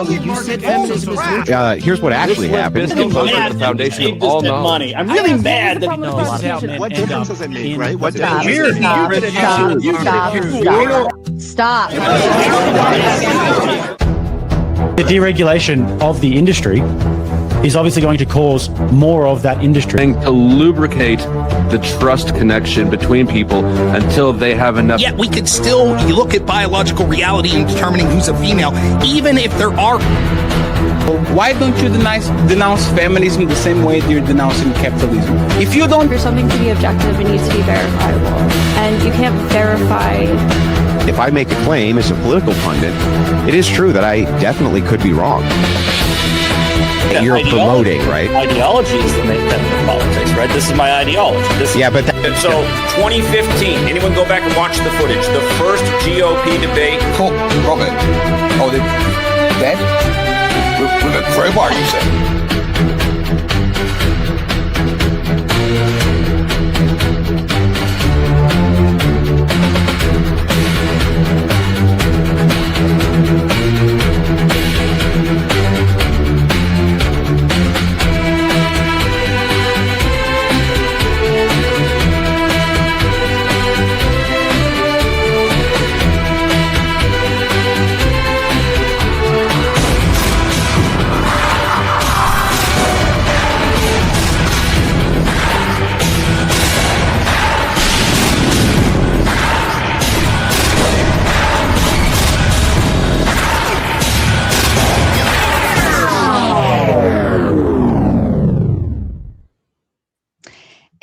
You said feminism is neutral. Here's what actually happened. The foundation of all knowledge. I'm really mad that what difference does it make, right? What Stop. The deregulation of the industry is obviously going to cause more of that industry. To lubricate the trust connection between people until they have enough. Yet we could still look at biological reality in determining who's a female, even if there are. Why don't you denounce feminism the same way you're denouncing capitalism? If you don't... For something to be objective, it needs to be verifiable. And you can't verify... If I make a claim as a political pundit, it is true that I definitely could be wrong. You're promoting, right? Ideology is the main tenet of politics, right? This is my ideology. But so 2015. Anyone go back and watch the footage? The first GOP debate. Cool, Robert. Oh, that with a crowbar, you said.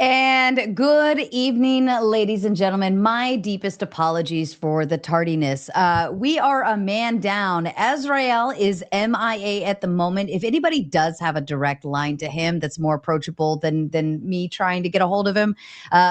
And good evening, ladies and gentlemen. My deepest apologies for the tardiness. We are a man down. Azrael is MIA at the moment. If anybody does have a direct line to him that's more approachable than me trying to get a hold of him,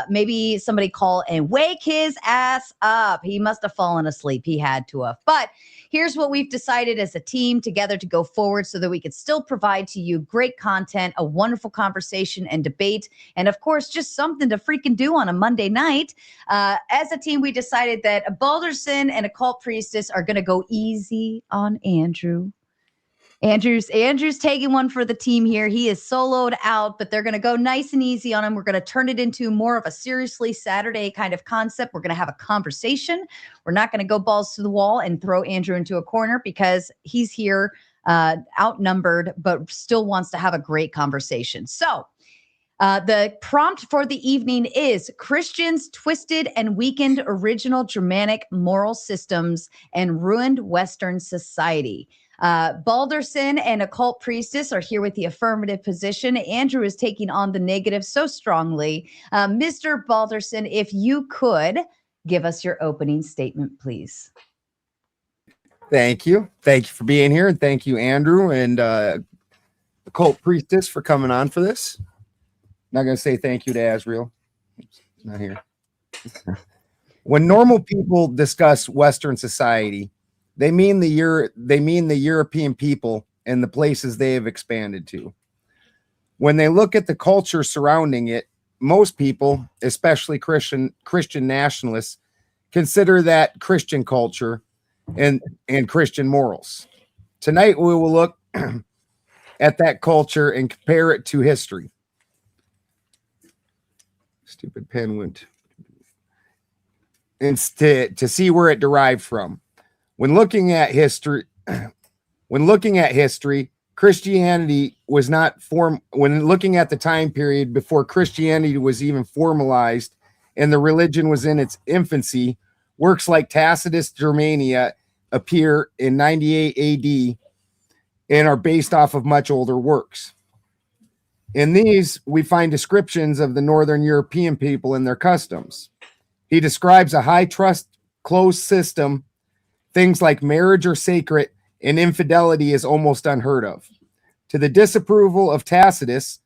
maybe somebody call and wake his ass up. He must have fallen asleep. He had to have. But here's what we've decided as a team together to go forward so that we could still provide to you great content, a wonderful conversation and debate, and of course, just something to freaking do on a Monday night. As a team, we decided that Balderson and Occult Priestess are going to go easy on Andrew. Andrew's taking one for the team here. He is soloed out, but they're going to go nice and easy on him. We're going to turn it into more of a seriously Saturday kind of concept. We're going to have a conversation. We're not going to go balls to the wall and throw Andrew into a corner because he's here outnumbered, but still wants to have a great conversation. So the prompt for the evening is Christians' twisted and weakened original Germanic moral systems and ruined Western society. Balderson and Occult Priestess are here with the affirmative position. Andrew is taking on the negative so strongly. Mr. Balderson, if you could give us your opening statement, please. Thank you. Thank you for being here. And thank you, Andrew and Occult Priestess for coming on for this. Not going to say thank you to Azrael. He's not here. When normal people discuss Western society, they mean the European people and the places they have expanded to. When they look at the culture surrounding it, most people, especially Christian nationalists, consider that Christian culture and Christian morals. Tonight we will look at that culture and compare it to history. Stupid pen went. And to see where it derived from. When looking at history, Christianity was not when looking at the time period before Christianity was even formalized and the religion was in its infancy, works like Tacitus Germania appear in 98 AD and are based off of much older works. In these, we find descriptions of the Northern European people and their customs. He describes a high trust, closed system. Things like marriage are sacred and infidelity is almost unheard of. To the disapproval of Tacitus,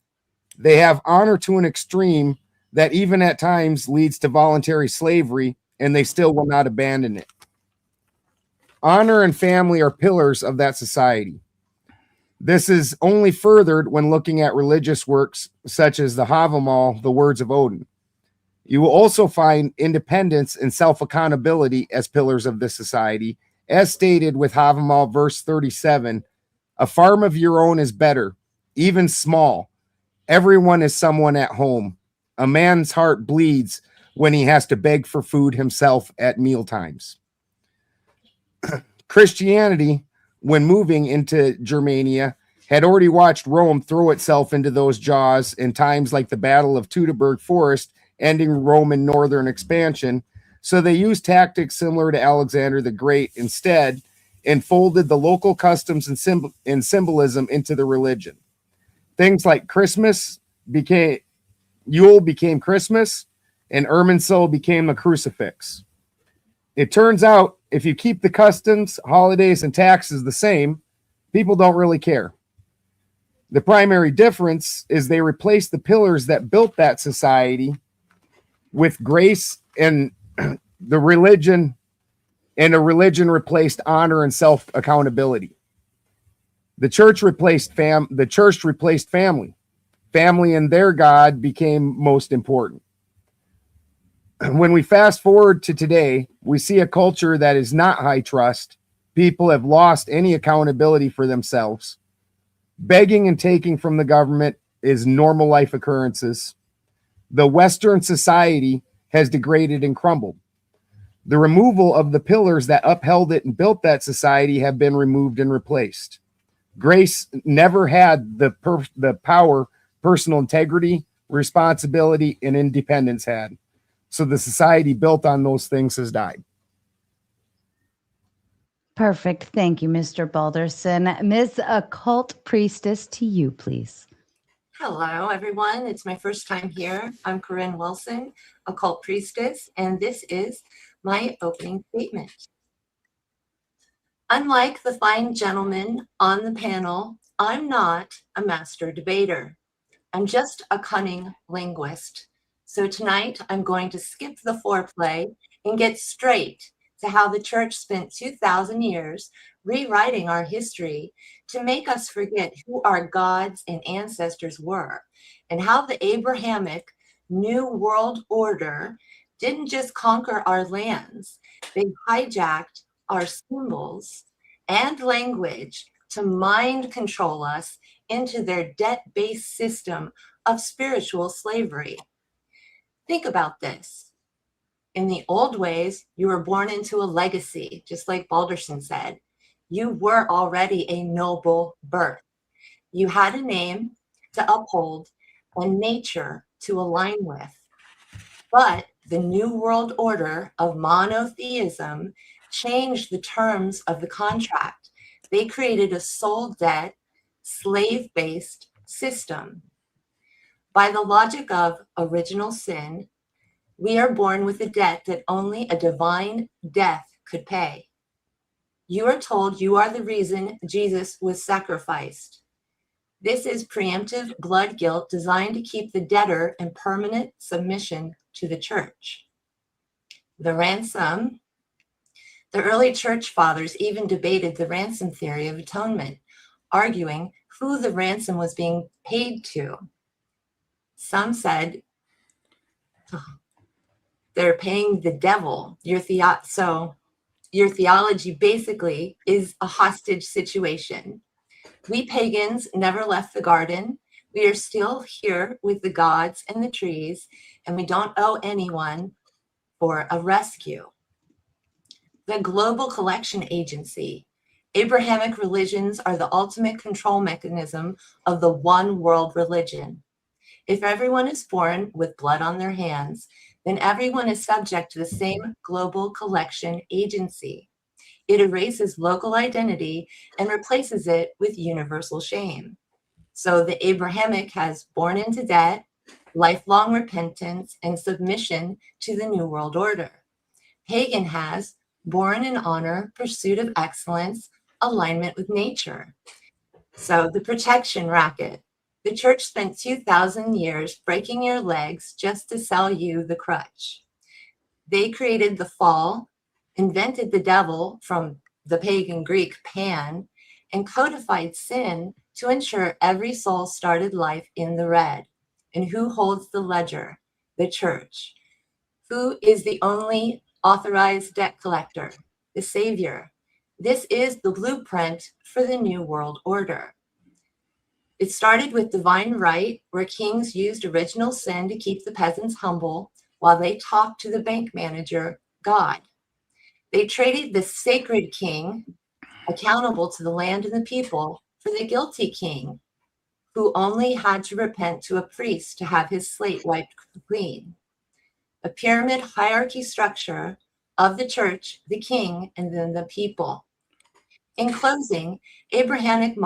they have honor to an extreme that even at times leads to voluntary slavery, and they still will not abandon it. Honor and family are pillars of that society. This is only furthered when looking at religious works such as the Havamal, the Words of Odin. You will also find independence and self-accountability as pillars of this society, as stated with Havamal verse 37, A farm of your own is better, even small. Everyone is someone at home. A man's heart bleeds when he has to beg for food himself at mealtimes. Christianity, when moving into Germania, had already watched Rome throw itself into those jaws in times like the Battle of Teutoburg Forest, ending Roman northern expansion. So they used tactics similar to Alexander the Great instead, and folded the local customs and symbolism into the religion. Things like Yule became Christmas, and Irminsul became a crucifix. It turns out if you keep the customs, holidays, and taxes the same, people don't really care. The primary difference is they replaced the pillars that built that society with grace and the religion, and a religion replaced honor and self-accountability. The church replaced family. Family and their God became most important. When we fast forward to today, we see a culture that is not high trust. People have lost any accountability for themselves. Begging and taking from the government is normal life occurrences. The Western society has degraded and crumbled. The removal of the pillars that upheld it and built that society have been removed and replaced. Grace never had the power personal integrity, responsibility, and independence had. So the society built on those things has died. Perfect. Thank you, Mr. Balderson. Ms. Occult Priestess, to you, please. Hello, everyone. It's my first time here. I'm Corinne Wilson, Occult Priestess, and this is my opening statement. Unlike the fine gentleman on the panel, I'm not a master debater. I'm just a cunning linguist. So tonight I'm going to skip the foreplay and get straight to how the church spent 2,000 years rewriting our history to make us forget who our gods and ancestors were, and how the Abrahamic New World Order didn't just conquer our lands, they hijacked our symbols and language to mind control us into their debt-based system of spiritual slavery. Think about this. In the old ways, you were born into a legacy, just like Balderson said. You were already a noble birth. You had a name to uphold and nature to align with. But the New World Order of monotheism changed the terms of the contract. They created a soul debt, slave-based system. By the logic of original sin, we are born with a debt that only a divine death could pay. You are told you are the reason Jesus was sacrificed. This is preemptive blood guilt designed to keep the debtor in permanent submission to the church. The ransom. The early church fathers even debated the ransom theory of atonement, arguing who the ransom was being paid to. Some said, they're paying the devil. So your theology basically is a hostage situation. We pagans never left the garden. We are still here with the gods and the trees, and we don't owe anyone for a rescue. The Global Collection Agency. Abrahamic religions are the ultimate control mechanism of the one world religion. If everyone is born with blood on their hands, then everyone is subject to the same global collection agency. It erases local identity and replaces it with universal shame. So the Abrahamic has born into debt, lifelong repentance, and submission to the New World Order. Pagan has born in honor, pursuit of excellence, alignment with nature. So the protection racket. The church spent 2,000 years breaking your legs just to sell you the crutch. They created the fall, invented the devil from the pagan Greek Pan, and codified sin to ensure every soul started life in the red. And who holds the ledger? The church. Who is the only authorized debt collector? The Savior. This is the blueprint for the New World Order. It started with divine right, where kings used original sin to keep the peasants humble while they talked to the bank manager, God. They traded the sacred king, accountable to the land and the people, for the guilty king, who only had to repent to a priest to have his slate wiped clean. A pyramid hierarchy structure of the church, the king, and then the people. In closing, Abrahamic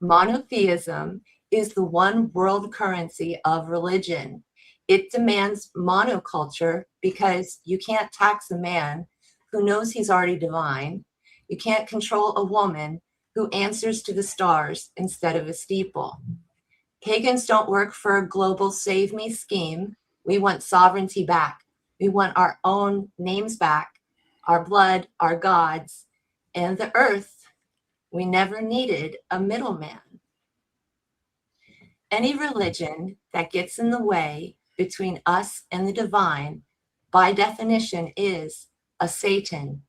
monotheism is the one world currency of religion. It demands monoculture because you can't tax a man who knows he's already divine. You can't control a woman who answers to the stars instead of a steeple. Pagans don't work for a global save me scheme. We want sovereignty back. We want our own names back, our blood, our gods, and the earth. We never needed a middleman. Any religion that gets in the way between us and the divine, by definition, is a Satan,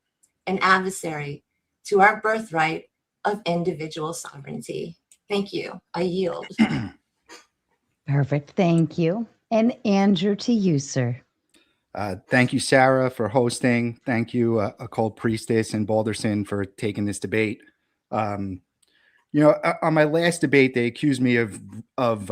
an adversary to our birthright of individual sovereignty. Thank you. I yield. Perfect. Thank you. And Andrew, to you, sir. Thank you, Sarah, for hosting. Thank you, Occult Priestess and Balderson, for taking this debate. You know, on my last debate, they accused me of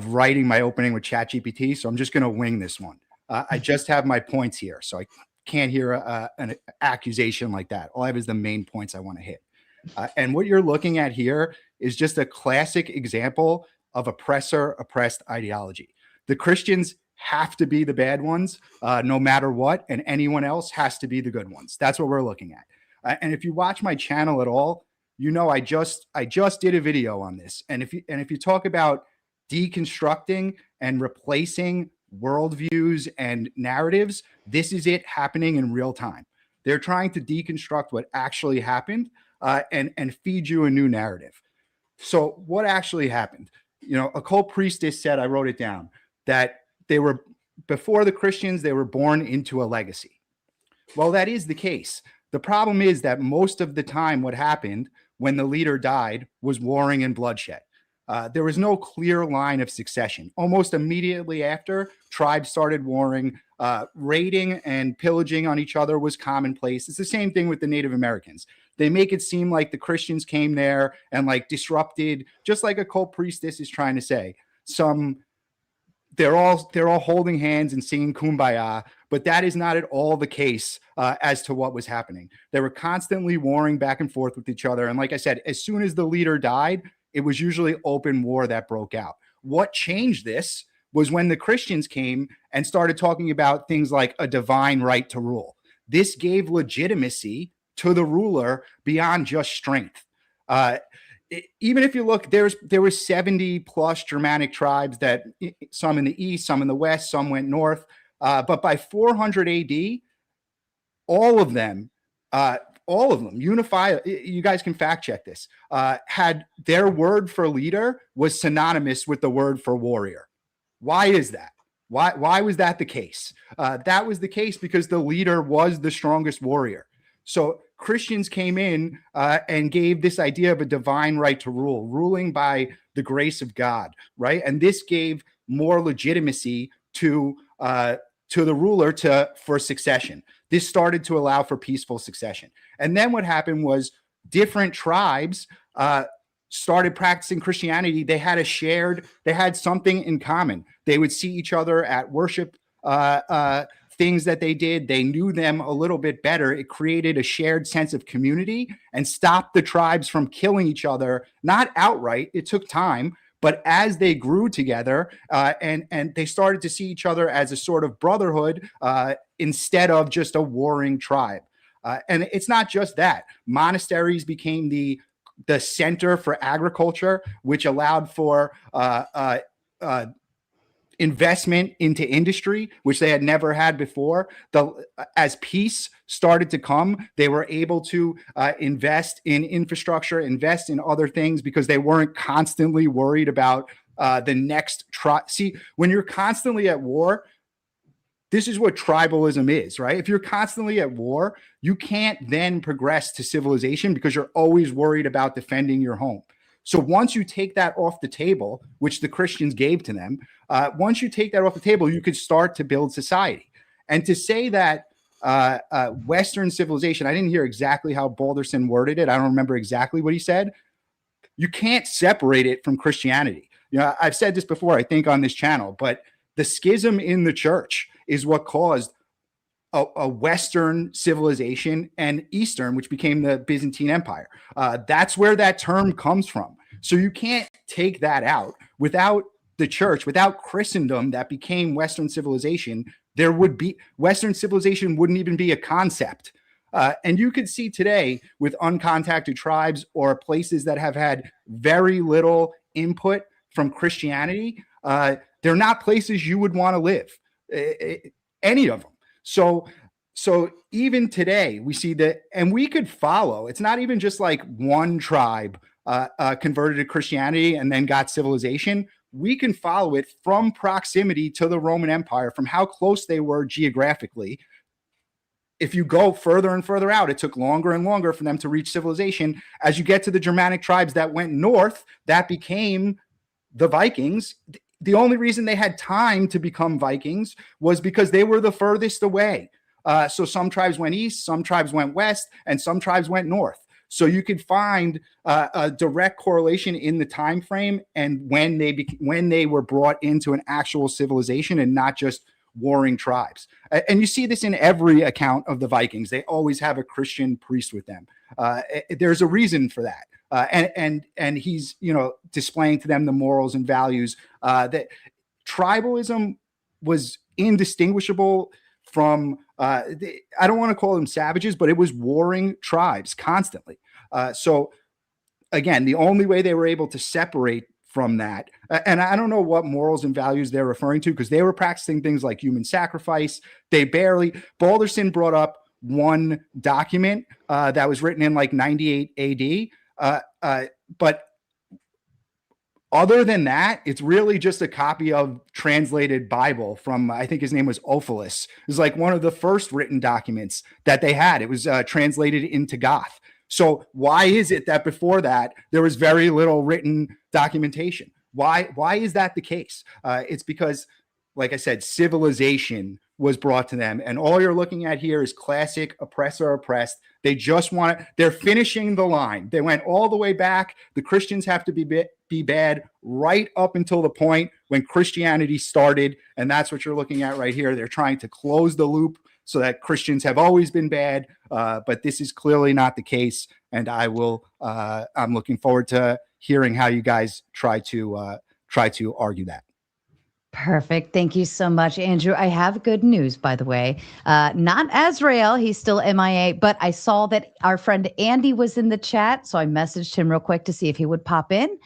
writing my opening with ChatGPT, so I'm just going to wing this one. I just have my points here, so I can't hear an accusation like that. All I have is the main points I want to hit. And what you're looking at here is just a classic example of oppressor-oppressed ideology. The Christians have to be the bad ones, no matter what, and anyone else has to be the good ones. That's what we're looking at. And if you watch my channel at all, you know I just did a video on this. And if you talk about deconstructing and replacing worldviews and narratives, this is it happening in real time. They're trying to deconstruct what actually happened and feed you a new narrative. So what actually happened? You know, Occult Priestess said, I wrote it down, that they were, before the Christians, they were born into a legacy. Well, that is the case. The problem is that most of the time what happened when the leader died was warring and bloodshed. There was no clear line of succession. Almost immediately after, tribes started warring, raiding and pillaging on each other was commonplace. It's the same thing with the Native Americans. They make it seem like the Christians came there and like disrupted, just like Occult Priestess is trying to say. They're all holding hands and singing Kumbaya, but that is not at all the case as to what was happening. They were constantly warring back and forth with each other. And like I said, as soon as the leader died, it was usually open war that broke out. What changed this was when the Christians came and started talking about things like a divine right to rule. This gave legitimacy to the ruler beyond just strength. Even if you look, there were 70 plus Germanic tribes, that some in the east, some in the west, some went north. But by 400 AD, all of them unified. You guys can fact check this. Had their word for leader was synonymous with the word for warrior. Why is that? Why was that the case? That was the case because the leader was the strongest warrior. So Christians came in and gave this idea of a divine right to rule, ruling by the grace of God, right? And this gave more legitimacy to the ruler for succession. This started to allow for peaceful succession. And then what happened was different tribes started practicing Christianity. They had something in common. They would see each other at worship things that they did. They knew them a little bit better. It created a shared sense of community and stopped the tribes from killing each other, not outright. It took time, but as they grew together and they started to see each other as a sort of brotherhood instead of just a warring tribe. And it's not just that. Monasteries became the center for agriculture, which allowed for investment into industry, which they had never had before. As peace started to come, they were able to invest in infrastructure, invest in other things, because they weren't constantly worried about the next See, when you're constantly at war, this is what tribalism is, right? If you're constantly at war, you can't then progress to civilization because you're always worried about defending your home. So once you take that off the table, which the Christians gave to them, once you take that off the table, you could start to build society. And to say that Western civilization, I didn't hear exactly how Balderson worded it. I don't remember exactly what he said. You can't separate it from Christianity. You know, I've said this before, I think, on this channel, but the schism in the church is what caused a Western civilization and Eastern, which became the Byzantine Empire. That's where that term comes from. So you can't take that out. Without the church, without Christendom that became Western civilization, there would be Western civilization wouldn't even be a concept. And you could see today with uncontacted tribes or places that have had very little input from Christianity, they're not places you would want to live, any of them. So even today we see that, and we could follow. It's not even just like one tribe converted to Christianity and then got civilization. We can follow it from proximity to the Roman Empire, from how close they were geographically. If you go further and further out, it took longer and longer for them to reach civilization. As you get to the Germanic tribes that went north, that became the Vikings. The only reason they had time to become Vikings was because they were the furthest away. So some tribes went east, some tribes went west, and some tribes went north. So you could find a direct correlation in the time frame and when they were brought into an actual civilization and not just warring tribes. And you see this in every account of the Vikings. They always have a Christian priest with them. There's a reason for that. And he's, you know, displaying to them the morals and values. That tribalism was indistinguishable from, I don't want to call them savages, but it was warring tribes constantly. So again, the only way they were able to separate from that, and I don't know what morals and values they're referring to, because they were practicing things like human sacrifice. Balderson brought up one document that was written in like 98 AD. But other than that, it's really just a copy of translated Bible from, I think his name was Ophilis. It was like one of the first written documents that they had. It was translated into Goth. So why is it that before that there was very little written documentation? Why is that the case? It's because, like I said, civilization was brought to them, and all you're looking at here is classic oppressor oppressed. They just want it. They're finishing the line. They went all the way back. The Christians have to be bad right up until the point when Christianity started, and that's what you're looking at right here. They're trying to close the loop so that Christians have always been bad, but this is clearly not the case. And I'm looking forward to hearing how you guys try to argue that. Perfect. Thank you so much, Andrew. I have good news, by the way. Not Azrael. He's still MIA, but I saw that our friend Andy was in the chat. So I messaged him real quick to see if he would pop in.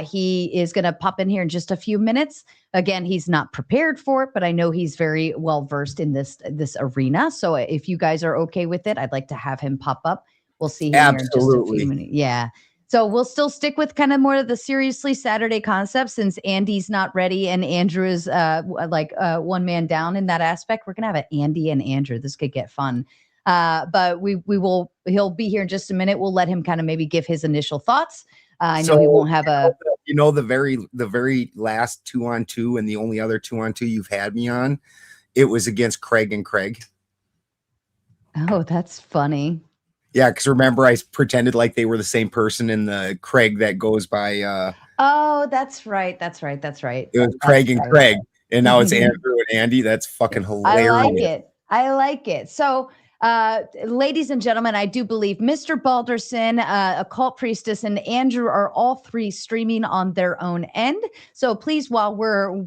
He is going to pop in here in just a few minutes. Again, he's not prepared for it, but I know he's very well versed in this arena. So if you guys are okay with it, I'd like to have him pop up. We'll see him here in just a few minutes. Yeah. So we'll still stick with kind of more of the seriously Saturday concept, since Andy's not ready and Andrew is one man down in that aspect. We're going to have an Andy and Andrew. This could get fun. But he'll be here in just a minute. We'll let him kind of maybe give his initial thoughts. I know he won't have a, you know, the very last 2-on-2 and the only other 2-on-2 you've had me on, it was against Craig and Craig. Oh, that's funny. Yeah, because remember, I pretended like they were the same person in the Craig that goes by. Oh, that's right. That's right. It was Craig and Craig, and now it's Andrew and Andy. That's fucking hilarious. I like it. So, ladies and gentlemen, I do believe Mr. Balderson, Occult Priestess, and Andrew are all three streaming on their own end. So please, while we're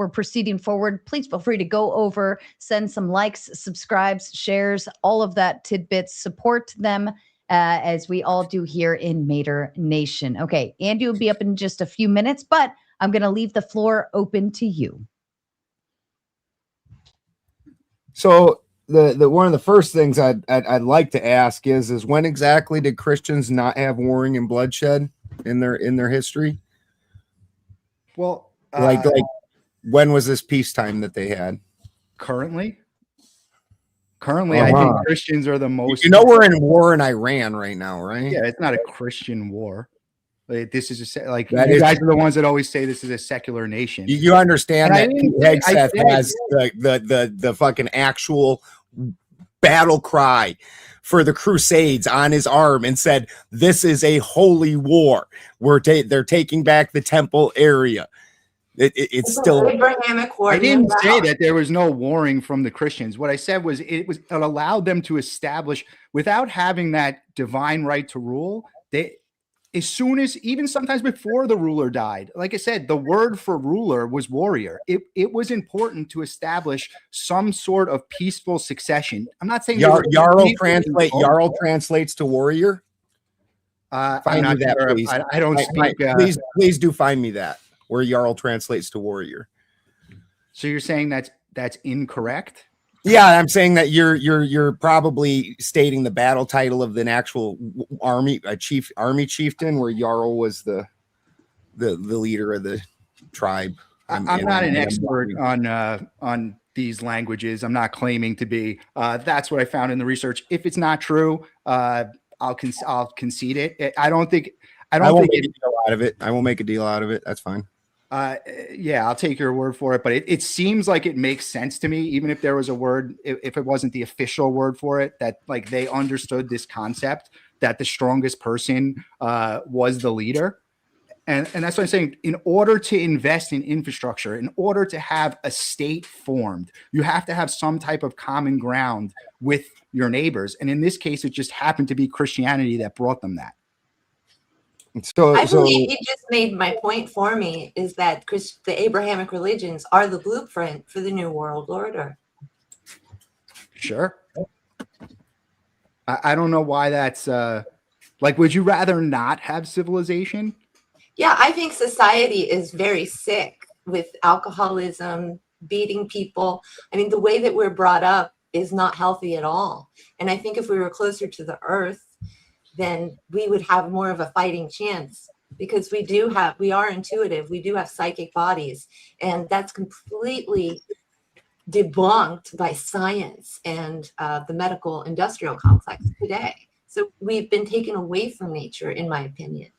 proceeding forward, please feel free to go over, send some likes, subscribes, shares, all of that tidbits, support them as we all do here in Mater Nation. Okay, Andy will be up in just a few minutes, but I'm going to leave the floor open to you. So the one of the first things I'd like to ask is when exactly did Christians not have warring and bloodshed in their history? Well, like when was this peacetime that they had? Currently, I think Christians are the most. You know, we're in war in Iran right now, right? Yeah, it's not a Christian war. Like, this is like That you is- guys are the ones that always say this is a secular nation. You understand And I that didn't Pete say- I Hegseth said- has the fucking actual battle cry for the Crusades on his arm and said, "This is a holy war. They're taking back the temple area." It's still Abrahamic war. I didn't say that there was no warring from the Christians. What I said was it allowed them to establish, without having that divine right to rule, they, as soon as, even sometimes before the ruler died, like I said, the word for ruler was warrior. It was important to establish some sort of peaceful succession. I'm not saying Jarl translates to warrior. I'm Find not me that, sure. please. I don't speak. Please do find me that where Jarl translates to warrior. So you're saying that's incorrect? Yeah, I'm saying that you're probably stating the battle title of an actual army chieftain, where Jarl was the leader of the tribe. I'm not an expert on these languages. I'm not claiming to be. That's what I found in the research. If it's not true, I'll concede it. I won't make a deal out of it. I won't make a deal out of it. That's fine. Yeah, I'll take your word for it. But it seems like it makes sense to me, even if there was a word, if it wasn't the official word for it, that like they understood this concept that the strongest person was the leader. And that's what I'm saying. In order to invest in infrastructure, in order to have a state formed, you have to have some type of common ground with your neighbors. And in this case, it just happened to be Christianity that brought them that. I believe you just made my point for me, is that the Abrahamic religions are the blueprint for the New World Order. Sure. I don't know why that's like, would you rather not have civilization? Yeah, I think society is very sick with alcoholism, beating people. I mean, the way that we're brought up is not healthy at all. And I think if we were closer to the earth, then we would have more of a fighting chance, because we are intuitive. We do have psychic bodies, and that's completely debunked by science and the medical industrial complex today. So we've been taken away from nature, in my opinion.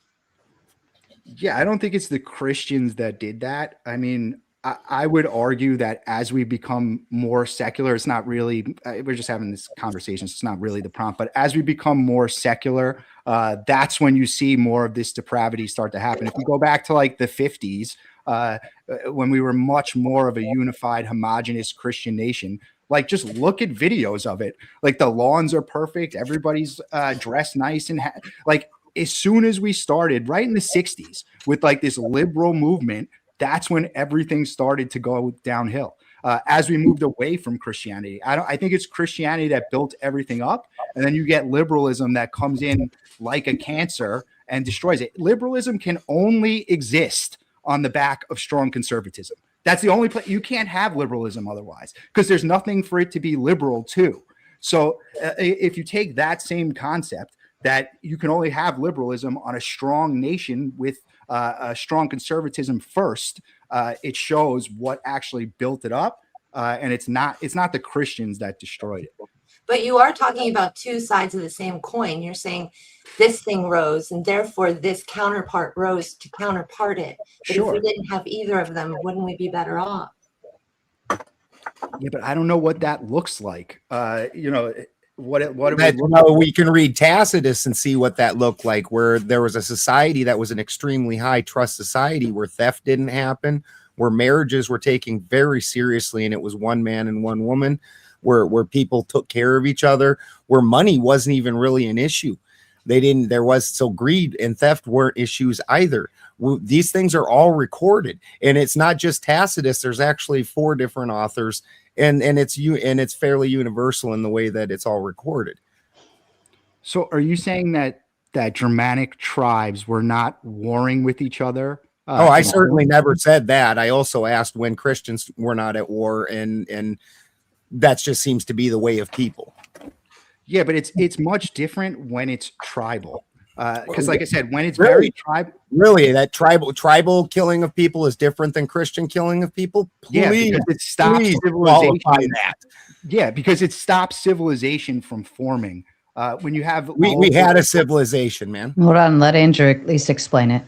Yeah, I don't think it's the Christians that did that. I mean, I would argue that as we become more secular, it's not really, we're just having this conversation, so it's not really the prompt, but as we become more secular, that's when you see more of this depravity start to happen. If you go back to like the 50s, when we were much more of a unified, homogenous Christian nation, like just look at videos of it. Like the lawns are perfect. Everybody's dressed nice. And like as soon as we started right in the 60s with like this liberal movement, that's when everything started to go downhill. As we moved away from Christianity, I think it's Christianity that built everything up, and then you get liberalism that comes in like a cancer and destroys it. Liberalism can only exist on the back of strong conservatism. That's the only place. You can't have liberalism otherwise, because there's nothing for it to be liberal to. So if you take that same concept, that you can only have liberalism on a strong nation with a strong conservatism first, it shows what actually built it up, and it's not the Christians that destroyed it. But you are talking about two sides of the same coin. You're saying this thing rose, and therefore this counterpart rose to counterpart it. But Sure. if we didn't have either of them, wouldn't we be better off? Yeah, but I don't know what that looks like. We can read Tacitus and see what that looked like, where there was a society that was an extremely high trust society, where theft didn't happen, where marriages were taken very seriously, and it was one man and one woman, where people took care of each other, where money wasn't even really an issue. So greed and theft weren't issues either. These things are all recorded, and it's not just Tacitus. There's actually 4 different authors, and it's fairly universal in the way that it's all recorded. So are you saying that Germanic tribes were not warring with each other? I certainly never said that. I also asked when Christians were not at war, and that just seems to be the way of people. Yeah, but it's much different when it's tribal. Because, like I said, when it's Really? very tribal, Really, that tribal killing of people is different than Christian killing of people. yeah, Please, because it stops please civilization. qualify that. Yeah, because it stops civilization from forming. When you have We had a civilization, man. Hold on, let Andrew at least explain it.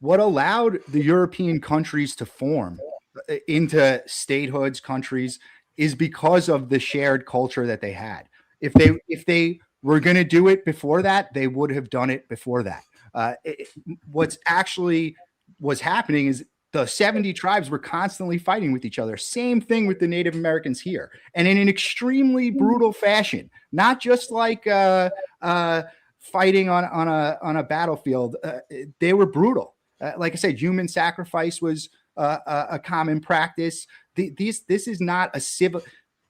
what allowed the European countries to form into statehoods, countries, is because of the shared culture that they had. If they were going to do it before that, they would have done it before that. What's actually was happening is the 70 tribes were constantly fighting with each other. Same thing with the Native Americans here, and in an extremely brutal fashion. Not just like fighting on a battlefield. They were brutal. Like I said, human sacrifice was a common practice. This is not a civil.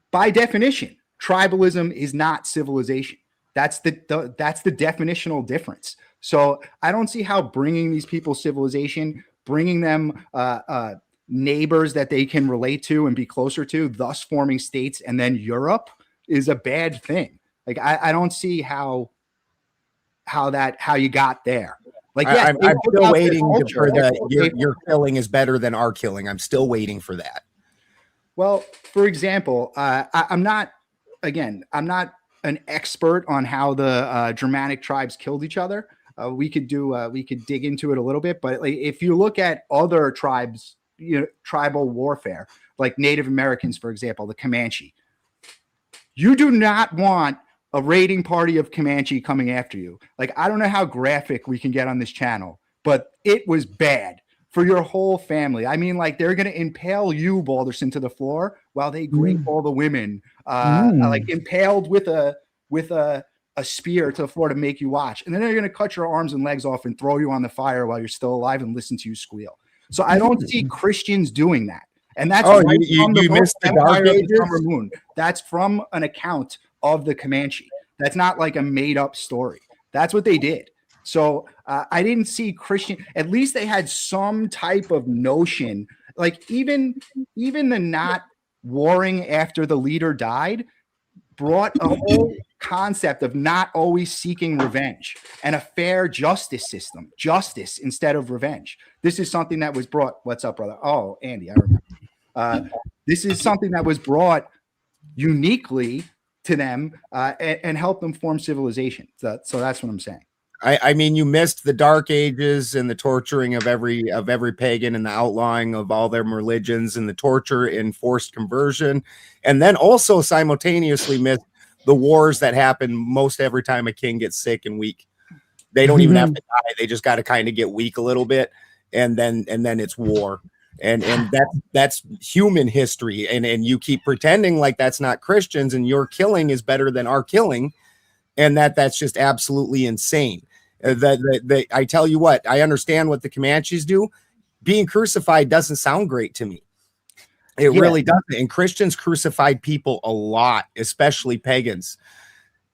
By definition, tribalism is not civilization. That's the definitional difference. So I don't see how bringing these people civilization, bringing them neighbors that they can relate to and be closer to, thus forming states, and then Europe is a bad thing. Like I don't see how you got there. Like yes, I'm still waiting for your killing is better than our killing. I'm still waiting for that. Well, for example, I'm not an expert on how the Germanic tribes killed each other. We could dig into it a little bit, but like, if you look at other tribes, tribal warfare, like Native Americans, for example, the Comanche, you do not want a raiding party of Comanche coming after you. Like, I don't know how graphic we can get on this channel, but it was bad for your whole family. I mean, like, they're going to impale you, Balderson, to the floor while they grape all the women, like impaled with a spear to the floor to make you watch. And then they're going to cut your arms and legs off and throw you on the fire while you're still alive and listen to you squeal. So I don't see Christians doing that. And that's you missed the Dark Ages? Summer Moon. That's from an account of the Comanche. That's not like a made up story. That's what they did. So I didn't see Christian. At least they had some type of notion. Like even the not warring after the leader died brought a whole concept of not always seeking revenge and a fair justice system, justice instead of revenge. This is something that was brought. What's up, brother? Oh, Andy, I remember. This is something that was brought uniquely to them and helped them form civilization. So that's what I'm saying. I mean, you missed the Dark Ages and the torturing of every pagan and the outlawing of all their religions and the torture and forced conversion, and then also simultaneously missed the wars that happen most every time a king gets sick and weak. They don't even have to die; they just got to kind of get weak a little bit, and then it's war. And that's human history, and you keep pretending like that's not Christians, and your killing is better than our killing, and that's just absolutely insane. I tell you what, I understand what the Comanches do. Being crucified doesn't sound great to me. It really doesn't. And Christians crucified people a lot, especially pagans.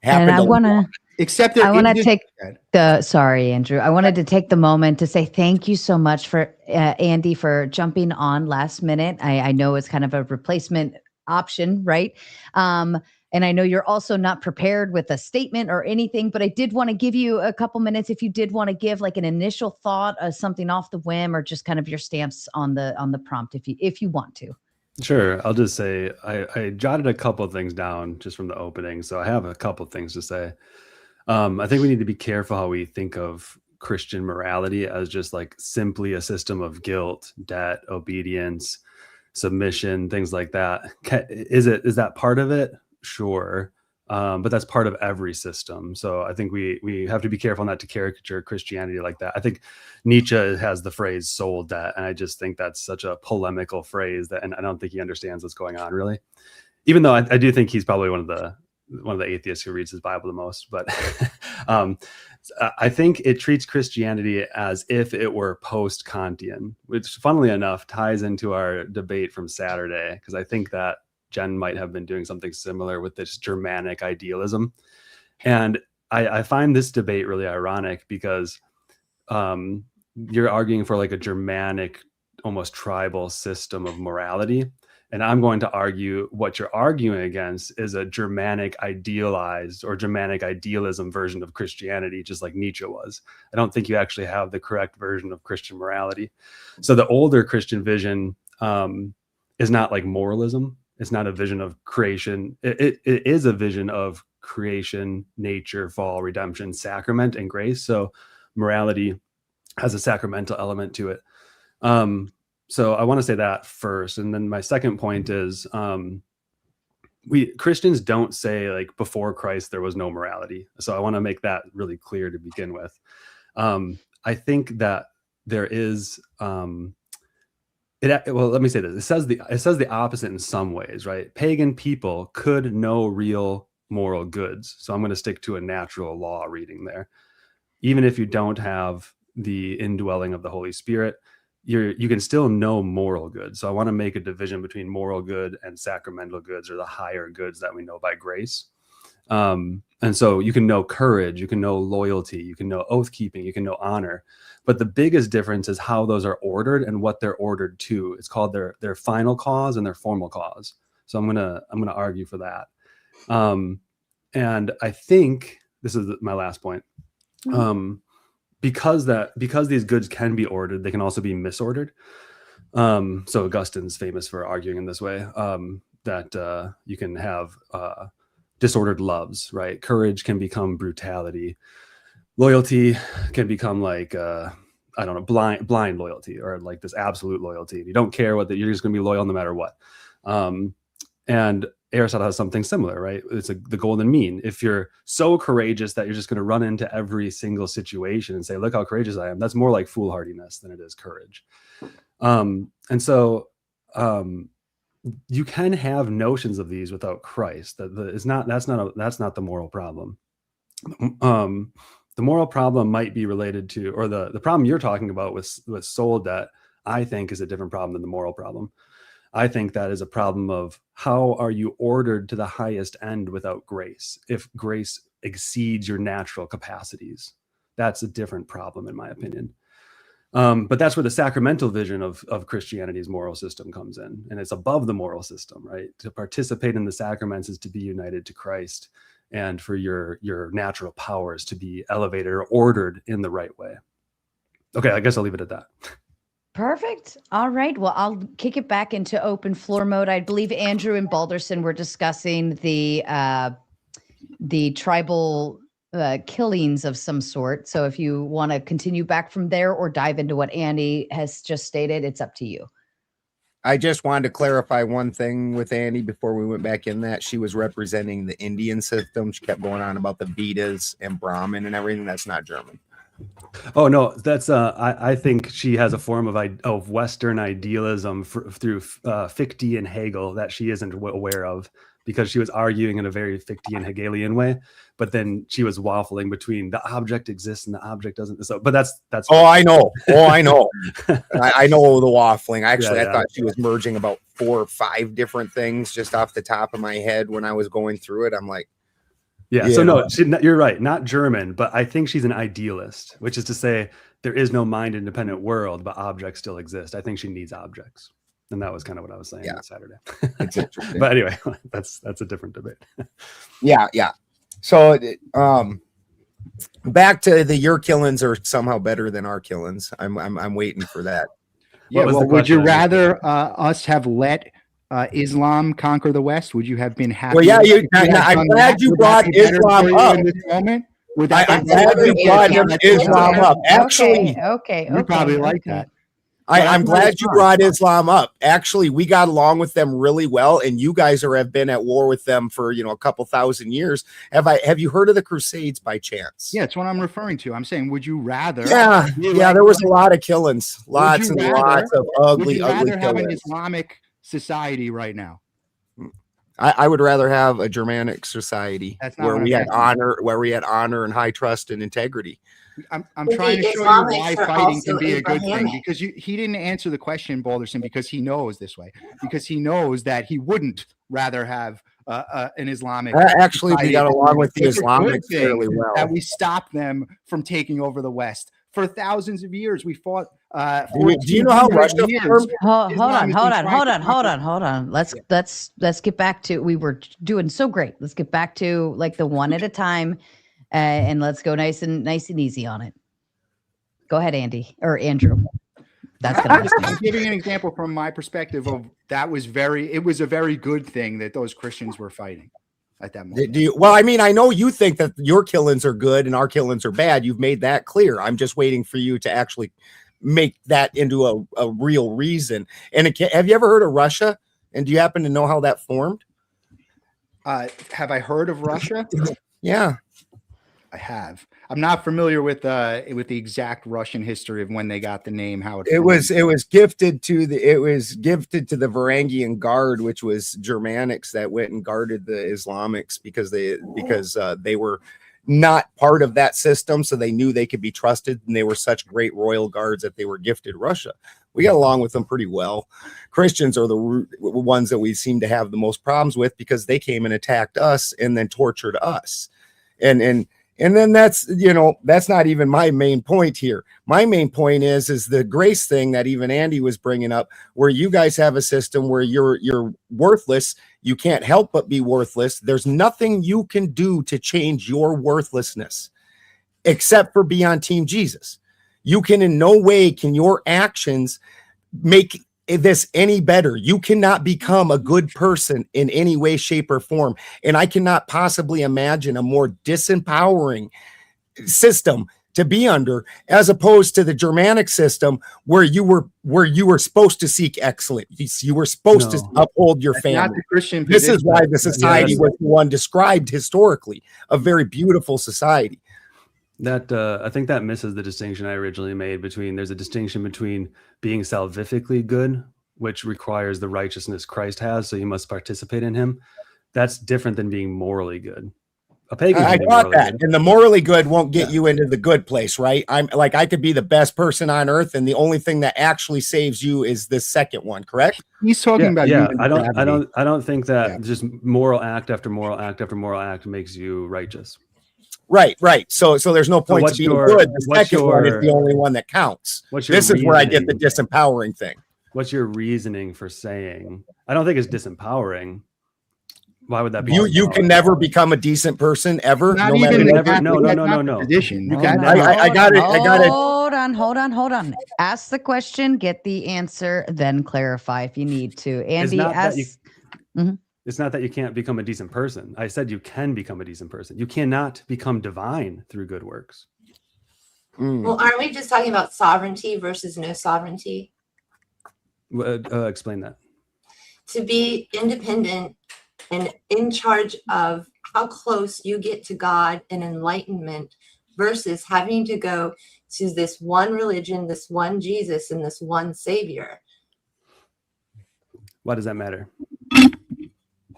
And I want to. Except I want to take sorry, Andrew. I wanted to take the moment to say thank you so much for Andy for jumping on last minute. I know it's kind of a replacement option, right? And I know you're also not prepared with a statement or anything, but I did want to give you a couple minutes if you did want to give like an initial thought of something off the whim or just kind of your stance on the prompt if you want to. Sure. I'll just say I jotted a couple of things down just from the opening. So I have a couple of things to say. I think we need to be careful how we think of Christian morality as just like simply a system of guilt, debt, obedience, submission, things like that. Is that part of it? Sure. But that's part of every system. So I think we have to be careful not to caricature Christianity like that. I think Nietzsche has the phrase soul debt, and I just think that's such a polemical phrase and I don't think he understands what's going on really. Even though I do think he's probably one of the atheists who reads his Bible the most, but I think it treats Christianity as if it were post-Kantian, which funnily enough ties into our debate from Saturday, because I think that Jen might have been doing something similar with this Germanic idealism. And I find this debate really ironic because you're arguing for like a Germanic, almost tribal system of morality. And I'm going to argue what you're arguing against is a Germanic idealized or Germanic idealism version of Christianity, just like Nietzsche was. I don't think you actually have the correct version of Christian morality. So the older Christian vision is not like moralism. It's not a vision of creation. It is a vision of creation, nature, fall, redemption, sacrament, and grace. So morality has a sacramental element to it. So I want to say that first. And then my second point is Christians don't say like before Christ there was no morality. So I want to make that really clear to begin with. I think that there is well, let me say this. It says the opposite in some ways, right? Pagan people could know real moral goods. So I'm going to stick to a natural law reading there. Even if you don't have the indwelling of the Holy Spirit, you can still know moral good. So I want to make a division between moral good and sacramental goods, or the higher goods that we know by grace. And so you can know courage, you can know loyalty, you can know oath keeping, you can know honor. But the biggest difference is how those are ordered and what they're ordered to. It's called their final cause and their formal cause. So I'm gonna argue for that. And I think this is my last point. Because these goods can be ordered, they can also be misordered. So Augustine's famous for arguing in this way, that you can have disordered loves, right? Courage can become brutality. Loyalty can become like, I don't know, blind loyalty, or like this absolute loyalty. You don't care what you're just going to be loyal no matter what. And Aristotle has something similar, right? It's the golden mean. If you're so courageous that you're just going to run into every single situation and say, look how courageous I am, that's more like foolhardiness than it is courage. And so you can have notions of these without Christ. That's not the moral problem. The moral problem might be related to, or the problem you're talking about with soul debt, I think is a different problem than the moral problem. I think that is a problem of how are you ordered to the highest end without grace? If grace exceeds your natural capacities, that's a different problem in my opinion. But that's where the sacramental vision of Christianity's moral system comes in. And it's above the moral system, right? To participate in the sacraments is to be united to Christ, and for your natural powers to be elevated or ordered in the right way. Okay, I guess I'll leave it at that. Perfect. All right. Well, I'll kick it back into open floor mode. I believe Andrew and Balderson were discussing the tribal killings of some sort. So if you want to continue back from there or dive into what Andy has just stated, it's up to you. I just wanted to clarify one thing with Andy before we went back in that she was representing the Indian system. She kept going on about the Vedas and Brahmin and everything. That's not German. Oh no, that's I think she has a form of Western idealism through Fichte and Hegel that she isn't aware of, because she was arguing in a very Fichte and Hegelian way, but then she was waffling between the object exists and the object doesn't. So, but that's. I know. I know the waffling. Actually, I thought she was merging about 4 or 5 different things just off the top of my head when I was going through it. I'm like. Yeah, so no, you're right, not German, but I think she's an idealist, which is to say there is no mind-independent world, but objects still exist. I think she needs objects. And that was kind of what I was saying on Saturday. It's interesting. But anyway, that's a different debate. Yeah. So back to your killings are somehow better than our killings. I'm waiting for that. Yeah, well, would you rather us have let Islam conquer the West? Would you have been happy? Well, yeah, I'm glad you brought Islam up. In this moment? I'm glad you brought Islam up. Actually, okay. You probably like that. I'm glad you brought Islam up. Actually, we got along with them really well, and you guys have been at war with them for a couple thousand years. Have you heard of the Crusades by chance? Yeah, it's what I'm referring to. I'm saying, would you rather? Yeah, there was a lot of killings, lots and lots of ugly have killings. An Islamic society right now? I would rather have a Germanic society where we had honor and high trust and integrity. I'm trying to show you why fighting can be a good thing, because he didn't answer the question, Balderson, because he knows this way, because he knows that he wouldn't rather have an Islamic. Actually, we got along with the Islamics fairly well. That we stop them from taking over the West for thousands of years. We fought. Do you know how Russia formed? Hold on. Let's get back to, we were doing so great. Let's get back to like the one at a time, and let's go nice and easy on it. Go ahead, Andy or Andrew. That's gonna I'm giving an example from my perspective of that was it was a very good thing that those Christians were fighting at that moment. Well, I mean, I know you think that your killings are good and our killings are bad. You've made that clear. I'm just waiting for you to actually make that into a real reason. And have you ever heard of Russia? And do you happen to know how that formed? Have I heard of Russia? Yeah, I have. I'm not familiar with the exact Russian history of when they got the name. How it was gifted to the Varangian Guard, which was Germanics that went and guarded the Islamics because they were not part of that system, so they knew they could be trusted, and they were such great royal guards that they were gifted Russia. We got along with them pretty well. Christians are the ones that we seem to have the most problems with because they came and attacked us and then tortured us, and then that's not even my main point here. My main point is the grace thing that even Andy was bringing up, where you guys have a system where you're worthless. You can't help but be worthless. There's nothing you can do to change your worthlessness except for be on Team Jesus. You can in no way can your actions make this any better. You cannot become a good person in any way, shape, or form. And I cannot possibly imagine a more disempowering system to be under, as opposed to the Germanic system where you were supposed to seek excellence. You were supposed to uphold your family. Not the Christian this is why the society was the one described historically, a very beautiful society. That I think that misses the distinction I originally made between, there's a distinction between being salvifically good, which requires the righteousness Christ has, so you must participate in him. That's different than being morally good. A pagan. I got that. Good. And the morally good won't get you into the good place, right? I'm like, I could be the best person on earth, and the only thing that actually saves you is the second one, correct? He's talking about I don't think that just moral act after moral act after moral act makes you righteous. Right. So there's no point to being good. The second one is the only one that counts. This is where I get the disempowering thing. What's your reasoning for saying? I don't think it's disempowering. Why would that be? You can never become a decent person ever. No. Tradition. I got it. Hold on. Ask the question, get the answer, then clarify if you need to. Andy, It's not that you can't become a decent person. I said you can become a decent person. You cannot become divine through good works. Well, aren't we just talking about sovereignty versus no sovereignty? Explain that. To be independent and in charge of how close you get to God and enlightenment versus having to go to this one religion, this one Jesus, and this one Savior. Why does that matter?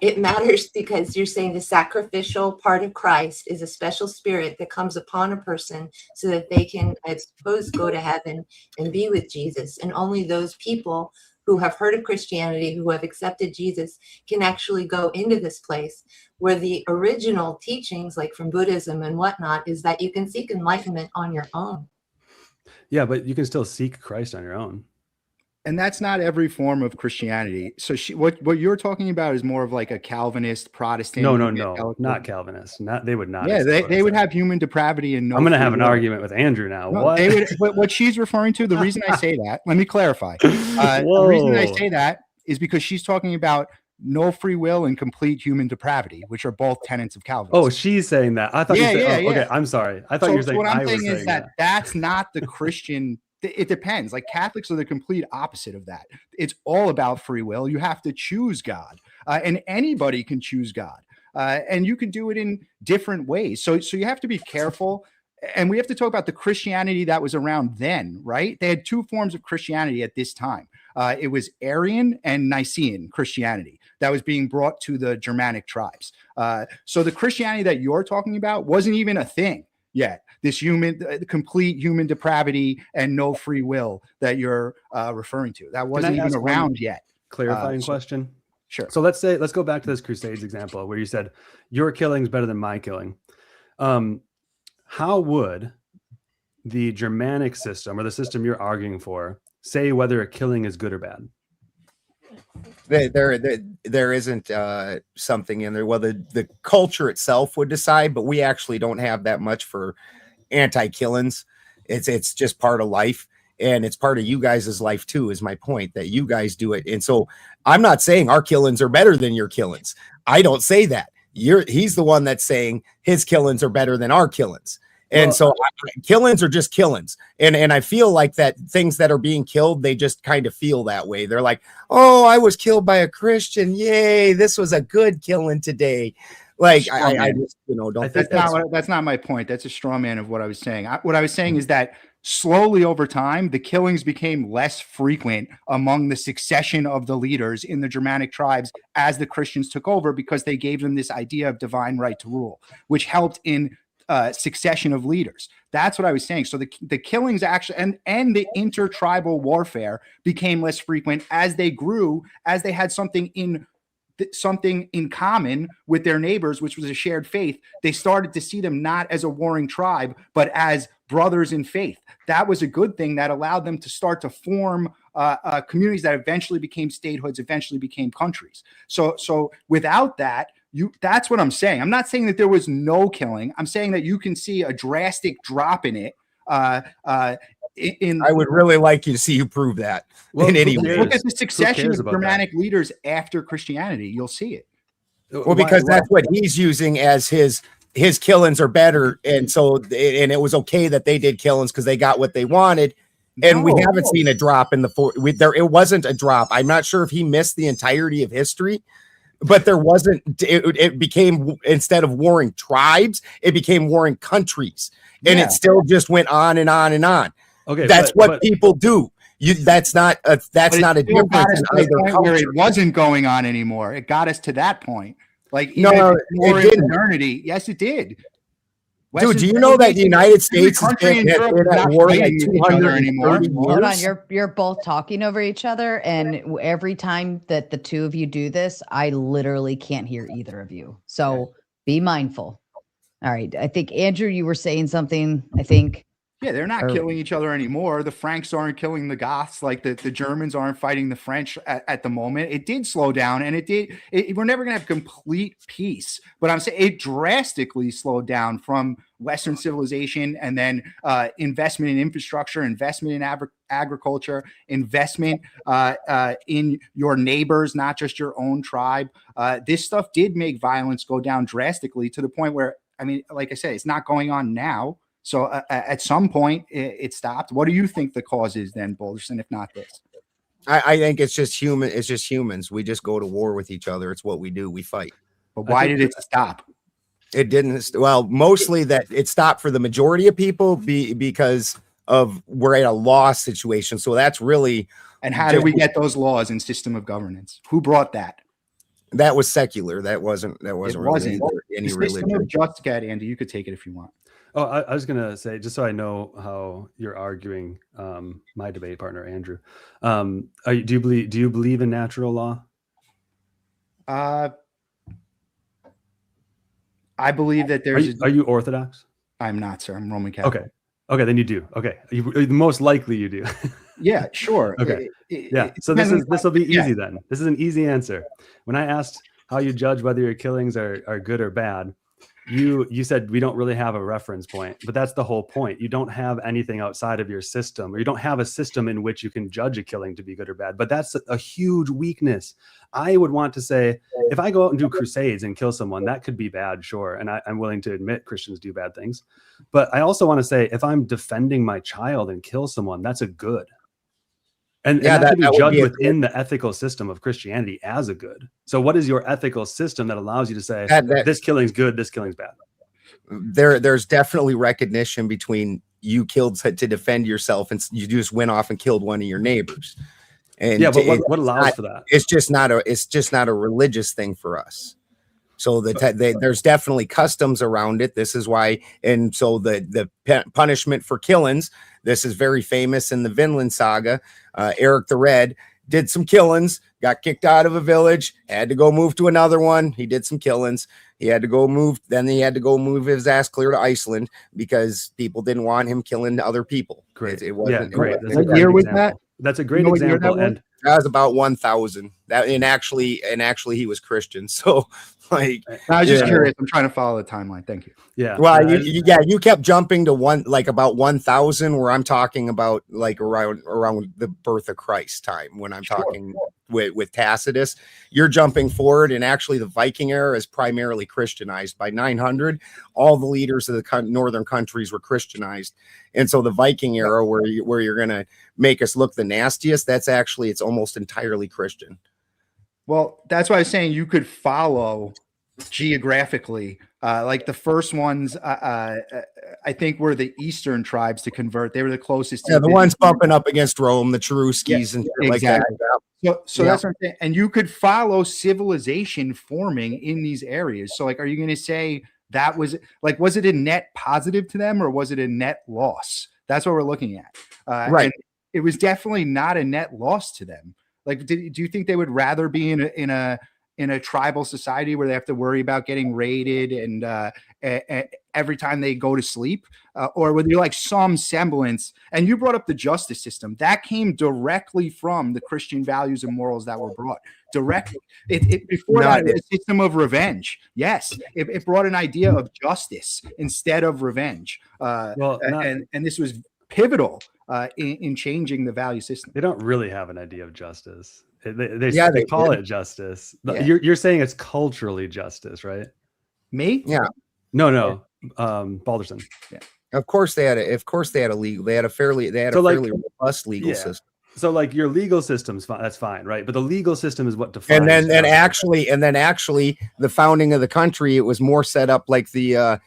It matters because you're saying the sacrificial part of Christ is a special spirit that comes upon a person so that they can, I suppose, go to heaven and be with Jesus. And only those people who have heard of Christianity, who have accepted Jesus, can actually go into this place where the original teachings, like from Buddhism and whatnot, is that you can seek enlightenment on your own. Yeah, but you can still seek Christ on your own. And that's not every form of Christianity. So what you're talking about is more of like a Calvinist, Protestant. No, not Calvinist. They would not. Yeah, they would have human depravity and no. I'm going to have an argument with Andrew now. No, what she's referring to, the reason I say that, let me clarify. The reason I say that is because she's talking about no free will and complete human depravity, which are both tenets of Calvinism. Oh, she's saying that. I thought you said, okay, I'm sorry. I thought you were saying, what I'm saying is that that's not the Christian. It depends. Like Catholics are the complete opposite of that. It's all about free will. You have to choose God, and anybody can choose God, and you can do it in different ways. So you have to be careful. And we have to talk about the Christianity that was around then, right? They had two forms of Christianity at this time. It was Arian and Nicene Christianity that was being brought to the Germanic tribes. So the Christianity that you're talking about wasn't even a thing yet. This complete human depravity and no free will that you're referring to, that wasn't even around yet. Clarifying question. Sure. So let's go back to this Crusades example where you said your killing is better than my killing. How would the Germanic system or the system you're arguing for say whether a killing is good or bad? There isn't something in there. Well, the culture itself would decide, but we actually don't have that much for anti-killings. It's just part of life, and it's part of you guys' life too, is my point, that you guys do it. And so I'm not saying our killings are better than your killings. I don't say that. He's the one that's saying his killings are better than our killings. And so killings are just killings. And I feel like that things that are being killed, they just kind of feel that way. They're like, oh, I was killed by a Christian. Yay, this was a good killing today. Like, I just, don't think that's not my point. That's a straw man of what I was saying. What I was saying is that slowly over time, the killings became less frequent among the succession of the leaders in the Germanic tribes as the Christians took over, because they gave them this idea of divine right to rule, which helped in succession of leaders. That's what I was saying. So the killings actually and the intertribal warfare became less frequent as they grew, as they had something in common with their neighbors, which was a shared faith. They started to see them not as a warring tribe, but as brothers in faith. That was a good thing that allowed them to start to form communities that eventually became statehoods, eventually became countries. So without that, that's what I'm saying. I'm not saying that there was no killing. I'm saying that you can see a drastic drop in it. I would really like you to see you prove that. Well, look at the succession of Germanic leaders after Christianity. You'll see it. Well, because that's what he's using as his killings are better, and it was okay that they did killings because they got what they wanted. And we haven't seen a drop in it wasn't a drop. I'm not sure if he missed the entirety of history, but there wasn't. It became, instead of warring tribes, it became warring countries, and it still just went on and on and on. Okay, that's what people do. That's not a difference in either culture. It wasn't going on anymore. It got us to that point. Like, no, it didn't. Modernity. Yes, it did. Dude, do you know that the United States has been at war like 230 Hold on, you're both talking over each other, and every time that the two of you do this, I literally can't hear either of you. So be mindful. All right, I think Andrew, you were saying something. I think. Yeah, they're not killing each other anymore. The Franks aren't killing the Goths, like the Germans aren't fighting the French at the moment. It did slow down, and we're never going to have complete peace. But I'm saying it drastically slowed down from Western civilization, and then investment in infrastructure, investment in agriculture, investment in your neighbors, not just your own tribe. This stuff did make violence go down drastically to the point where, I mean, like I said, it's not going on now. So at some point it stopped. What do you think the cause is then, Balderson, if not this? I think it's just human. It's just humans. We just go to war with each other. It's what we do. We fight. But why did it stop? It didn't. Well, mostly that it stopped for the majority of people because of we're at a law situation. So that's really. And how did we get those laws and system of governance? Who brought that? That was secular. That wasn't really any religion. Just get Andy. You could take it if you want. Oh, I was going to say, just so I know how you're arguing, my debate partner, Andrew, do you believe in natural law? I believe that Are you Orthodox? I'm not, sir. I'm Roman Catholic. Okay, then you do. Okay. Most likely you do. Yeah, sure. Okay. Yeah. So this will be easy then. This is an easy answer. When I asked how you judge whether your killings are good or bad, you said we don't really have a reference point, but that's the whole point. You don't have anything outside of your system, or you don't have a system in which you can judge a killing to be good or bad. But that's a huge weakness. I would want to say, if I go out and do crusades and kill someone, that could be bad, sure. And I'm willing to admit Christians do bad things. But I also want to say, if I'm defending my child and kill someone, that's a good. And that could be judged within the ethical system of Christianity as a good. So what is your ethical system that allows you to say this killing's good, this killing's bad? There's definitely recognition between you killed to defend yourself and you just went off and killed one of your neighbors. And yeah, but what allows for that? It's just not a religious thing for us. So there's definitely customs around it. This is why, and so the punishment for killings. This is very famous in the Vinland saga. Eric the Red did some killings, got kicked out of a village, had to go move to another one. He did some killings. He had to go move. Then he had to go move his ass clear to Iceland because people didn't want him killing other people. Great. It wasn't. Great. It That's wasn't a year great was example. That's a great what year example. that was? And that was about 1,000. That and actually he was Christian. So like, I was just curious. I'm trying to follow the timeline. Thank you. yeah. Well, you kept jumping to about 1,000, where I'm talking about like around the birth of Christ time when I'm talking with Tacitus. You're jumping forward, and actually the Viking era is primarily Christianized. By 900, all the leaders of the northern countries were Christianized, and so the Viking era, where you're gonna make us look the nastiest, it's almost entirely Christian. Well, that's why I was saying you could follow geographically. Like the first ones, I think were the Eastern tribes to convert. They were the closest. Yeah, the ones bumping up against Rome, the Cheruskis and shit like that. So that's what I'm saying. And you could follow civilization forming in these areas. So like, are you going to say that was it a net positive to them, or was it a net loss? That's what we're looking at. Right. And it was definitely not a net loss to them. Like, do you think they would rather be in a tribal society where they have to worry about getting raided and every time they go to sleep, or would there like some semblance? And you brought up the justice system that came directly from the Christian values and morals that were brought directly. Before that, it was a system of revenge. Yes, it brought an idea of justice instead of revenge. And this was pivotal in changing the value system. They don't really have an idea of justice. They call it justice. Yeah. You're saying it's culturally justice, right? Me? Yeah. No. Balderson. Yeah. Of course they had a fairly robust legal system. So like your legal system's fine, that's fine, right? But the legal system is what defines. And then actually the founding of the country, it was more set up like the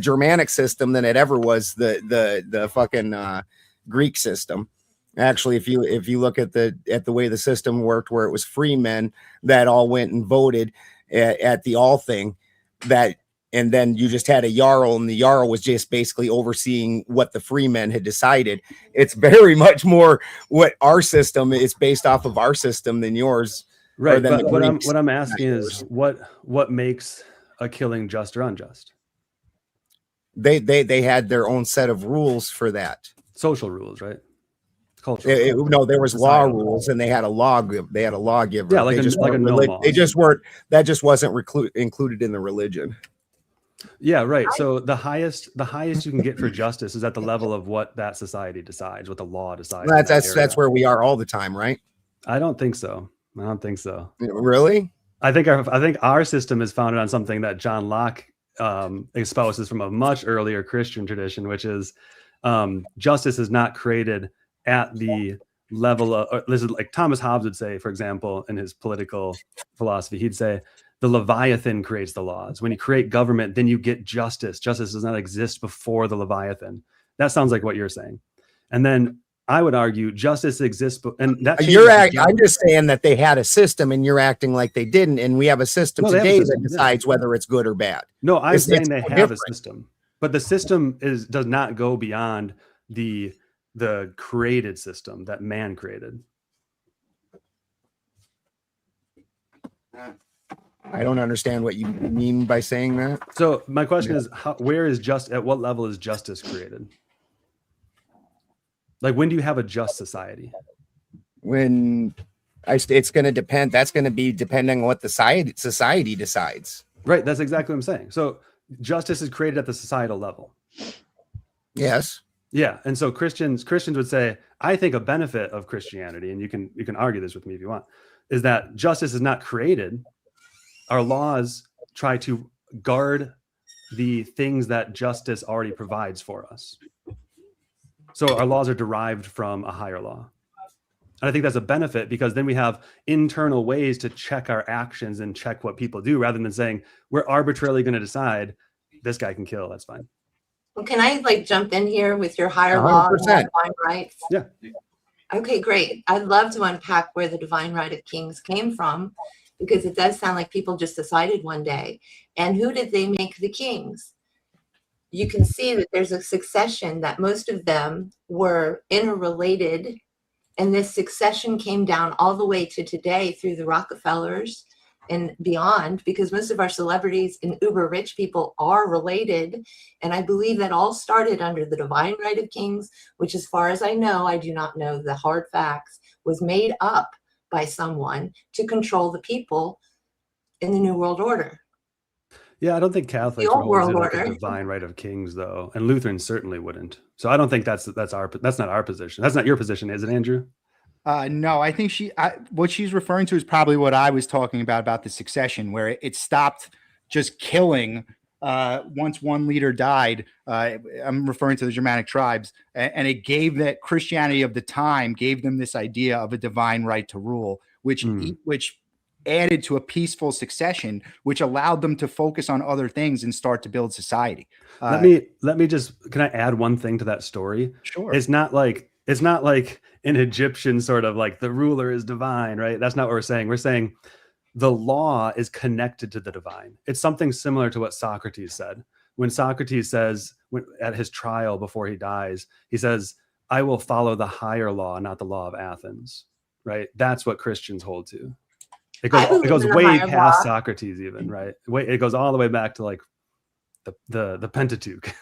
Germanic system than it ever was the fucking Greek system. Actually, if you look at the way the system worked, where it was free men that all went and voted at the all thing, and then you just had a jarl, and the jarl was just basically overseeing what the free men had decided. It's very much more what our system is based off of our system than yours. Right. But what I'm asking is what makes a killing just or unjust? They had their own set of rules for that. Social rules, right? No, there was law rules, and they had a lawgiver. Yeah, that just wasn't included in the religion. Yeah, right. So the highest you can get for justice is at the level of what that society decides, what the law decides. That's where we are all the time, right? I don't think so. Really? I think our system is founded on something that John Locke espouses from a much earlier Christian tradition, which is justice is not created at the level of, this is like Thomas Hobbes would say, for example, in his political philosophy, he'd say the Leviathan creates the laws. When you create government, then you get justice. Justice does not exist before the Leviathan. That sounds like what you're saying. And then I would argue justice exists, and that I'm just saying that they had a system, and you're acting like they didn't. And we have a system today that decides whether it's good or bad. No, I'm saying they have a system, but the system does not go beyond the created system that man created. I don't understand what you mean by saying that. So my question is, at what level is justice created? Like, when do you have a just society? It's going to depend. That's going to be depending on what the society decides. Right. That's exactly what I'm saying. So justice is created at the societal level. Yes. Yeah. And so Christians would say, I think a benefit of Christianity, and you can argue this with me if you want, is that justice is not created. Our laws try to guard the things that justice already provides for us. So our laws are derived from a higher law. And I think that's a benefit, because then we have internal ways to check our actions and check what people do, rather than saying we're arbitrarily going to decide this guy can kill. That's fine. Well, can I jump in here with your higher law and divine rights? Yeah. Okay, great. I'd love to unpack where the divine right of kings came from, because it does sound like people just decided one day. And who did they make the kings? You can see that there's a succession that most of them were interrelated And this succession came down all the way to today through the Rockefellers and beyond, because most of our celebrities and uber rich people are related. And I believe that all started under the divine right of kings, which, as far as I know, I do not know the hard facts, was made up by someone to control the people in the New World Order. Yeah, I don't think Catholics The old are always in world like a order. divine right of kings, though, and Lutherans certainly wouldn't. So I don't think that's not our position. That's not your position, is it, Andrew? No, I think what she's referring to is probably what I was talking about the succession, where it stopped just killing once one leader died. I'm referring to the Germanic tribes, and it gave that Christianity of the time gave them this idea of a divine right to rule, which added to a peaceful succession, which allowed them to focus on other things and start to build society. Let me just, can I add one thing to that story? Sure. It's not like an Egyptian sort of like the ruler is divine, right? That's not what we're saying. We're saying the law is connected to the divine. It's something similar to what Socrates said. When Socrates says at his trial before he dies, he says, I will follow the higher law, not the law of Athens, right? That's what Christians hold to. It goes way past Socrates even, right? It goes all the way back to like the Pentateuch.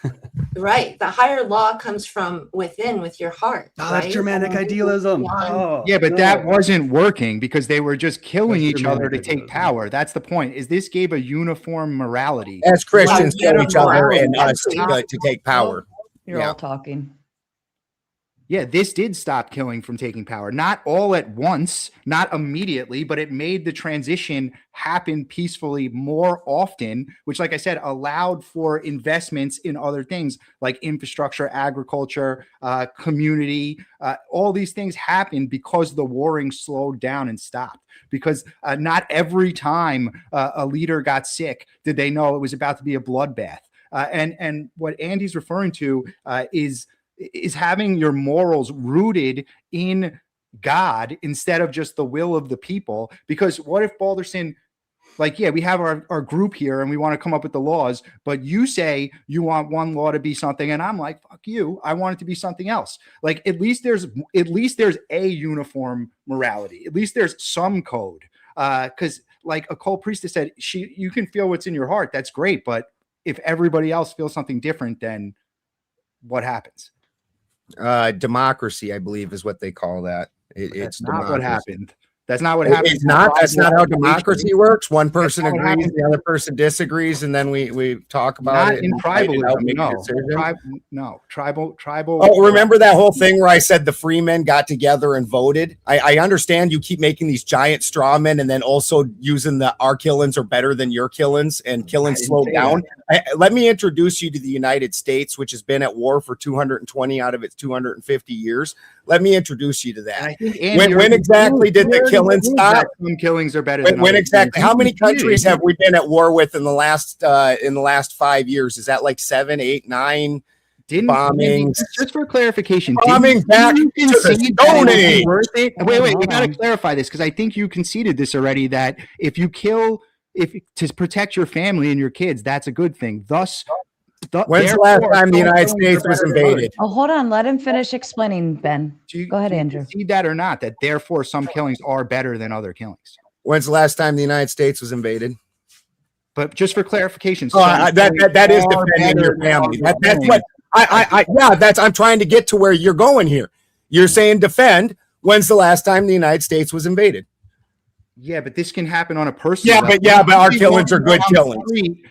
Right. The higher law comes from within, with your heart. Oh, that's Germanic idealism. Oh, yeah, but that wasn't working because they were just killing each other to take power. That's the point. Is this gave a uniform morality as Christians kill each other and us to take power. You're all talking. Yeah, this did stop killing from taking power. Not all at once, not immediately, but it made the transition happen peacefully more often, which, like I said, allowed for investments in other things like infrastructure, agriculture, community. All these things happened because the warring slowed down and stopped. Because not every time a leader got sick did they know it was about to be a bloodbath. And what Andy's referring to is having your morals rooted in God instead of just the will of the people. Because what if Balderson, like, yeah, we have our group here and we want to come up with the laws, but you say you want one law to be something, and I'm like, fuck you, I want it to be something else. Like, at least there's a uniform morality. At least there's some code. Because like Occult Priestess said, you can feel what's in your heart. That's great. But if everybody else feels something different, then what happens? Democracy, I believe, is what they call that. It's not what happened. That's not what happened. It's not. That's not how democracy works. One person agrees, the other person disagrees, and then we talk about it. In tribalism, no. Tribal. Oh, remember that whole thing where I said the free men got together and voted? I understand you keep making these giant straw men, and then also using our killings are better than your killings, and killings slow down. Let me introduce you to the United States, which has been at war for 220 out of its 250 years. Let me introduce you to that. When exactly did the killings stop? Some killings are better than when exactly? How many countries have we been at war with in the last 5 years? Is that like 7, 8, 9 bombings? Just for clarification, bombing back to the Stone Age. Wait, we got to clarify this because I think you conceded this already. That if you kill, to protect your family and your kids, that's a good thing. Thus. When's the last time the United States was invaded? Oh, hold on. Let him finish explaining, Ben. Go ahead, Andrew. See that or not, that therefore some killings are better than other killings. When's the last time the United States was invaded? But just for clarification. That is defending your family. That's what I'm trying to get to where you're going here. You're saying defend. When's the last time the United States was invaded? Yeah, but this can happen on a personal level. But our killings are good killings.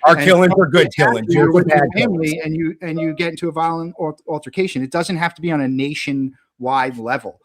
Our killings are good killings. You're with your family and you get into a violent altercation. It doesn't have to be on a nationwide level.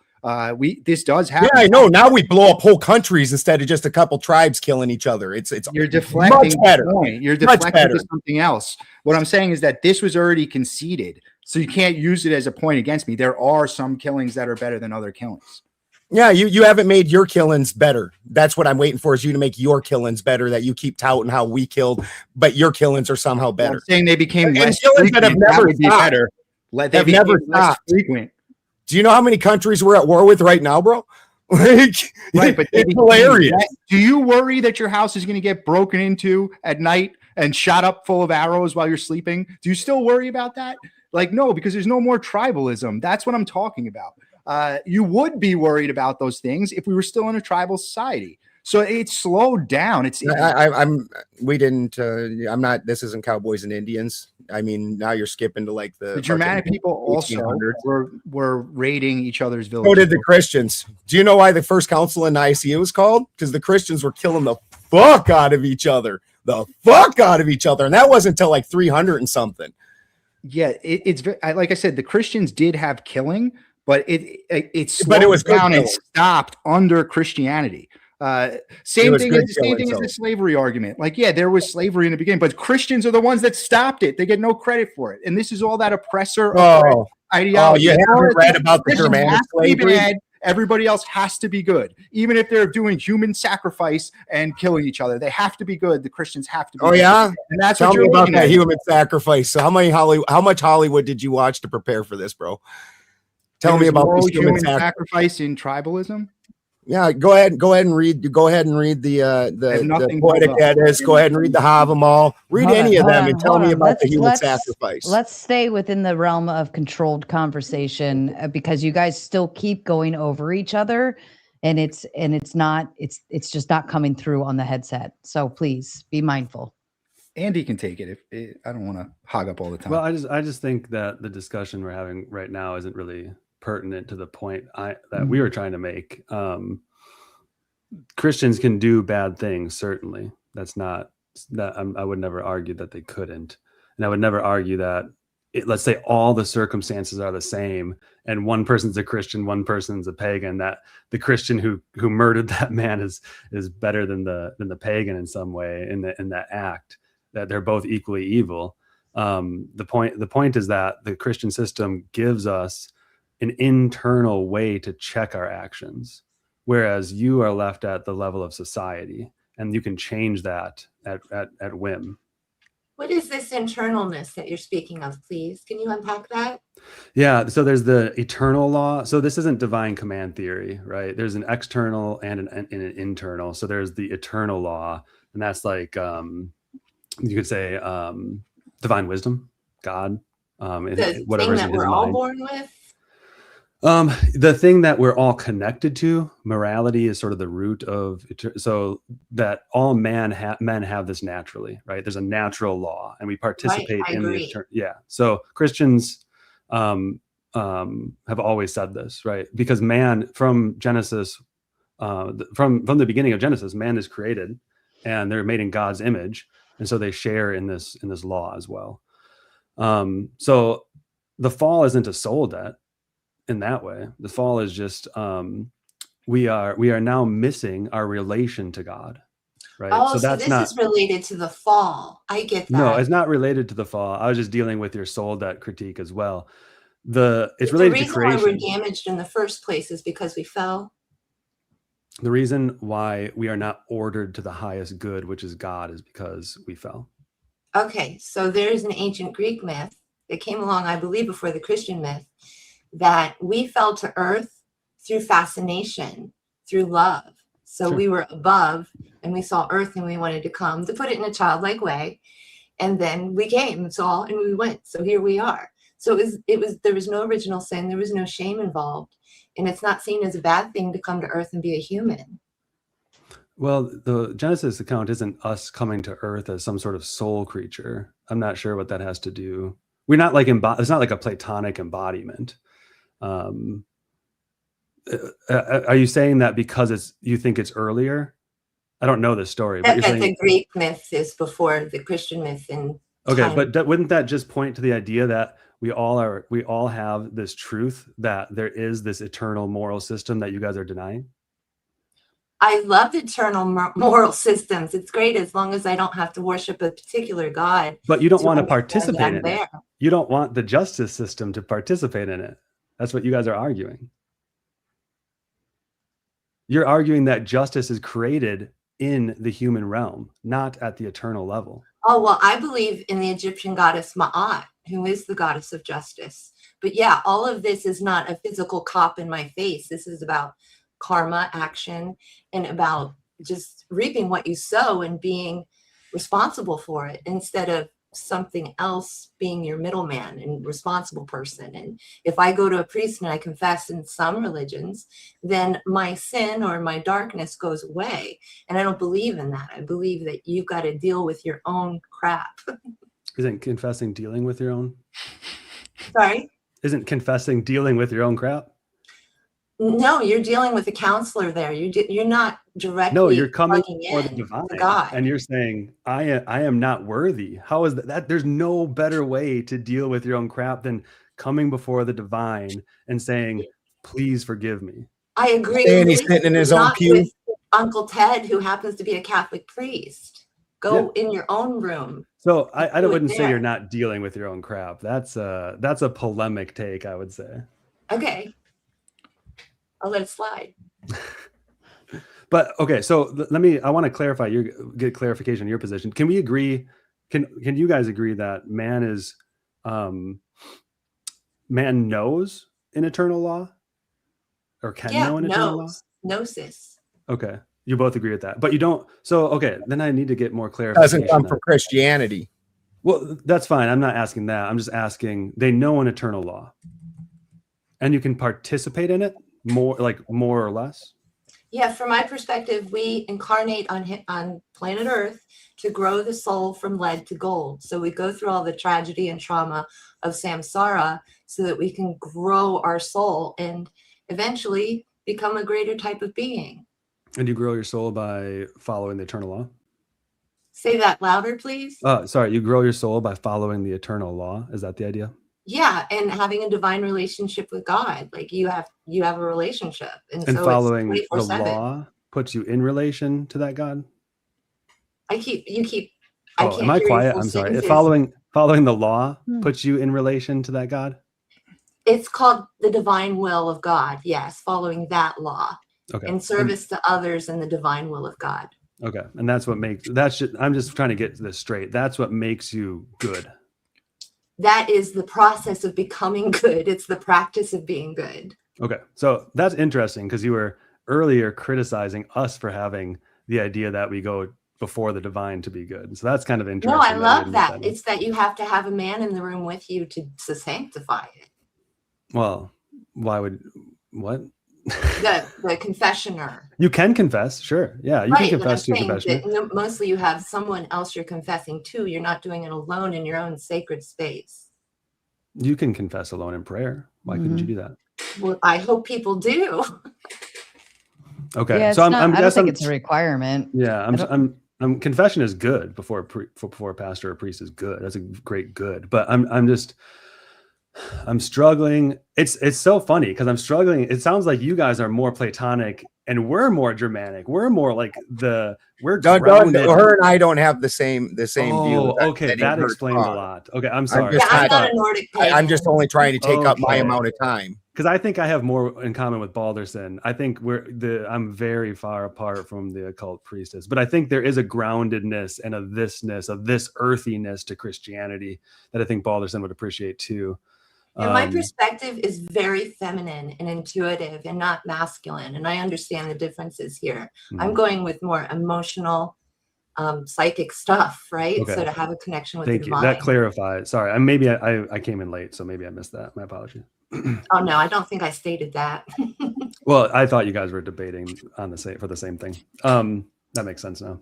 This does happen. Yeah, I know. Now we blow up whole countries instead of just a couple tribes killing each other. It's you're deflecting much better. The point. You're deflecting to something else. What I'm saying is that this was already conceded, so you can't use it as a point against me. There are some killings that are better than other killings. Yeah, you haven't made your killings better. That's what I'm waiting for, is you to make your killings better, that you keep touting how we killed, but your killings are somehow better. I'm saying they became less frequent. That have never stopped. They've never stopped. Frequent. Do you know how many countries we're at war with right now, bro? Right, but it's hilarious. Do you worry that your house is going to get broken into at night and shot up full of arrows while you're sleeping? Do you still worry about that? Like, no, because there's no more tribalism. That's what I'm talking about. You would be worried about those things if we were still in a tribal society. So it's slowed down. I'm not, this isn't Cowboys and Indians. I mean, now you're skipping to like the Germanic people also were raiding each other's villages. So did the Christians. Do you know why the first council in Nicaea was called? Because the Christians were killing the fuck out of each other. And that wasn't until like 300 and something. Yeah, it's like I said, the Christians did have killing, but it slowed down and stopped under Christianity. Same thing as the slavery argument. Like, yeah, there was slavery in the beginning, but Christians are the ones that stopped it. They get no credit for it. And this is all that oppressor ideology. You haven't read about the Germanic slavery? Everybody else has to be good. Even if they're doing human sacrifice and killing each other, they have to be good. The Christians have to be good. Yeah? And that's Tell what me you're about that at. human sacrifice. So how much Hollywood did you watch to prepare for this, bro? Tell me about this human sacrifice in tribalism. Yeah, go ahead and read the Poetic Eddas. Go ahead and read the Havamal. Read any of them and tell me about the human sacrifice. Let's stay within the realm of controlled conversation because you guys still keep going over each other, and it's just not coming through on the headset. So please be mindful. Andy can take it if I don't want to hog up all the time. Well, I just think that the discussion we're having right now isn't really pertinent to the point that we were trying to make. Christians can do bad things, certainly. That's not that I would never argue that they couldn't, and I would never argue that let's say all the circumstances are the same, and one person's a Christian, one person's a pagan. That the Christian who murdered that man is better than the pagan in some way in that act. That they're both equally evil. The point is that the Christian system gives us an internal way to check our actions, whereas you are left at the level of society, and you can change that at whim. What is this internalness that you're speaking of, please? Can you unpack that? Yeah, so there's the eternal law. So this isn't divine command theory, right? There's an external and an internal. So there's the eternal law, and that's like you could say divine wisdom, God, the whatever's thing that we're all born with. The thing that we're all connected to, morality, is sort of the root of so that all men have this naturally, right? There's a natural law, and we participate in the So Christians have always said this, right? Because man, from Genesis, from the beginning of Genesis, man is created, and they're made in God's image, and so they share in this law as well. So the fall isn't a soul debt. In that way, the fall is just we are now missing our relation to God, right? Oh, so this is related to the fall. I get that. No, it's not related to the fall. I was just dealing with your soul debt critique as well. It's related to creation. The reason why we're damaged in the first place is because we fell. The reason why we are not ordered to the highest good, which is God, is because we fell. Okay, so there's an ancient Greek myth that came along, I believe, before the Christian myth, that we fell to earth through fascination, through love. So we were above and we saw earth and we wanted to come, to put it in a childlike way. And then we came, and we went. So here we are. So there was no original sin. There was no shame involved. And it's not seen as a bad thing to come to earth and be a human. Well, the Genesis account isn't us coming to earth as some sort of soul creature. I'm not sure what that has to do. We're not like it's not like a Platonic embodiment. Are you saying that because you think it's earlier? I don't know this story. But you're saying the Greek myth is before the Christian myth. Okay, but wouldn't that just point to the idea that we all have this truth that there is this eternal moral system that you guys are denying? I love eternal moral systems. It's great as long as I don't have to worship a particular God. But you don't want to participate in it. You don't want the justice system to participate in it. That's what you guys are arguing. You're arguing that justice is created in the human realm, not at the eternal level. Oh, well, I believe in the Egyptian goddess Ma'at, who is the goddess of justice. But yeah, all of this is not a physical cop in my face. This is about karma, action, and about just reaping what you sow and being responsible for it, instead of something else being your middleman and responsible person. And if I go to a priest and I confess in some religions, then my sin or my darkness goes away. And I don't believe in that. I believe that you've got to deal with your own crap. Isn't confessing dealing with your own? Sorry? Isn't confessing dealing with your own crap? No, you're dealing with a counselor there. You're not directly. No, you're coming for the divine, God. and you're saying, I am not worthy. How is that? There's no better way to deal with your own crap than coming before the divine and saying, please forgive me. I agree. And he's sitting in his own Not pew. with Uncle Ted, who happens to be a Catholic priest. Go in your own room. So I wouldn't say there. you're not dealing with your own crap. That's a polemic take, I would say. Okay. I'll let it slide. But okay, so I want to clarify get clarification on your position. Can we agree? Can you guys agree that man knows an eternal law, or can know an eternal law? Gnosis. Okay, you both agree with that, but you don't. So okay, then I need to get more clarification. Doesn't come from Christianity. Well, that's fine. I'm not asking that. I'm just asking. They know an eternal law, and you can participate in it more or less. Yeah, from my perspective, we incarnate on planet Earth to grow the soul from lead to gold. So we go through all the tragedy and trauma of samsara so that we can grow our soul and eventually become a greater type of being. And you grow your soul by following the eternal law? Say that louder, please. Sorry, you grow your soul by following the eternal law. Is that the idea? Yeah, and having a divine relationship with God. Like you have a relationship. And so following it's the 24/7. law puts you in relation to that God? I can't Am I hear quiet? your full I'm sorry. sentences. Following the law puts you in relation to that God? It's called the divine will of God. Yes, following that law. Okay. In service to others and the divine will of God. Okay. And that's what makes I'm just trying to get this straight. That's what makes you good. That is the process of becoming good. It's the practice of being good. Okay. So that's interesting because you were earlier criticizing us for having the idea that we go before the divine to be good. So that's kind of interesting. No, I love that. It's that you have to have a man in the room with you to sanctify it. Well, what? The confessioner. You can confess, sure. Yeah, you can confess to a confessioner. Mostly you have someone else you're confessing to. You're not doing it alone in your own sacred space. You can confess alone in prayer. Why couldn't you do that? Well, I hope people do. Okay, Yeah, so I don't think it's a requirement. Yeah, I'm confession is good before a pastor or priest is good. That's a great good. But I'm struggling. It's so funny because I'm struggling. It sounds like you guys are more Platonic and we're more Germanic. We're more like we're grounded. Her and I don't have the same view. Okay, that explains a lot. Okay, I'm sorry. I'm not a Nordic pagan. I'm just only trying to take up my amount of time. Because I think I have more in common with Balderson. I think I'm very far apart from the Occult Priestess, but I think there is a groundedness and a this earthiness to Christianity that I think Balderson would appreciate too. And my perspective is very feminine and intuitive and not masculine. And I understand the differences here. I'm going with more emotional, psychic stuff, right? Okay. So to have a connection with Thank the you. divine. That clarifies. Sorry, I came in late, so maybe I missed that. My apology. Oh no, I don't think I stated that. Well, I thought you guys were debating for the same thing. That makes sense now.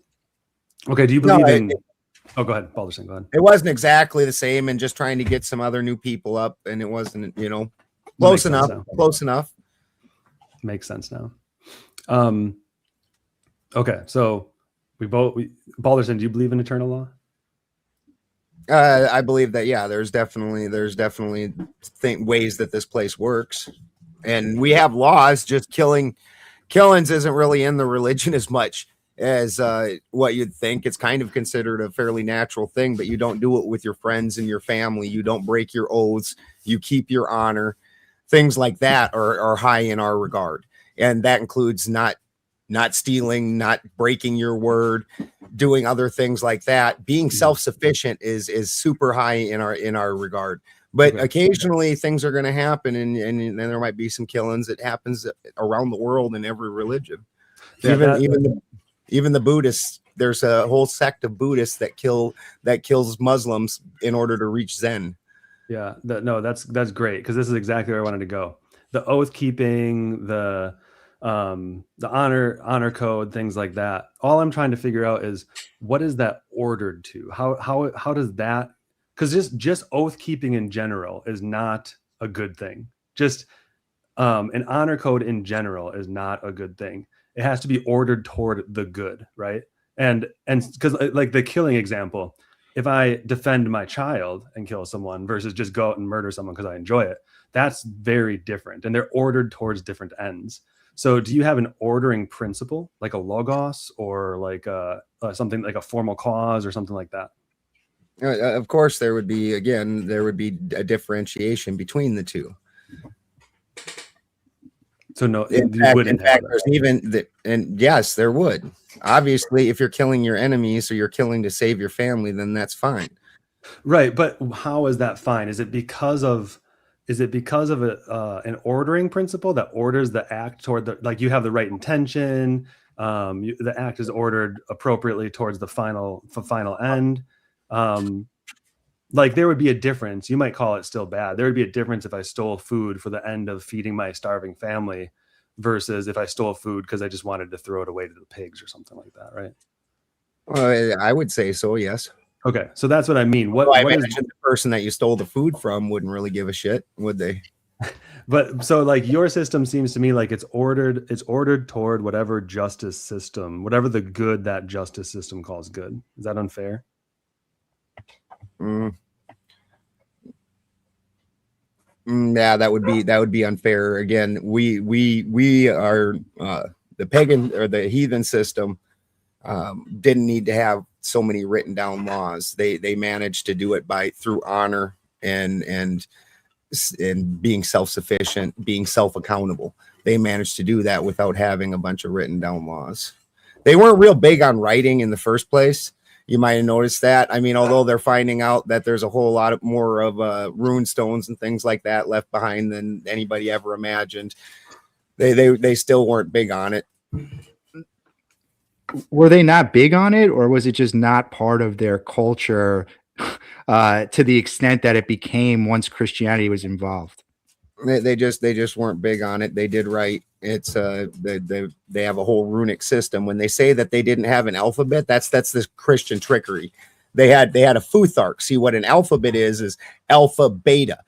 Okay, do you believe in? Oh, go ahead, Balderson. Go ahead. It wasn't exactly the same, and just trying to get some other new people up, and it wasn't, close enough. Close enough. Makes sense now. Okay, so Balderson, do you believe in eternal law? I believe that, yeah, there's definitely ways that this place works, and we have laws. Just killings isn't really in the religion as much as what you'd think. It's kind of considered a fairly natural thing, but you don't do it with your friends and your family. You don't break your oaths. You keep your honor. Things like that are high in our regard, and that includes not stealing, not breaking your word, doing other things like that. Being self-sufficient is super high in our regard. But occasionally things are going to happen, and there might be some killings. It happens around the world in every religion. Yeah, Even the Buddhists there's a whole sect of Buddhists that kills Muslims in order to reach Zen. Yeah, that's great, because this is exactly where I wanted to go. The oath keeping, the honor code, things like that. All I'm trying to figure out is, what is that ordered to? How does that? Because just oath keeping in general is not a good thing. Just an honor code in general is not a good thing. It has to be ordered toward the good, right? And because like the killing example, if I defend my child and kill someone versus just go out and murder someone because I enjoy it, that's very different, and they're ordered towards different ends. So do you have an ordering principle, like a logos, or like something like a formal cause or something like that? Of course, there would be a differentiation between the two. So no, in fact there's even and yes, there would. Obviously, if you're killing your enemies or you're killing to save your family, then that's fine. Right, but how is that fine? Is it because of an ordering principle that orders the act toward the, like, you have the right intention, the act is ordered appropriately towards the final end? Like, there would be a difference. You might call it still bad. There would be a difference if I stole food for the end of feeding my starving family versus if I stole food because I just wanted to throw it away to the pigs or something like that, right? Well, I would say so, yes. Okay, so that's what I mean. What is the person that you stole the food from wouldn't really give a shit, would they? But so, like, your system seems to me like it's ordered toward whatever justice system, whatever the good that justice system calls good. Is that unfair? Yeah, that would be unfair. Again, we are the pagan or the heathen system didn't need to have so many written down laws. They managed to do it through honor and being self-sufficient, being self-accountable. They managed to do that without having a bunch of written down laws. They weren't real big on writing in the first place. You might have noticed that. I mean, although they're finding out that there's a whole lot more of rune stones and things like that left behind than anybody ever imagined, they still weren't big on it. Were they not big on it, or was it just not part of their culture to the extent that it became once Christianity was involved? They just weren't big on it. They did right. It's they have a whole runic system. When they say that they didn't have an alphabet, that's this Christian trickery. They had a futhark. See, what an alphabet is alpha beta.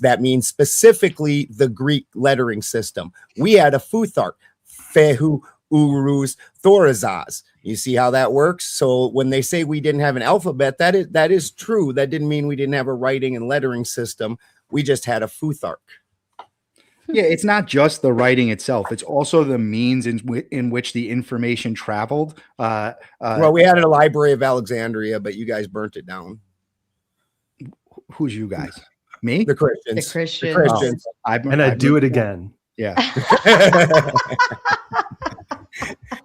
That means specifically the Greek lettering system. We had a futhark, fehu, urus, thorazaz. You see how that works? So when they say we didn't have an alphabet, that is true. That didn't mean we didn't have a writing and lettering system. We just had a futhark. Yeah, it's not just the writing itself. It's also the means in which the information traveled. Well, we had a Library of Alexandria, but you guys burnt it down. Who's you guys? Me? The Christians. The Christians. The Christians. I'd do it again. Yeah.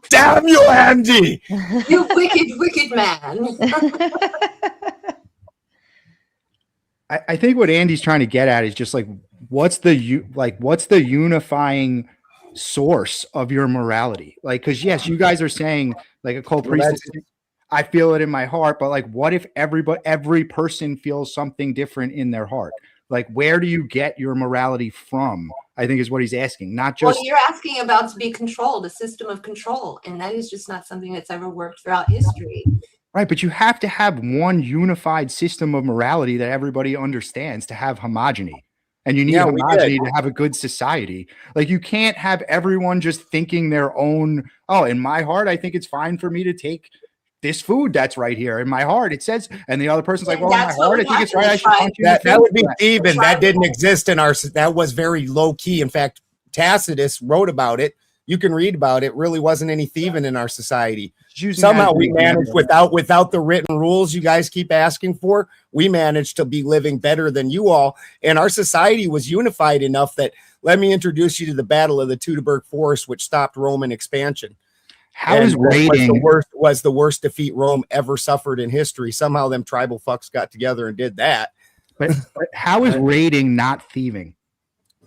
Damn you, Andy! You wicked man. I think what Andy's trying to get at is just like, what's the unifying source of your morality? Like, because yes, you guys are saying like Occult Priestess, I feel it in my heart, but like, what if every person feels something different in their heart? Like, where do you get your morality from? I think is what he's asking. Not just you're asking about to be controlled, a system of control, and that is just not something that's ever worked throughout history. Right, but you have to have one unified system of morality that everybody understands to have homogeny. And you need homogeny to have a good society. Like, you can't have everyone just thinking their own, oh, in my heart, I think it's fine for me to take this food that's right here. In my heart, it says, and the other person's like, well, in my heart, I think it's right. I should punch you. That would be thieving. That didn't exist in our, that was very low key. In fact, Tacitus wrote about it. You can read about it. Really wasn't any thieving in our society. Somehow we managed without the written rules you guys keep asking for. We managed to be living better than you all. And our society was unified enough that, let me introduce you to the Battle of the Teutoburg Forest, which stopped Roman expansion. How is raiding was the worst defeat Rome ever suffered in history. Somehow them tribal fucks got together and did that. But how is raiding not thieving?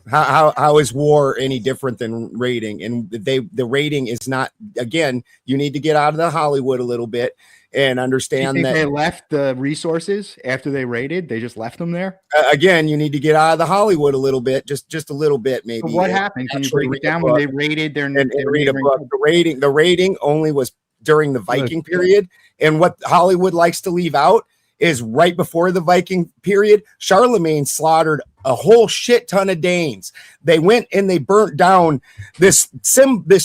How is war any different than raiding? And the raiding is not, again, you need to get out of the Hollywood a little bit and understand that they left the resources after they raided. They just left them there. Again, you need to get out of the Hollywood a little bit, just a little bit, maybe. So what happened? Can you break it down when they raided their and read a book? The raiding only was during the Viking period, and what Hollywood likes to leave out is right before the Viking period, Charlemagne slaughtered a whole shit ton of Danes. They went and they burnt down this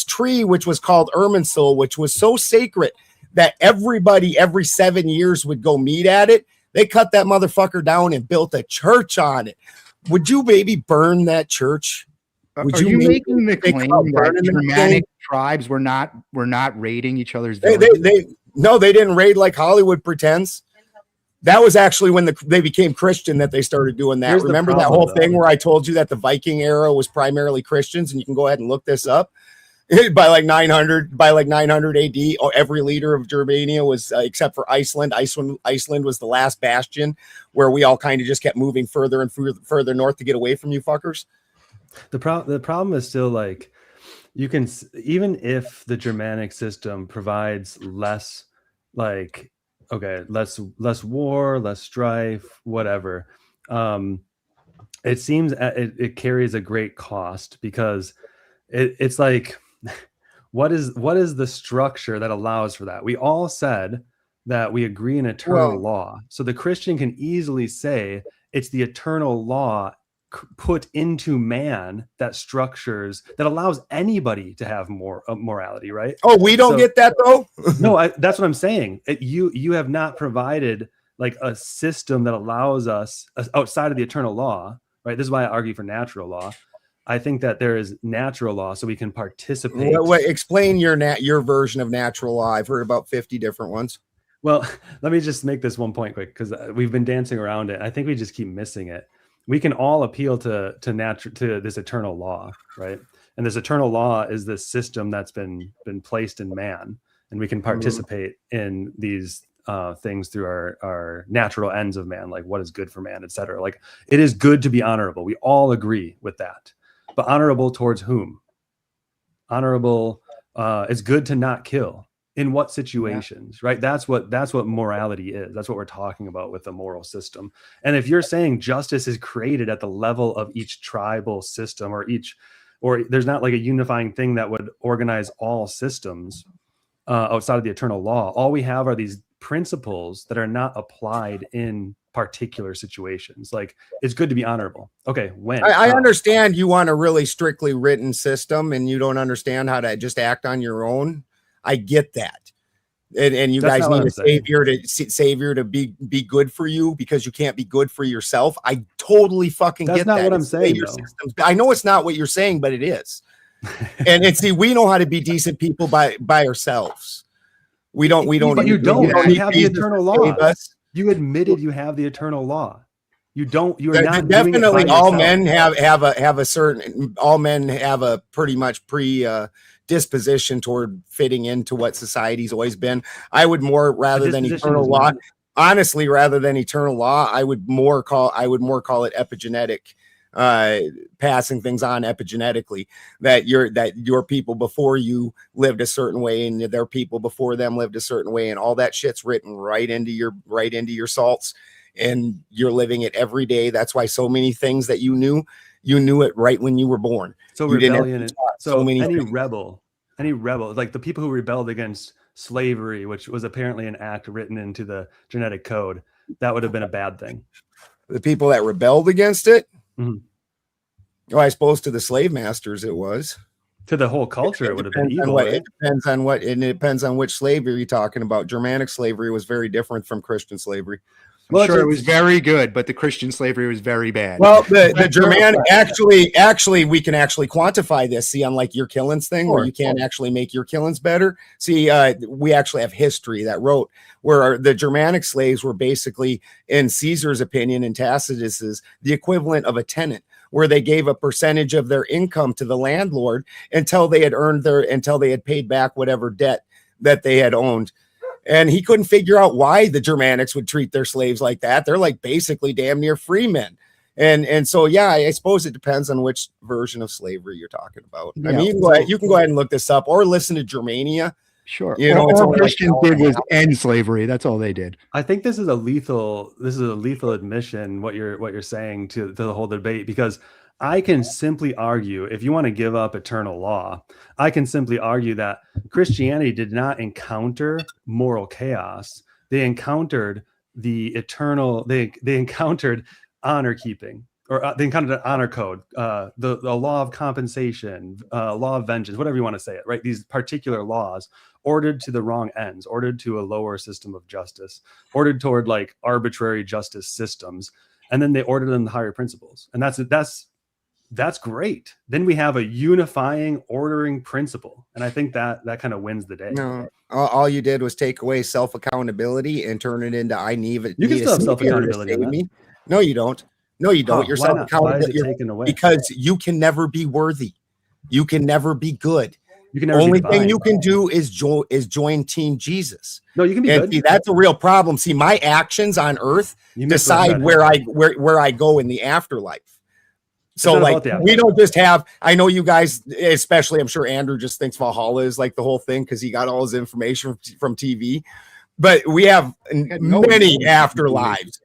tree, which was called Irminsul, which was so sacred that everybody every 7 years would go meet at it. They cut that motherfucker down and built a church on it. Would you maybe burn that church? Would Are you making the claim that Germanic tribes were not raiding each other's villages? No, they didn't raid like Hollywood pretends. That was actually when they became Christian that they started doing that. Remember that whole thing where I told you that the Viking era was primarily Christians, and you can go ahead and look this up. By like 900 AD, every leader of Germania was except for Iceland. Iceland was the last bastion where we all kind of just kept moving further and further north to get away from you fuckers. The problem is still like you can, even if the Germanic system provides less like less war, less strife, whatever. It seems it carries a great cost because it's like, what is the structure that allows for that? We all said that we agree in eternal law. So the Christian can easily say it's the eternal law put into man that allows anybody to have more morality, right? Oh, we don't get that though. No, that's what I'm saying. You have not provided like a system that allows us outside of the eternal law, right? This is why I argue for natural law. I think that there is natural law, so we can participate. Explain your version of natural law. I've heard about 50 different ones. Well, let me just make this one point quick because we've been dancing around it. I think we just keep missing it. We can all appeal to this eternal law, right? And this eternal law is this system that's been placed in man, and we can participate in these things through our natural ends of man, like what is good for man, etc. Like it is good to be honorable. We all agree with that, but honorable towards whom? Honorable. It's good to not kill. In what situations, right? That's what morality is. That's what we're talking about with the moral system. And if you're saying justice is created at the level of each tribal system or there's not like a unifying thing that would organize all systems outside of the eternal law, all we have are these principles that are not applied in particular situations. Like it's good to be honorable. Okay, when? I understand you want a really strictly written system and you don't understand how to just act on your own. I get that, and you guys need a savior to be good for you because you can't be good for yourself. I totally fucking get that. That's not what I'm saying. I know it's not what you're saying, but it is. and see, we know how to be decent people by ourselves. We don't. But you don't. You have the eternal law. You admitted you have the eternal law. You don't. You are not definitely. All men have a certain. All men have a pretty much disposition toward fitting into what society's always been. I would more rather than eternal law. Honestly, rather than eternal law, I would more call it epigenetic, passing things on epigenetically. That your people before you lived a certain way, and their people before them lived a certain way, and all that shit's written right into your salts, and you're living it every day. That's why so many things that you knew it right when you were born. So rebellion. So any rebel, like the people who rebelled against slavery, which was apparently an act written into the genetic code, that would have been a bad thing. The people that rebelled against it. Mm-hmm. Well, I suppose to the slave masters it was. To the whole culture, it would have been evil. It depends on which slavery you're talking about. Germanic slavery was very different from Christian slavery. Well, sure, it was very good, but the Christian slavery was very bad. Well, the Germanic actually, we can actually quantify this. See, unlike your killings thing, where you can't actually make your killings better. See, we actually have history that wrote where the Germanic slaves were basically, in Caesar's opinion and Tacitus's, the equivalent of a tenant, where they gave a percentage of their income to the landlord until they had paid back whatever debt that they had owned. And he couldn't figure out why the Germanics would treat their slaves like that. They're like basically damn near free men. And so, yeah, I suppose it depends on which version of slavery you're talking about. I Yeah. mean, you can go ahead and look this up or listen to Germania. Sure. You know, all Christians did was end slavery. That's all they did. I think this is a lethal admission, what you're saying to the whole debate, because I can simply argue, if you want to give up eternal law, I can simply argue that Christianity did not encounter moral chaos. They encountered the eternal, they encountered honor keeping, or they encountered an honor code, the law of compensation, law of vengeance, whatever you want to say it, right? These particular laws ordered to the wrong ends, ordered to a lower system of justice, ordered toward like arbitrary justice systems. And then they ordered them the higher principles. And that's great. Then we have a unifying ordering principle. And I think that kind of wins the day. No, all you did was take away self-accountability and turn it into I need it. You can still have self-accountability. No, you don't. No, you don't. Oh, You're why not? self-accountable. Why is it taken away? Because you can never be worthy. You can never be good. You can never Only be thing divine. you can do is join Team Jesus. No, you can be and good. See, that's a real problem. See, my actions on earth You decide misread where I go in the afterlife. So not like about the we don't just have, I know you guys, especially I'm sure Andrew just thinks Valhalla is like the whole thing because he got all his information from TV, but we have many afterlives,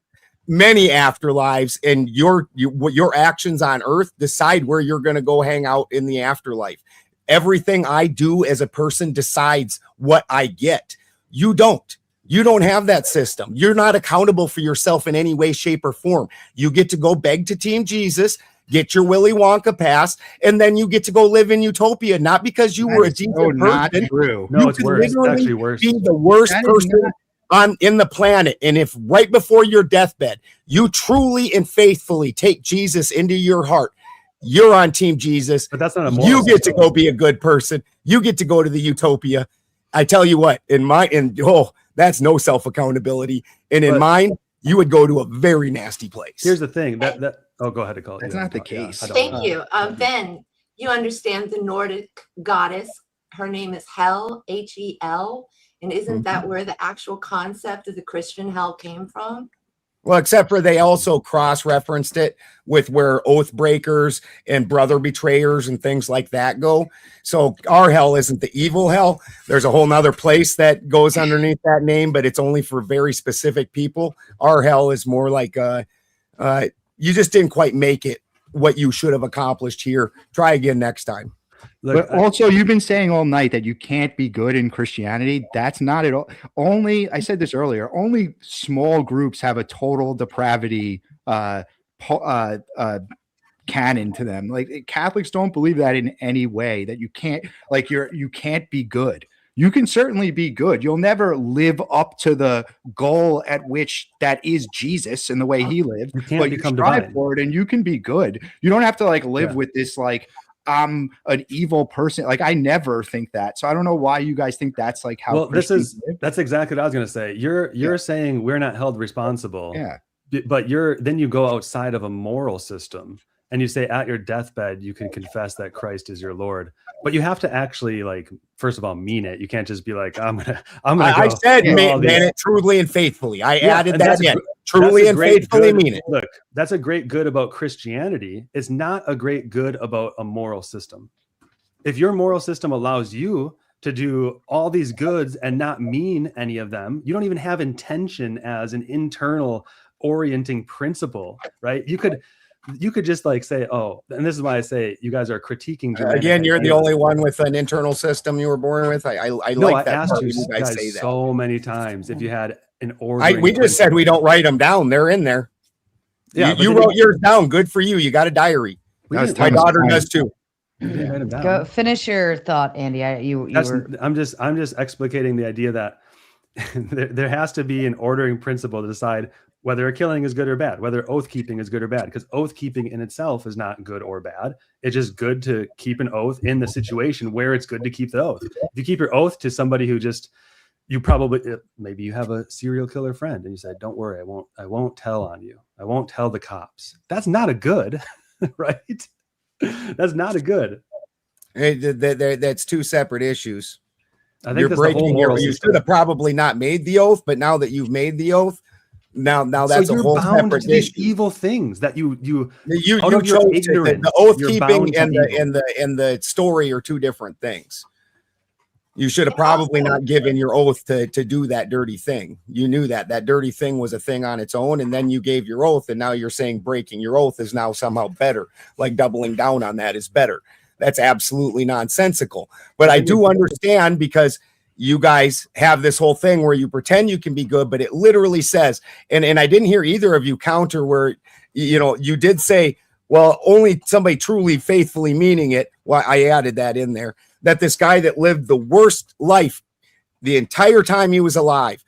and your actions on earth decide where you're going to go hang out in the afterlife. Everything I do as a person decides what I get. You don't have that system. You're not accountable for yourself in any way, shape, or form. You get to go beg to Team Jesus, get your Willy Wonka pass, and then you get to go live in utopia. Not because you were a decent person. True. No, you it's could worse. It's literally actually worse. be the worst person in the planet. And if right before your deathbed, you truly and faithfully take Jesus into your heart, you're on Team Jesus. But that's not a moral You get to system. go be a good person. You get to go to the utopia. I tell you what, that's no self-accountability. And in mine, you would go to a very nasty place. Here's the thing that go ahead, Nicole. That's not the case. Thank you. Ben, you understand the Nordic goddess. Her name is Hel, Hel. And isn't that where the actual concept of the Christian hell came from? Well, except for they also cross-referenced it with where oath breakers and brother betrayers and things like that go. So our hell isn't the evil hell. There's a whole nother place that goes underneath that name, but it's only for very specific people. Our hell is more like you just didn't quite make it what you should have accomplished here. Try again next time. But also, you've been saying all night that you can't be good in Christianity. That's not at all. I said this earlier, only small groups have a total depravity canon to them. Like Catholics don't believe that in any way, that you can't be good. You can certainly be good. You'll never live up to the goal at which that is Jesus and the way he lived. But you strive divine. for it and you can be good. You don't have to live with this I'm an evil person. I never think that. So I don't know why you guys think that's how. Well, Christians live. that's exactly what I was going to say. You're saying we're not held responsible. Yeah. But then you go outside of a moral system and you say at your deathbed you can confess that Christ is your Lord. But you have to actually first of all mean it. You can't just be like I said man it truly and faithfully. I added that in. Truly and faithfully mean it. Look, that's a great good about Christianity. It's not a great good about a moral system. If your moral system allows you to do all these goods and not mean any of them, you don't even have intention as an internal orienting principle, right? You could just say, oh, and this is why I say you guys are critiquing Germanic. Again, you're the only one with an internal system you were born with. I like that. I asked you guys guys say that so many times if you had an order. We just said we don't write them down. They're in there. Yeah, you wrote yours down. Good for you. You got a diary. My daughter does too. Go finish your thought, Andy. I'm just explicating the idea that there has to be an ordering principle to decide whether a killing is good or bad, whether oath keeping is good or bad, because oath keeping in itself is not good or bad. It's just good to keep an oath in the situation where it's good to keep the oath. If you keep your oath to somebody who maybe you have a serial killer friend and you say, don't worry, I won't tell on you. I won't tell the cops. That's not a good, right? That's not a good. That's two separate issues. I think that's the whole moral you should have probably not made the oath, but now that you've made the oath, Now that's so a whole bound separate to these issue. evil things that you You out of your chose ignorance, the oath you're keeping bound to and evil. the story are two different things. You should have probably not given your oath to do that dirty thing. You knew that dirty thing was a thing on its own, and then you gave your oath, and now you're saying breaking your oath is now somehow better, like doubling down on that is better. That's absolutely nonsensical. But I do understand, because you guys have this whole thing where you pretend you can be good, but it literally says, and I didn't hear either of you counter where, you did say, well, only somebody truly faithfully meaning it. Well, I added that in there, that this guy that lived the worst life the entire time he was alive,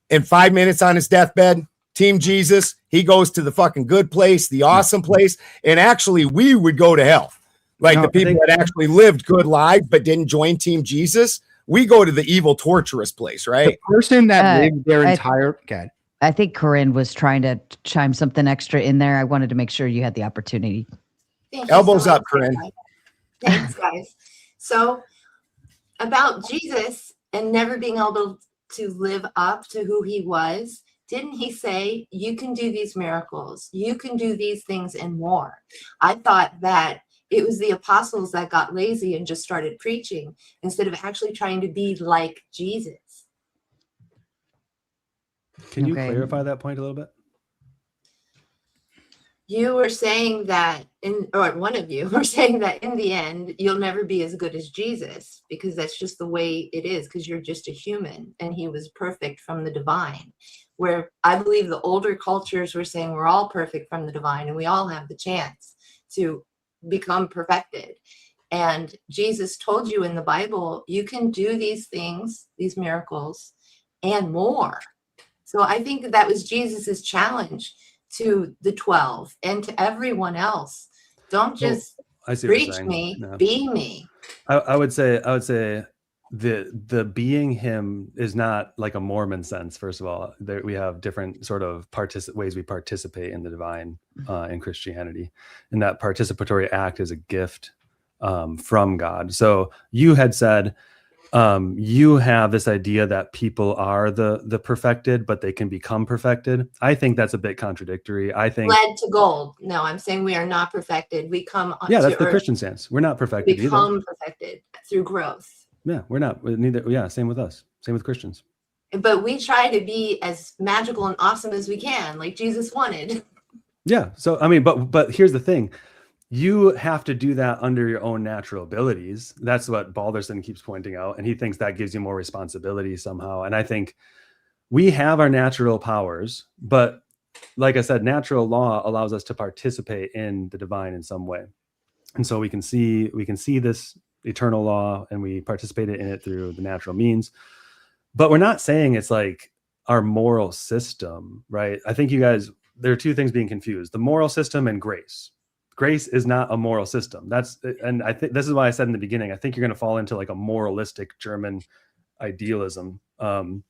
in 5 minutes on his deathbed, Team Jesus, he goes to the fucking good place, the awesome place. And actually, we would go to hell. Like the people that actually lived good lives but didn't join Team Jesus, we go to the evil, torturous place, right? The person that lived their entire... God. I think Corinne was trying to chime something extra in there. I wanted to make sure you had the opportunity. Elbows up, Corinne. Thanks, guys. So about Jesus and never being able to live up to who he was, didn't he say, you can do these miracles, you can do these things and more? I thought that it was the apostles that got lazy and just started preaching instead of actually trying to be like Jesus. Can you clarify that point a little bit? You were saying that one of you were saying that in the end, you'll never be as good as Jesus, because that's just the way it is, because you're just a human and he was perfect from the divine. Where I believe the older cultures were saying we're all perfect from the divine and we all have the chance to become perfected. And Jesus told you in the Bible, you can do these things, these miracles, and more. So I think that was Jesus's challenge to the 12 and to everyone else. Don't just preach me, be me. I would say the being him is not like a Mormon sense. First of all, we have different sort of ways we participate in the divine in Christianity, and that participatory act is a gift from God. So you had said you have this idea that people are the perfected, but they can become perfected. I think that's a bit contradictory. I think led to gold. No, I'm saying we are not perfected. We come that's the Christian stance. We're not perfected. Become perfected through growth. Yeah, we're not neither. Yeah, same with us. Same with Christians. But we try to be as magical and awesome as we can, like Jesus wanted. Yeah. So I mean, but here's the thing. You have to do that under your own natural abilities. That's what Balderson keeps pointing out. And he thinks that gives you more responsibility somehow. And I think we have our natural powers, but like I said, natural law allows us to participate in the divine in some way. And so we can see this eternal law and we participated in it through the natural means. But we're not saying it's like our moral system, right? I think there are two things being confused: the moral system and grace. Grace is not a moral system. And I think this is why I said in the beginning, I think you're going to fall into like a moralistic German idealism. And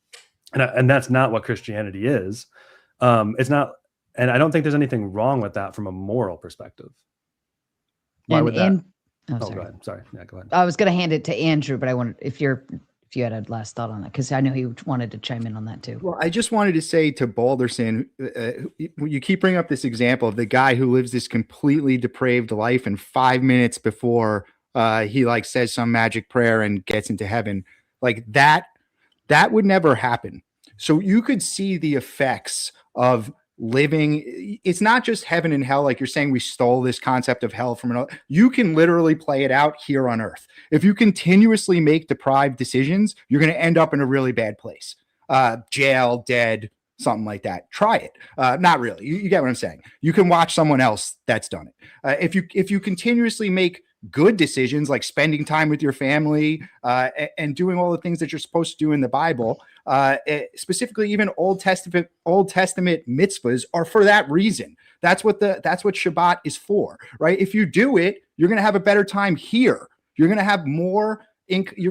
that's not what Christianity is. It's not, and I don't think there's anything wrong with that from a moral perspective. Why would that? Go ahead. Sorry. Yeah, go ahead. I was going to hand it to Andrew, but I wanted, if you had a last thought on that, because I know he wanted to chime in on that too. Well, I just wanted to say to Balderson, you keep bringing up this example of the guy who lives this completely depraved life, and 5 minutes before he like says some magic prayer and gets into heaven, like that would never happen. So you could see the effects of living. It's not just heaven and hell. Like you're saying, we stole this concept of hell from another. You can literally play it out here on earth. If you continuously make deprived decisions, you're going to end up in a really bad place. Jail, dead, something like that. Try it. Not really. You get what I'm saying. You can watch someone else that's done it. If you continuously make good decisions, like spending time with your family and doing all the things that you're supposed to do in the Bible, specifically even Old Testament mitzvahs are for that reason. That's what Shabbat is for, right? If you do it, you're going to have a better time here. You're going to have you're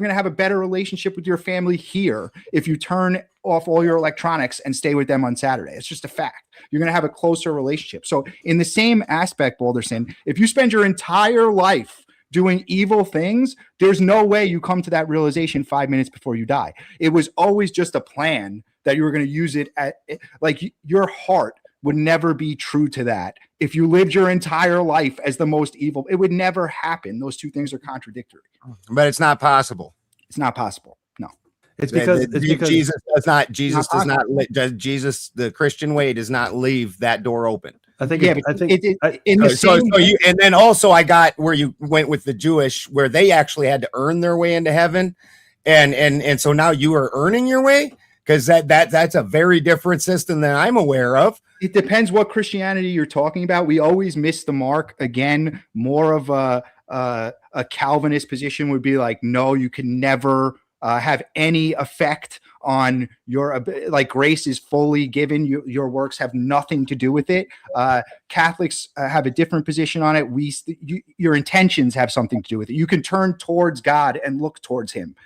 going to have a better relationship with your family here if you turn off all your electronics and stay with them on Saturday. It's just a fact. You're going to have a closer relationship. So in the same aspect, Balderson, if you spend your entire life doing evil things, there's no way you come to that realization 5 minutes before you die. It was always just a plan that you were going to use it at, like, your heart would never be true to that. If you lived your entire life as the most evil, it would never happen. Those two things are contradictory. But it's not possible. It's not possible. No. It's because Jesus the Christian way does not leave that door open. I think and then also I got where you went with the Jewish, where they actually had to earn their way into heaven, and so now you are earning your way, because that's a very different system than I'm aware of. It depends what Christianity you're talking about. We always miss the mark. Again, more of a Calvinist position would be like, no, you can never have any effect on your, like, grace is fully given. Your works have nothing to do with it. Catholics have a different position on it. Your intentions have something to do with it. You can turn towards God and look towards him.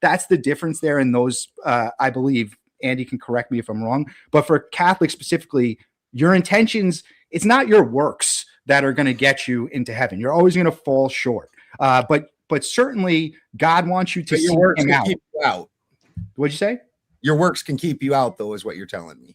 That's the difference there in those, I believe. Andy can correct me if I'm wrong, but for Catholics specifically, your intentions, it's not your works that are going to get you into heaven. You're always going to fall short. But certainly God wants you to see him out. Keep you out. What'd you say? Your works can keep you out, though, is what you're telling me.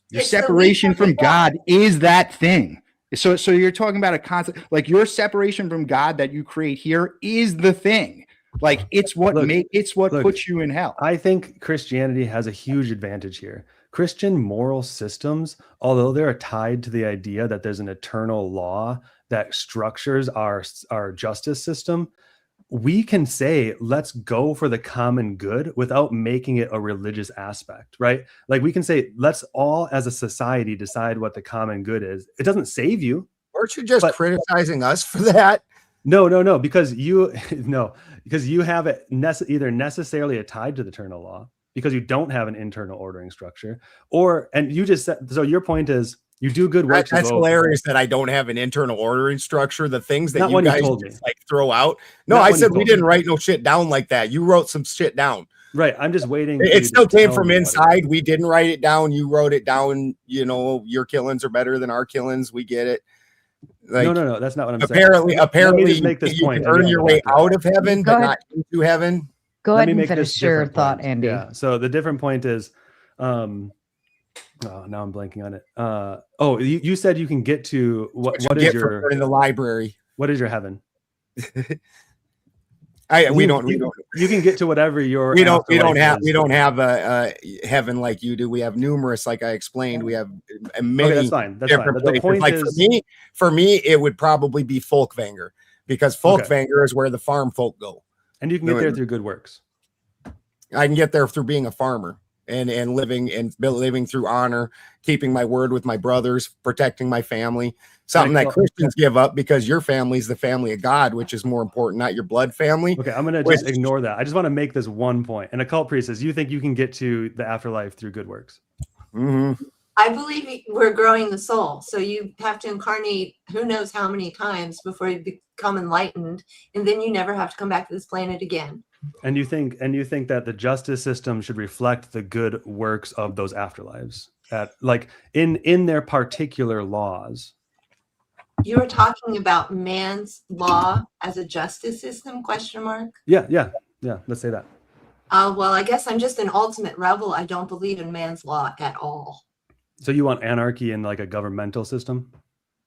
Your separation from God is that thing. So you're talking about a concept, like your separation from God that you create here is the thing. Like, it's what puts you in hell. I think Christianity has a huge advantage here. Christian moral systems, although they're tied to the idea that there's an eternal law that structures our justice system, we can say, let's go for the common good without making it a religious aspect, right? Like, we can say, let's all as a society decide what the common good is. It doesn't save you. Aren't you just criticizing us for that? No, because you have it either necessarily tied to the eternal law, because you don't have an internal ordering structure, and you just said, so your point is you do good work. That's hilarious that I don't have an internal ordering structure. The things that you guys just, like, throw out. No, I said we didn't write no shit down like that. You wrote some shit down. Right. I'm just waiting. It still came from inside. We didn't write it down. You wrote it down. You know, your killings are better than our killings. We get it. Like, no, that's not what I'm saying. Apparently, just make this point. You can earn your way out of heaven, but not into heaven. Go ahead and finish your thought, Andy. Yeah. So the different point is, now I'm blanking on it. You said you can get to what is your in the library? What is your heaven? We don't. You can get to whatever your. We don't have a heaven like you do. We have numerous, like I explained. We have many. Okay, that's fine. Different places. The point like is, for me, it would probably be Folkvanger, because Folkvanger is where the farm folk go. And you can get there through good works. I can get there through being a farmer and living through honor, keeping my word with my brothers, protecting my family. Something that Christians give up, because your family is the family of God, which is more important, not your blood family. Okay, I'm going to just ignore that. I just want to make this one point. An occult priest says, you think you can get to the afterlife through good works? Mm-hmm. I believe we're growing the soul. So you have to incarnate who knows how many times before you become enlightened. And then you never have to come back to this planet again. And you think that the justice system should reflect the good works of those afterlives, like in their particular laws. You were talking about man's law as a justice system, question mark? Yeah. Let's say that. Well, I guess I'm just an ultimate rebel. I don't believe in man's law at all. So you want anarchy in like a governmental system?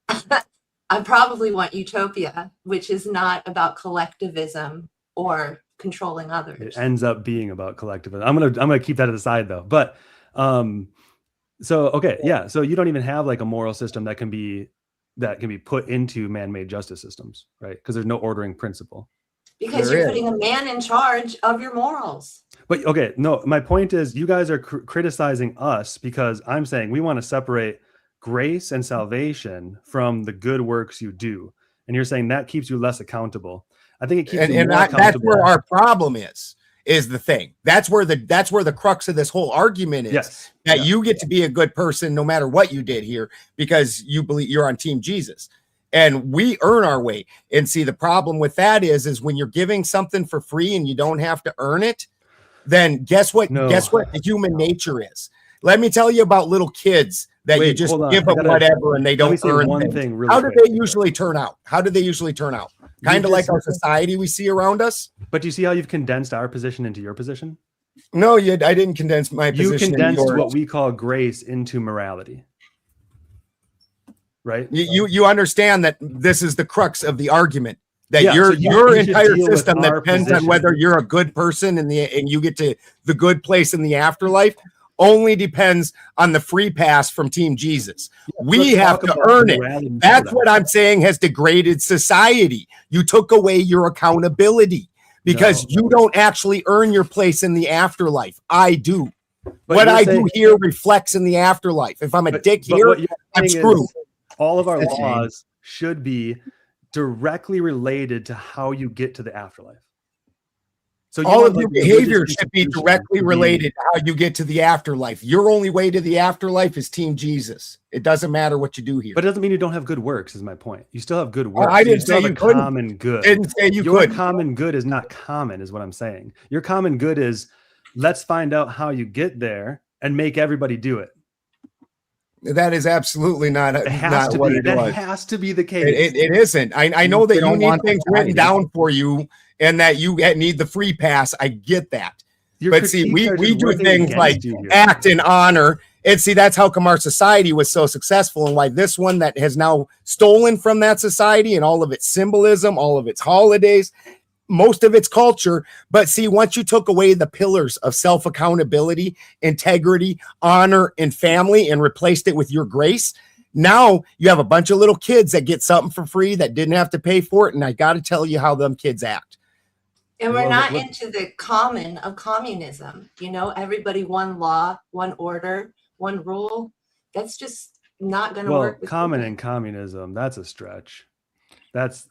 I probably want utopia, which is not about collectivism or controlling others. It ends up being about collectivism. I'm gonna keep that to the side though. But so you don't even have like a moral system that can be put into man-made justice systems, right? Because there's no ordering principle. Because you're putting a man in charge of your morals. But okay, no, my point is you guys are criticizing us because I'm saying we want to separate grace and salvation from the good works you do. And you're saying that keeps you less accountable. I think it keeps you more accountable. That's where our problem is the thing. That's where the crux of this whole argument is. Yes. You get to be a good person no matter what you did here, because you believe you're on Team Jesus. And we earn our way. And see, the problem with that is when you're giving something for free and you don't have to earn it, then guess what? No. Guess what the human nature is? Let me tell you about little kids that you just hold on. give them whatever and they Let me don't say earn one things. thing really How do quick. they usually turn out? How do they usually turn out? Kind of just- like our society we see around us? But do you see how you've condensed our position into your position? No, I didn't condense my You position. condensed into yours. what we call grace into morality. Right? You understand that this is the crux of the argument. That Yeah, your so you your should entire deal with system our depends on position. whether you're a good person and you get to the good place in the afterlife only depends on the free pass from Team Jesus. We have to earn it. That's what I'm saying has degraded society. You took away your accountability because you don't actually earn your place in the afterlife. I do. But what you're I saying- do here reflects in the afterlife. If I'm a dick but here, what you're I'm saying screwed. is all of our That's laws should be directly related to how you get to the afterlife. So all want, of your like, religious behavior should be institutions directly to be- related to how you get to the afterlife. Your only way to the afterlife is Team Jesus. It doesn't matter what you do here. But it doesn't mean you don't have good works, is my point. You still have good works. I didn't still say have you a couldn't. common good. Didn't say you Your couldn't. common good is not common, is what I'm saying. Your common good is let's find out how you get there and make everybody do it. That is absolutely not It has not to what be. it That was. has to be the case. It isn't. I know that They you don't need want things written society. down for you and that you need the free pass. I get that. Your But see, critiques are we just do working things against like you here. act and honor. And see, that's how come our society was so successful and why this one that has now stolen from that society and all of its symbolism, all of its holidays, most of its culture. But see, once you took away the pillars of self-accountability, integrity, honor, and family and replaced it with your grace, now you have a bunch of little kids that get something for free that didn't have to pay for it. And I got to tell you how them kids act. And we're Well, not what- into the common of communism. You know, everybody one law, one order, one rule. That's just not going to Well, work. with common people. and communism, that's a stretch. That's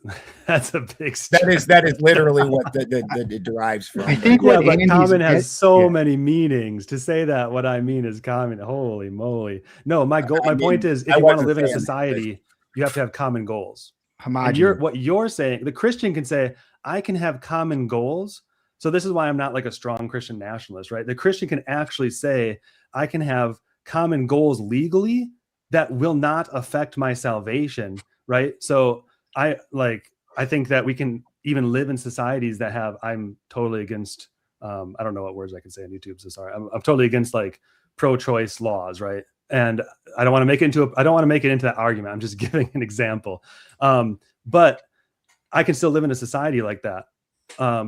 a big stretch. That is literally what it derives from. I think Yeah, what but Andy's common has so yeah. many meanings. To say that what I mean is common, holy moly. No, my I point mean, is if I you want to wasn't live in a saying that, society, you have to have common goals. And Homogeneous. what you're saying, the Christian can say, I can have common goals. So this is why I'm not like a strong Christian nationalist, right? The Christian can actually say, I can have common goals legally that will not affect my salvation, right? So I think that we can even live in societies that have, I'm totally against, I don't know what words I can say on YouTube, so sorry. I'm totally against like pro-choice laws, right? And I don't want to make it into that argument. I'm just giving an example. But I can still live in a society like that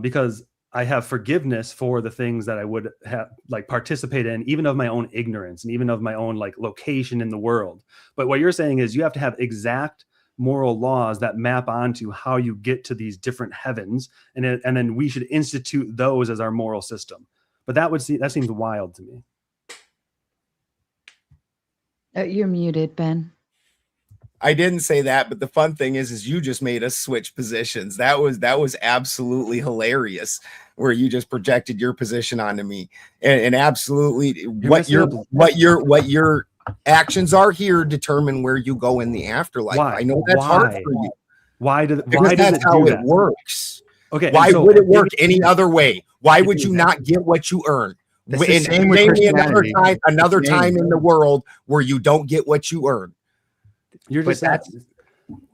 because I have forgiveness for the things that I would have like participate in, even of my own ignorance and even of my own like location in the world. But what you're saying is you have to have exact moral laws that map onto how you get to these different heavens, and then we should institute those as our moral system. But that seems wild to me. You're muted, Ben. I didn't say that, but the fun thing is you just made us switch positions. That was absolutely hilarious, where you just projected your position onto me, and absolutely what your actions are here determine where you go in the afterlife. Why? I know that's hard for you. Why does That's it how do it that? works. Okay. Why and so would it work maybe- any other way? Why Give would me you an not get what you earn? That's the And same with name me another Christianity. time in the world where you don't get what you earn. You're But just that's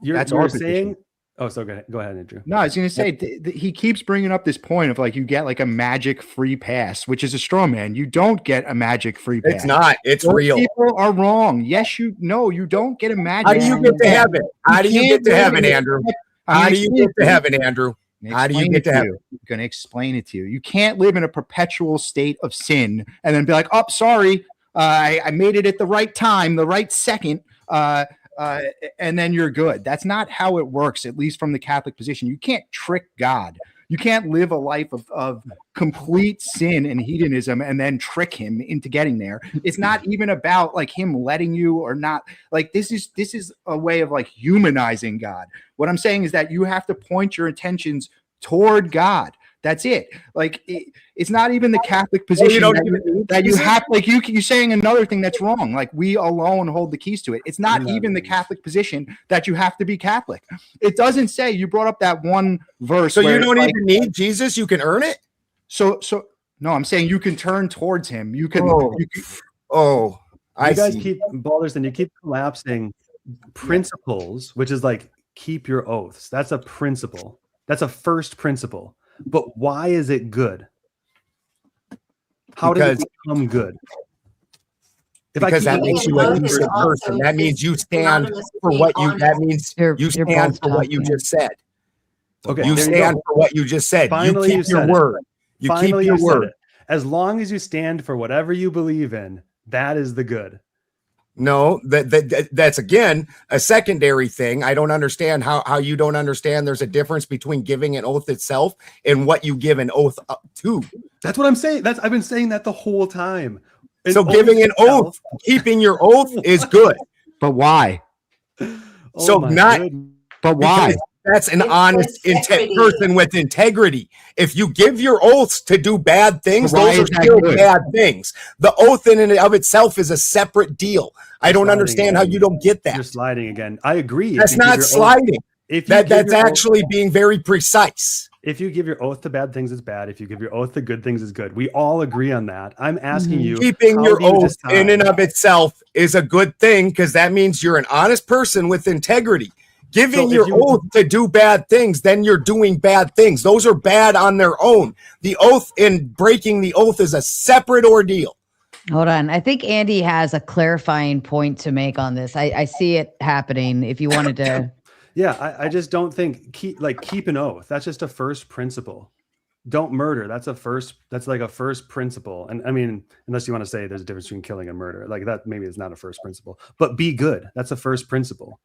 you're our saying. Oh, so go ahead, Andrew. No, I was going to say he keeps bringing up this point of like you get like a magic free pass, which is a straw man. You don't get a magic free pass. It's not. It's Those real. People are wrong. Yes, you don't get a magic. How do you get to heaven? How do you get to heaven, Andrew? How do you get to heaven, Andrew? How do you get to heaven? I'm going to explain it to you. You can't live in a perpetual state of sin and then be like, oh, sorry, I made it at the right time, the right second. And then you're good. That's not how it works, at least from the Catholic position. You can't trick God. You can't live a life of complete sin and hedonism and then trick him into getting there. It's not even about like him letting you or not. Like this is a way of like humanizing God. What I'm saying is that you have to point your intentions toward God. That's it. Like it's not even the Catholic position that you have. Like you're saying another thing that's wrong. Like we alone hold the keys to it. It's not even the Catholic position that you have to be Catholic. It doesn't say. You brought up that one verse. So where you don't it's even need Jesus. You can earn it. So no, I'm saying you can turn towards him. You can. I You guys see. keep Balderson, you keep collapsing principles, which is like keep your oaths. That's a principle. That's a first principle. But why is it good? How does it become good? Because that makes you a decent person. That means you stand for what you. That means you stand for what you just said. Okay, you stand for what you just said. Finally, you keep your word. You Finally, keep your said word. it. As long as you stand for whatever you believe in, that is the good. No, that's again a secondary thing. I don't understand how you don't understand there's a difference between giving an oath itself and what you give an oath to. That's what I'm saying. I've been saying that the whole time. So giving an oath, keeping your oath is good. But why? So not. But why? That's an honest person with integrity. If you give your oaths to do bad things, those are still bad things. The oath in and of itself is a separate deal. I don't understand how you don't get that. You're sliding again. I agree. That's not sliding. That's actually being very precise. If you give your oath to bad things, it's bad. If you give your oath to good things, it's good. We all agree on that. I'm asking you. Keeping your oath in and of itself is a good thing because that means you're an honest person with integrity. Giving your oath to do bad things, then you're doing bad things. Those are bad on their own. The oath and breaking the oath is a separate ordeal. Hold on. I think Andy has a clarifying point to make on this. I see it happening. If you wanted to. Yeah, I just don't think keep an oath. That's just a first principle. Don't murder. That's like a first principle. And I mean, unless you want to say there's a difference between killing and murder, like that, maybe it's not a first principle, but be good. That's a first principle.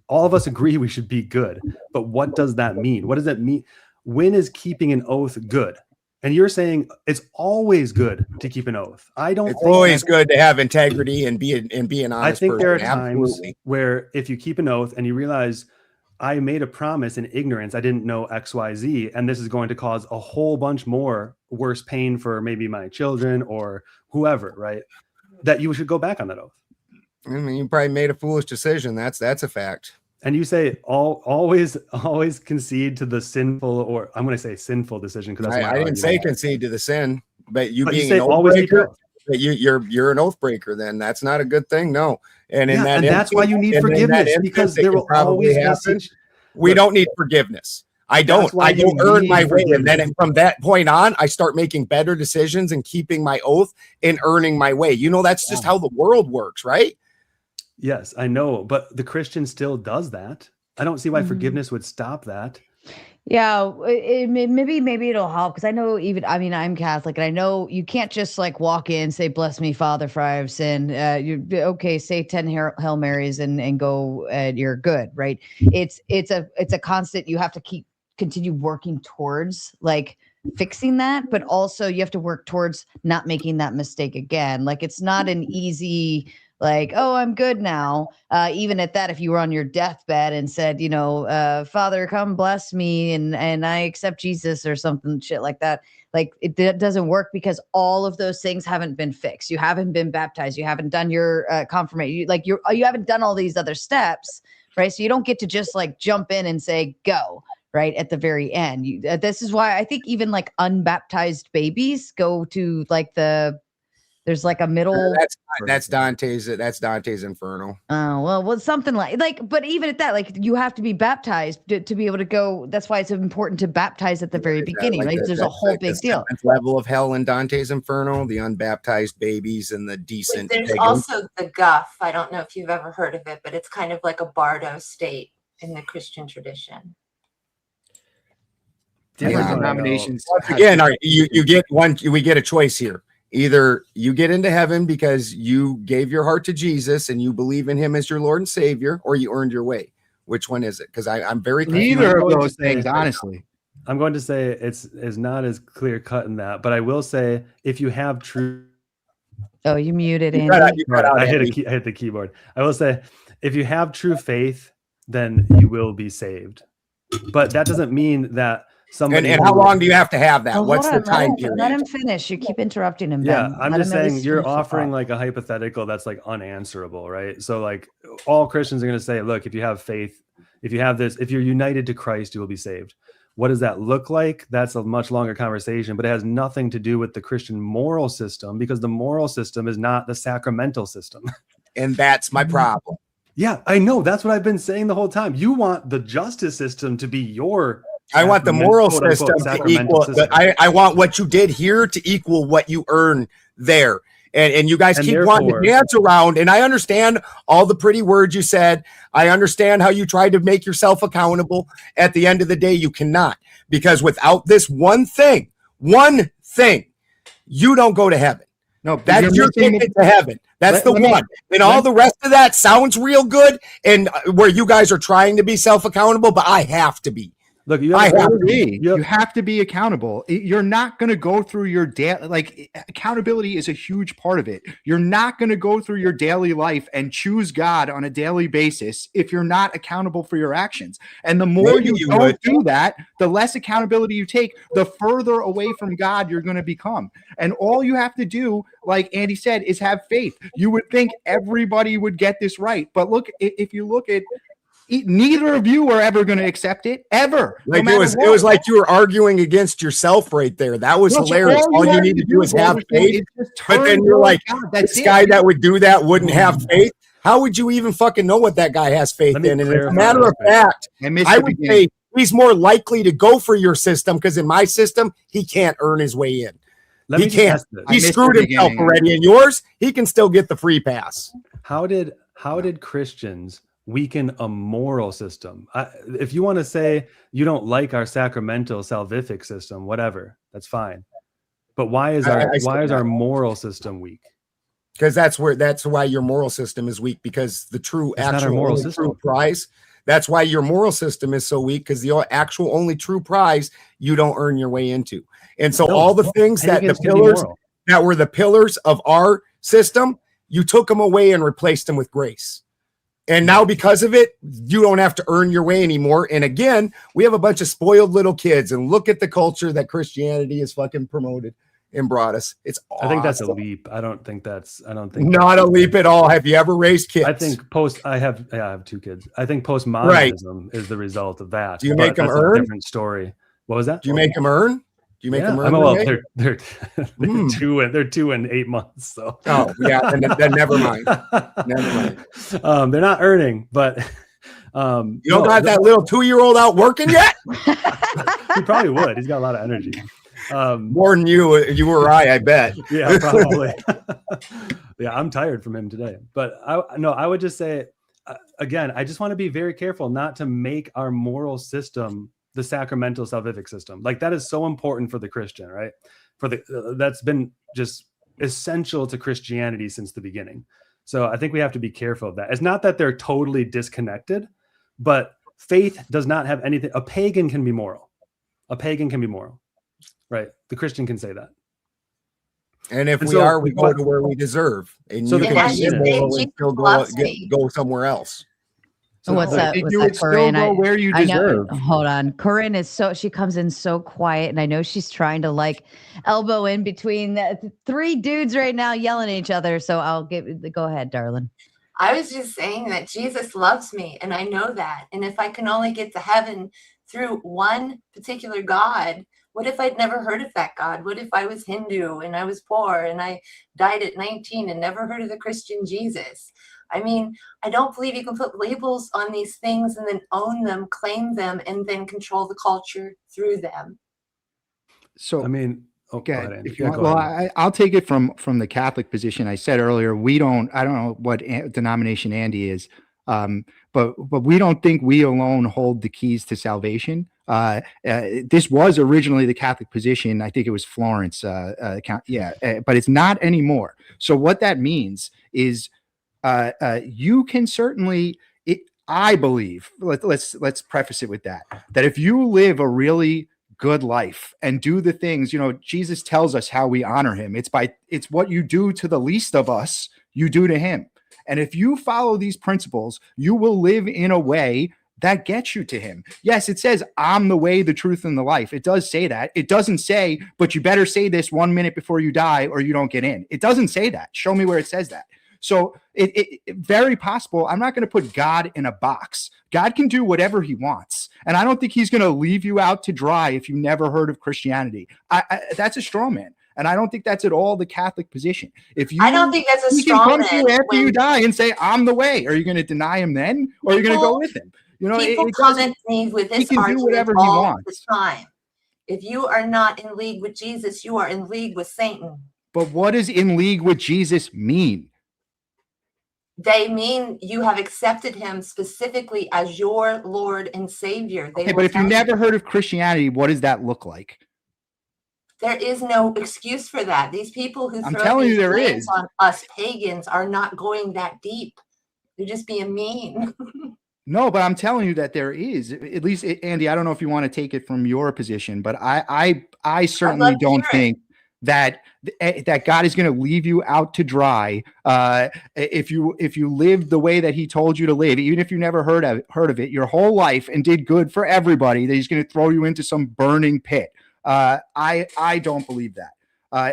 All of us agree we should be good, but what does that mean? What does that mean? When is keeping an oath good? And you're saying it's always good to keep an oath. I don't. It's always good to have integrity and be an honest I think person. there are times where if you keep an oath and you realize I made a promise in ignorance, I didn't know X, Y, Z, and this is going to cause a whole bunch more worse pain for maybe my children or whoever, right? That you should go back on that oath. I mean, you probably made a foolish decision. That's a fact. And you say always concede to the sinful, or I'm going to say sinful decision because that's I didn't say concede to the sin, but you being an oath breaker, you're an oath breaker. Then that's not a good thing. No, and in that, and that's why you need forgiveness because there will always happen. We don't need forgiveness. I don't earn my way, and then from that point on, I start making better decisions and keeping my oath and earning my way. You know, that's just how the world works, right? Yes, I know, but the Christian still does that. I don't see why forgiveness would stop that. Yeah, maybe it'll help because I know I'm Catholic and I know you can't just like walk in, say, "Bless me, Father, for I have sinned." Say 10 Hail Marys and go, you're good, right? It's a constant. You have to continue working towards like fixing that, but also you have to work towards not making that mistake again. Like it's not an easy. Like, oh, I'm good now. Even at that, if you were on your deathbed and said, Father, come bless me and I accept Jesus or something shit like that. Like it doesn't work because all of those things haven't been fixed. You haven't been baptized. You haven't done your confirmation. You haven't done all these other steps, right? So you don't get to just like jump in and say, go. Right at the very end. This is why I think even like unbaptized babies go to like there's like a middle. That's Dante's Inferno. Oh, well, something like, but even at that, like you have to be baptized to be able to go. That's why it's important to baptize at the very beginning. Like there's a whole big deal. Level of hell in Dante's Inferno, the unbaptized babies and the decent. There's also the guff. I don't know if you've ever heard of it, but it's kind of like a bardo state in the Christian tradition. Different denominations. Again, you get one. We get a choice here. Either you get into heaven because you gave your heart to Jesus and you believe in him as your Lord and Savior, or you earned your way. Which one is it? Because I'm very neither of those things, honestly. I'm going to say it's not as clear cut in that, but I will say if you have true. Oh, you muted, Andy. I hit the keyboard. I will say if you have true faith, then you will be saved. But that doesn't mean that. And how long do you have to have that? What's the time period? Let him finish. You keep interrupting him. Yeah, Ben. I'm just saying you're offering like a hypothetical that's like unanswerable, right? So like all Christians are going to say, look, if you have faith, if you have this, if you're united to Christ, you will be saved. What does that look like? That's a much longer conversation, but it has nothing to do with the Christian moral system, because the moral system is not the sacramental system. And that's my problem. Yeah, I know. That's what I've been saying the whole time. You want the justice system to be your I want the moral system to equal. system. I want what you did here to equal what you earn there. And you guys keep wanting to dance around. And I understand all the pretty words you said. I understand how you tried to make yourself accountable. At the end of the day, you cannot. Because without this one thing, you don't go to heaven. No, that's your ticket to heaven. That's the one. And all the rest of that sounds real good. And where you guys are trying to be self-accountable, but I have to be. Look, you have to be accountable. You're not going to go through your daily, like, accountability is a huge part of it. You're not going to go through your daily life and choose God on a daily basis if you're not accountable for your actions. And the more you don't do that, the less accountability you take, the further away from God you're going to become. And all you have to do, like Andy said, is have faith. You would think everybody would get this right. But look, if you look at neither of you are ever going to accept it, ever. Like it was like you were arguing against yourself right there. That was hilarious. All you need to do is have faith. But then you're like, this guy that would do that wouldn't have faith. How would you even fucking know what that guy has faith in? And as a matter of fact, I would say he's more likely to go for your system, because in my system, he can't earn his way in. He can't. He screwed himself already. In yours, he can still get the free pass. How did Christians weaken a moral system? If you want to say you don't like our sacramental salvific system, whatever, that's fine. But why is our moral system weak? Because that's why your moral system is weak, because the true true prize. That's why your moral system is so weak, because the actual only true prize you don't earn your way into. And so all the things that the pillars that were the pillars of our system, you took them away and replaced them with grace. And now because of it, you don't have to earn your way anymore. And again, we have a bunch of spoiled little kids, and look at the culture that Christianity has fucking promoted and brought us. It's awesome. I think that's a leap. I don't think not a leap at all. Have you ever raised kids? I think I have 2 kids. I think postmodernism is the result of that. Do you make them earn? A different story. What was that? Do you make them earn? Do you make them earn? Well, they're 2 and 8 months. So then never mind. Never mind. They're not earning, but you don't got that little 2-year-old out working yet? He probably would. He's got a lot of energy. More than you or I bet. Yeah, probably. Yeah, I'm tired from him today. But I would just say, again, I just want to be very careful not to make our moral system the sacramental salvific system. Like, that is so important for the Christian, right? That's been just essential to Christianity since the beginning. So I think we have to be careful of that. It's not that they're totally disconnected, but faith does not have anything. A pagan can be moral. Right? The Christian can say that. And if we go to where we deserve. And so you can still go somewhere else. So what's that? You would still go where you deserve. Hold on. Corinne she comes in so quiet, and I know she's trying to like elbow in between the 3 dudes right now yelling at each other. So go ahead, darling. I was just saying that Jesus loves me, and I know that. And if I can only get to heaven through one particular God, what if I'd never heard of that God? What if I was Hindu and I was poor and I died at 19 and never heard of the Christian Jesus? I mean, I don't believe you can put labels on these things and then own them, claim them, and then control the culture through them. So, I mean, okay. I'll take it from the Catholic position. I said earlier, I don't know what denomination Andy is, but we don't think we alone hold the keys to salvation. This was originally the Catholic position. I think it was Florence, but it's not anymore. So what that means is, you can certainly, I believe, let's preface it with that if you live a really good life and do the things, Jesus tells us how we honor him. It's what you do to the least of us, you do to him. And if you follow these principles, you will live in a way that gets you to him. Yes, it says, I'm the way, the truth, and the life. It does say that. It doesn't say, but you better say this 1 minute before you die or you don't get in. It doesn't say that. Show me where it says that. So it very possible. I'm not going to put God in a box. God can do whatever he wants. And I don't think he's going to leave you out to dry if you never heard of Christianity. That's a straw man. And I don't think that's at all the Catholic position. If you, I don't think that's a he straw can come man to you after when you die and say, I'm the way. Are you going to deny him then? Or are you going to go with him? You know, people it come at me with he this can do argument whatever he all wants. the time. If you are not in league with Jesus, you are in league with Satan. But what does in league with Jesus mean? They mean you have accepted him specifically as your Lord and Savior. Okay, but if you never heard of Christianity, what does that look like? There is no excuse for that. These people who I'm throw telling you these there blames is. on us pagans are not going that deep. They're just being mean. No, but I'm telling you that there is. At least, Andy, I don't know if you want to take it from your position, but I certainly don't think that God is going to leave you out to dry if you live the way that he told you to live, even if you never heard of it your whole life and did good for everybody, that he's going to throw you into some burning pit. I don't believe that.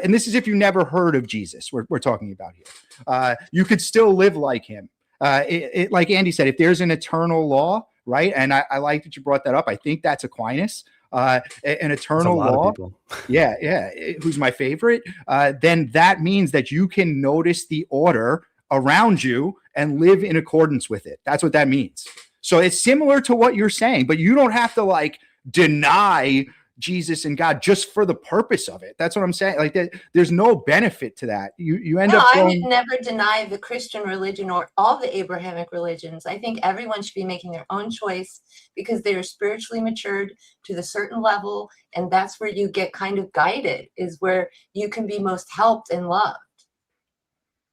And this is if you never heard of Jesus, we're talking about here. You could still live like him. Like Andy said, if there's an eternal law, right? And I like that you brought that up. I think that's Aquinas. An eternal law. Yeah. Who's my favorite? Then that means that you can notice the order around you and live in accordance with it. That's what that means. So it's similar to what you're saying, but you don't have to like deny Jesus and God just for the purpose of it. That's what I'm saying. Like that, there's no benefit to that. You end up I would never deny the Christian religion or all the Abrahamic religions. I think everyone should be making their own choice because they are spiritually matured to the certain level, and that's where you get kind of guided, is where you can be most helped and loved.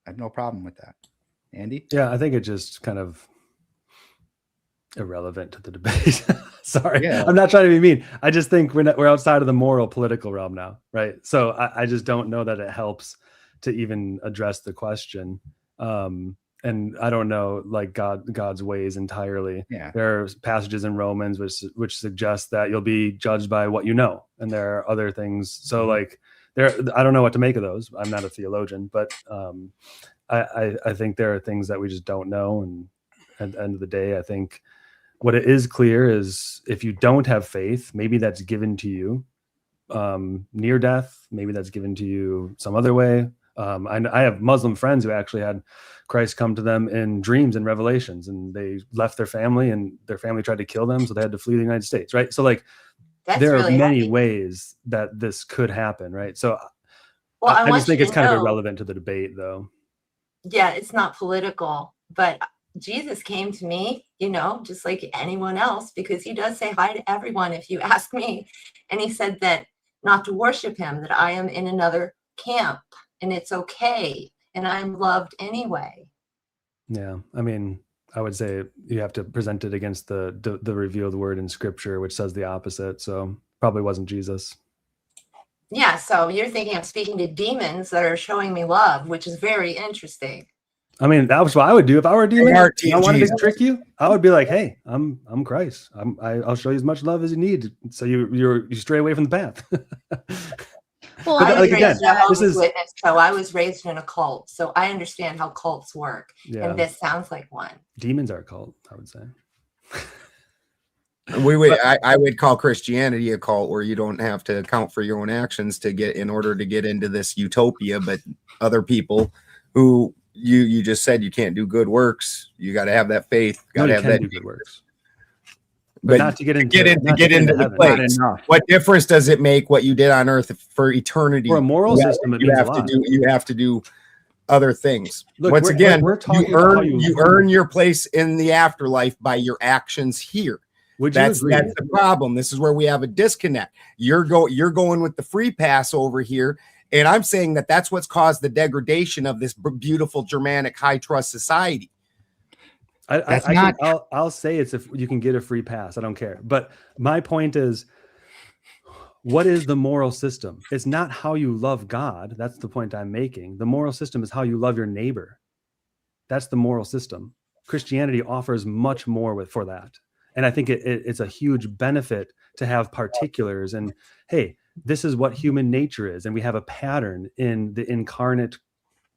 I have no problem with that. Andy? Yeah, I think it just kind of irrelevant to the debate. Sorry, yeah. I'm not trying to be mean. I just think we're outside of the moral political realm now, right? So I just don't know that it helps to even address the question. And I don't know like God's ways entirely. Yeah. There are passages in Romans which suggest that you'll be judged by what you know, and there are other things. So like I don't know what to make of those. I'm not a theologian, but I think there are things that we just don't know. And at the end of the day, I think what it is clear is if you don't have faith, maybe that's given to you near death. Maybe that's given to you some other way. I have Muslim friends who actually had Christ come to them in dreams and revelations, and they left their family and their family tried to kill them. So they had to flee the United States. Right. So like there are many ways that this could happen. Right. So I just think it's kind of irrelevant to the debate though. Yeah. It's not political, but Jesus came to me, just like anyone else, because he does say hi to everyone if you ask me. And he said that not to worship him, that I am in another camp and it's okay. And I'm loved anyway. Yeah. I mean, I would say you have to present it against the revealed word in scripture, which says the opposite. So probably wasn't Jesus. Yeah. So you're thinking I'm speaking to demons that are showing me love, which is very interesting. I mean, that was what I would do if I were a demon. I wanted to trick you. I would be like, "Hey, I'm Christ. I'll show you as much love as you need, so you stray away from the path." Well, I was raised in a Jehovah's Witness, so I was raised in a cult, so I understand how cults work, and this sounds like one. Demons are a cult, I would say. I would call Christianity a cult where you don't have to account for your own actions in order to get into this utopia, but other people who you just said you can't do good works. You got to have that faith. Got to have that good works. But not to get into the place. What difference does it make what you did on earth for eternity? For a moral system, you have to do other things. Look, once again, you earn your place in the afterlife by your actions here. That's the problem. This is where we have a disconnect. You're going with the free pass over here. And I'm saying that that's what's caused the degradation of this beautiful Germanic high trust society. I'll say it's if you can get a free pass. I don't care. But my point is, what is the moral system? It's not how you love God. That's the point I'm making. The moral system is how you love your neighbor. That's the moral system. Christianity offers much more for that. And I think it's a huge benefit to have particulars. And hey, this is what human nature is. And we have a pattern in the incarnate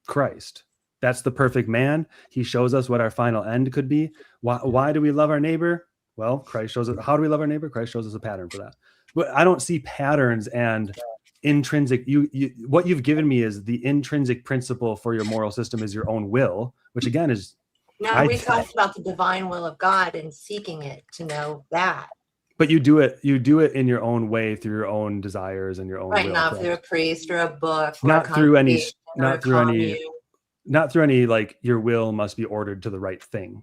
Christ. That's the perfect man. He shows us what our final end could be. Why do we love our neighbor? Well, Christ shows us. How do we love our neighbor? Christ shows us a pattern for that. But I don't see patterns and intrinsic. What you've given me is the intrinsic principle for your moral system is your own will, which again is. No, we talked about the divine will of God and seeking it to know that. But you do it in your own way through your own desires and your own right, will, not through a priest or a book, not through any, not through any like your will must be ordered to the right thing.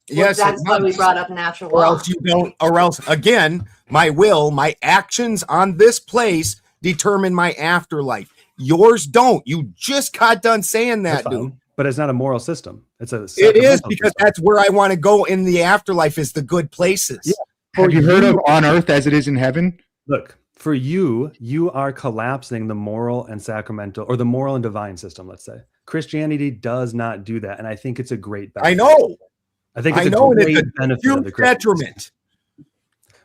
Yes, that's why we brought up natural law. Or else you don't, or else again, my will, my actions on this place determine my afterlife. Yours don't. You just got done saying that, dude. But it's not a moral system. It is because that's where I want to go in the afterlife is the good places. Yeah. Have you heard of on earth as it is in heaven? Look, for you are collapsing the moral and sacramental, or the moral and divine system, let's say. Christianity does not do that. And I think it's a great benefit. I know. I think it's a great benefit of the Christian detriment.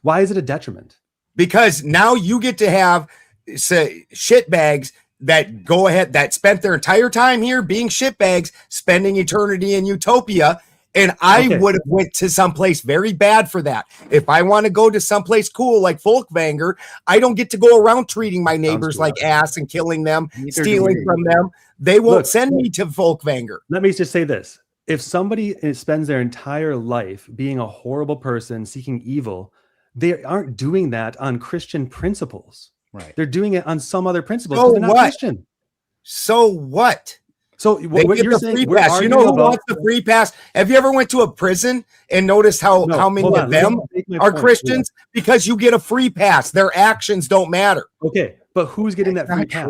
Why is it a detriment? Because now you get to have shitbags that go ahead, that spent their entire time here being shitbags, spending eternity in utopia. And I would have went to someplace very bad for that. If I want to go to someplace cool like Folkvanger, I don't get to go around treating my neighbors like ass and killing them, stealing from them. They won't send me to Folkvanger. Let me just say this. If somebody spends their entire life being a horrible person, seeking evil, they aren't doing that on Christian principles. Right. They're doing it on some other principles. So they're not Christian. So what? So what you're saying, free pass. You know who wants the free pass? Have you ever went to a prison and noticed how many of them are Christians? Because you get a free pass. Their actions don't matter. Okay, but who's getting that free pass?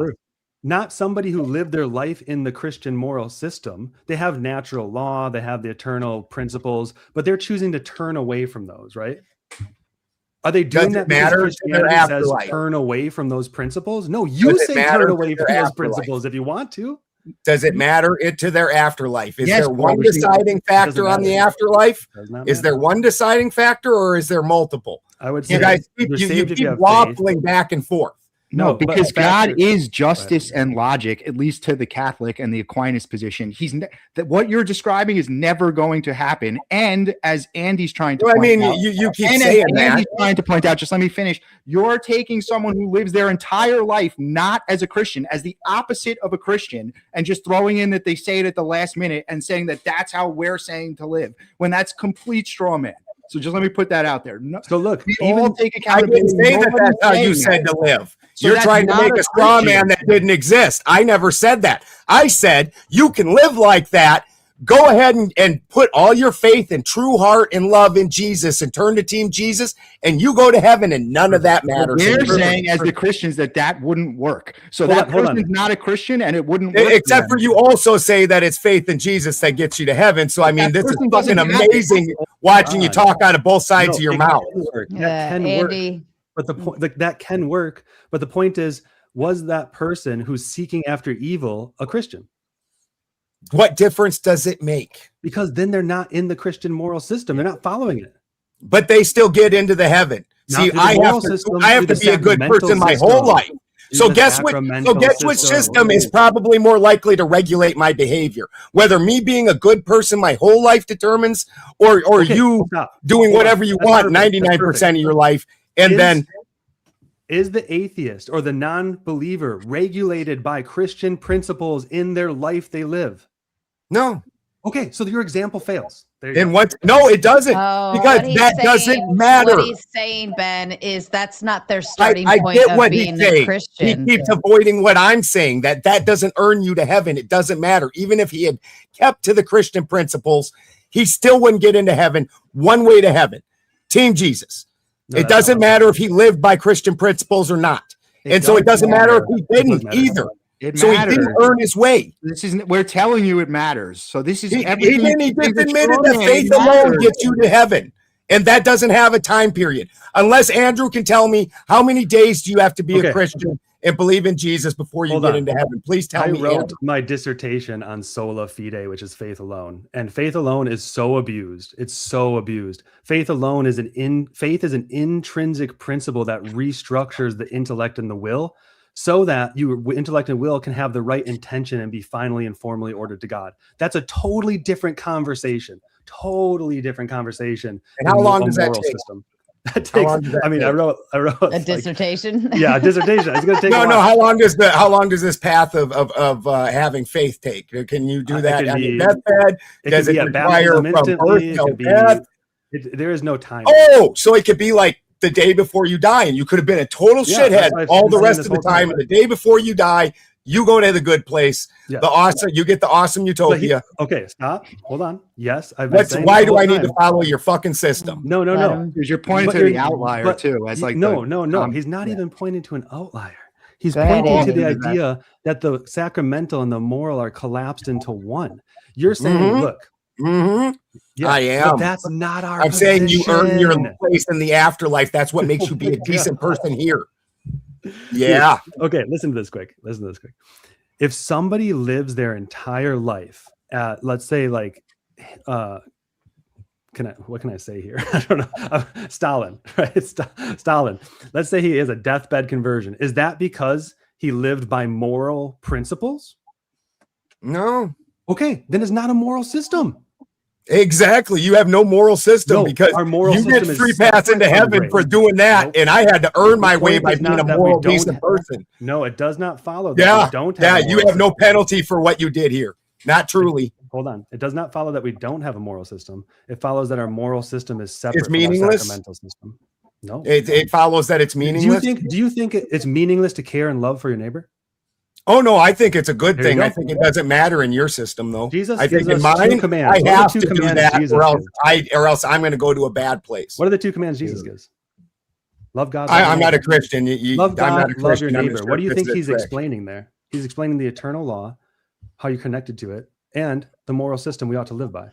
Not somebody who lived their life in the Christian moral system. They have natural law, they have the eternal principles, but they're choosing to turn away from those, right? Are they doing that because Christianity says turn away from those principles? No, you say turn away from those principles if you want to. Does it matter to their afterlife? Is there one deciding factor on the afterlife? Is there one deciding factor or is there multiple? I would say you guys keep waffling back and forth. No, because God is justice and logic, at least to the Catholic and the Aquinas position. That what you're describing is never going to happen. And as Andy's trying to point out, you keep saying that. Andy's trying to point out, just let me finish. You're taking someone who lives their entire life not as a Christian, as the opposite of a Christian, and just throwing in that they say it at the last minute and saying that that's how we're saying to live, when that's complete straw man. So just let me put that out there. No, so look, even take accountability. I didn't say that's how you said to live. So you're trying to make a straw man that didn't exist. I never said that. I said you can live like that. Go ahead and put all your faith and true heart and love in Jesus and turn to Team Jesus, and you go to heaven, and none of that matters. They're saying as the Christians that wouldn't work. So that person's not a Christian, and it wouldn't work. Except for you also say that it's faith in Jesus that gets you to heaven. So I mean, this is fucking amazing watching you talk out of both sides of your mouth. That can work. But the point that can work. But the point is, was that person who's seeking after evil a Christian? What difference does it make? Because then they're not in the Christian moral system. They're not following it. But they still get into the heaven. See, I have to be a good person my whole life. So guess what? So guess which system is probably more likely to regulate my behavior? Whether me being a good person my whole life determines, or you doing whatever you want 99% of your life, and then. Is the atheist or the non-believer regulated by Christian principles in their life they live? No. Okay, so your example fails. And what? No, it doesn't, because that doesn't matter. What he's saying, Ben, is that's not their starting point get of what being he's a saying. Christian. He keeps avoiding what I'm saying, that doesn't earn you to heaven. It doesn't matter. Even if he had kept to the Christian principles, he still wouldn't get into heaven. One way to heaven, Team Jesus. No, it doesn't matter if he lived by Christian principles or not. And so it doesn't matter if he didn't either. So he didn't earn his way. This isn't, we're telling you it matters. So this is he just admitted that faith alone gets you to heaven. And that doesn't have a time period. Unless Andrew can tell me how many days do you have to be a Christian and believe in Jesus before you get into heaven. Please tell me. I wrote my dissertation on sola fide, which is faith alone. And faith alone is so abused. It's so abused. Faith alone is faith is an intrinsic principle that restructures the intellect and the will. so that your intellect and will can have the right intention and be finally and formally ordered to God. That's a totally different conversation. Totally different conversation. And how long does that take? System. That takes, I mean, I wrote a dissertation. Yeah, a dissertation. It's going to take no. How long does this path of having faith take? Can you do that? Deathbed? Does it require from birth till death? There is no time. Oh, so it could be like the day before you die, and you could have been a total shithead all the rest of the time. And the day before you die, you go to the good place. Yeah. You get the awesome utopia. Okay, stop. Hold on. Yes, why do I need to follow your fucking system? No. Because you're pointing to the outlier too. As like no. He's not even pointing to an outlier. He's pointing to the idea that the sacramental and the moral are collapsed into one. You're saying, look. Yeah, I am. But that's not our I'm saying you earn your place in the afterlife. That's what makes you be a decent person here. Yeah. Okay, listen to this quick. If somebody lives their entire life at, let's say, like, what can I say here? I don't know. Stalin, right? Stalin. Let's say he is a deathbed conversion. Is that because he lived by moral principles? No. Okay, then it's not a moral system. Exactly. You have no moral system because our moral you system get free pass into heaven for doing that, and I had to earn my way by being a moral decent person. No, it does not follow that we don't have you have no penalty for what you did here. Not truly. Hold on. It does not follow that we don't have a moral system. It follows that our moral system is separate it's meaningless. From our sacramental system. No. It follows that it's meaningless. Do you think it's meaningless to care and love for your neighbor? Oh no, I think it's a good thing. I think it doesn't matter in your system, though. Jesus, I think in mine, I have to do that, or else I'm going to go to a bad place. What are the two commands Jesus gives? Love God. I'm not a Christian. Love God. I'm not a Christian. Love your neighbor. What do you think he's explaining there? He's explaining the eternal law, how you're connected to it, and the moral system we ought to live by.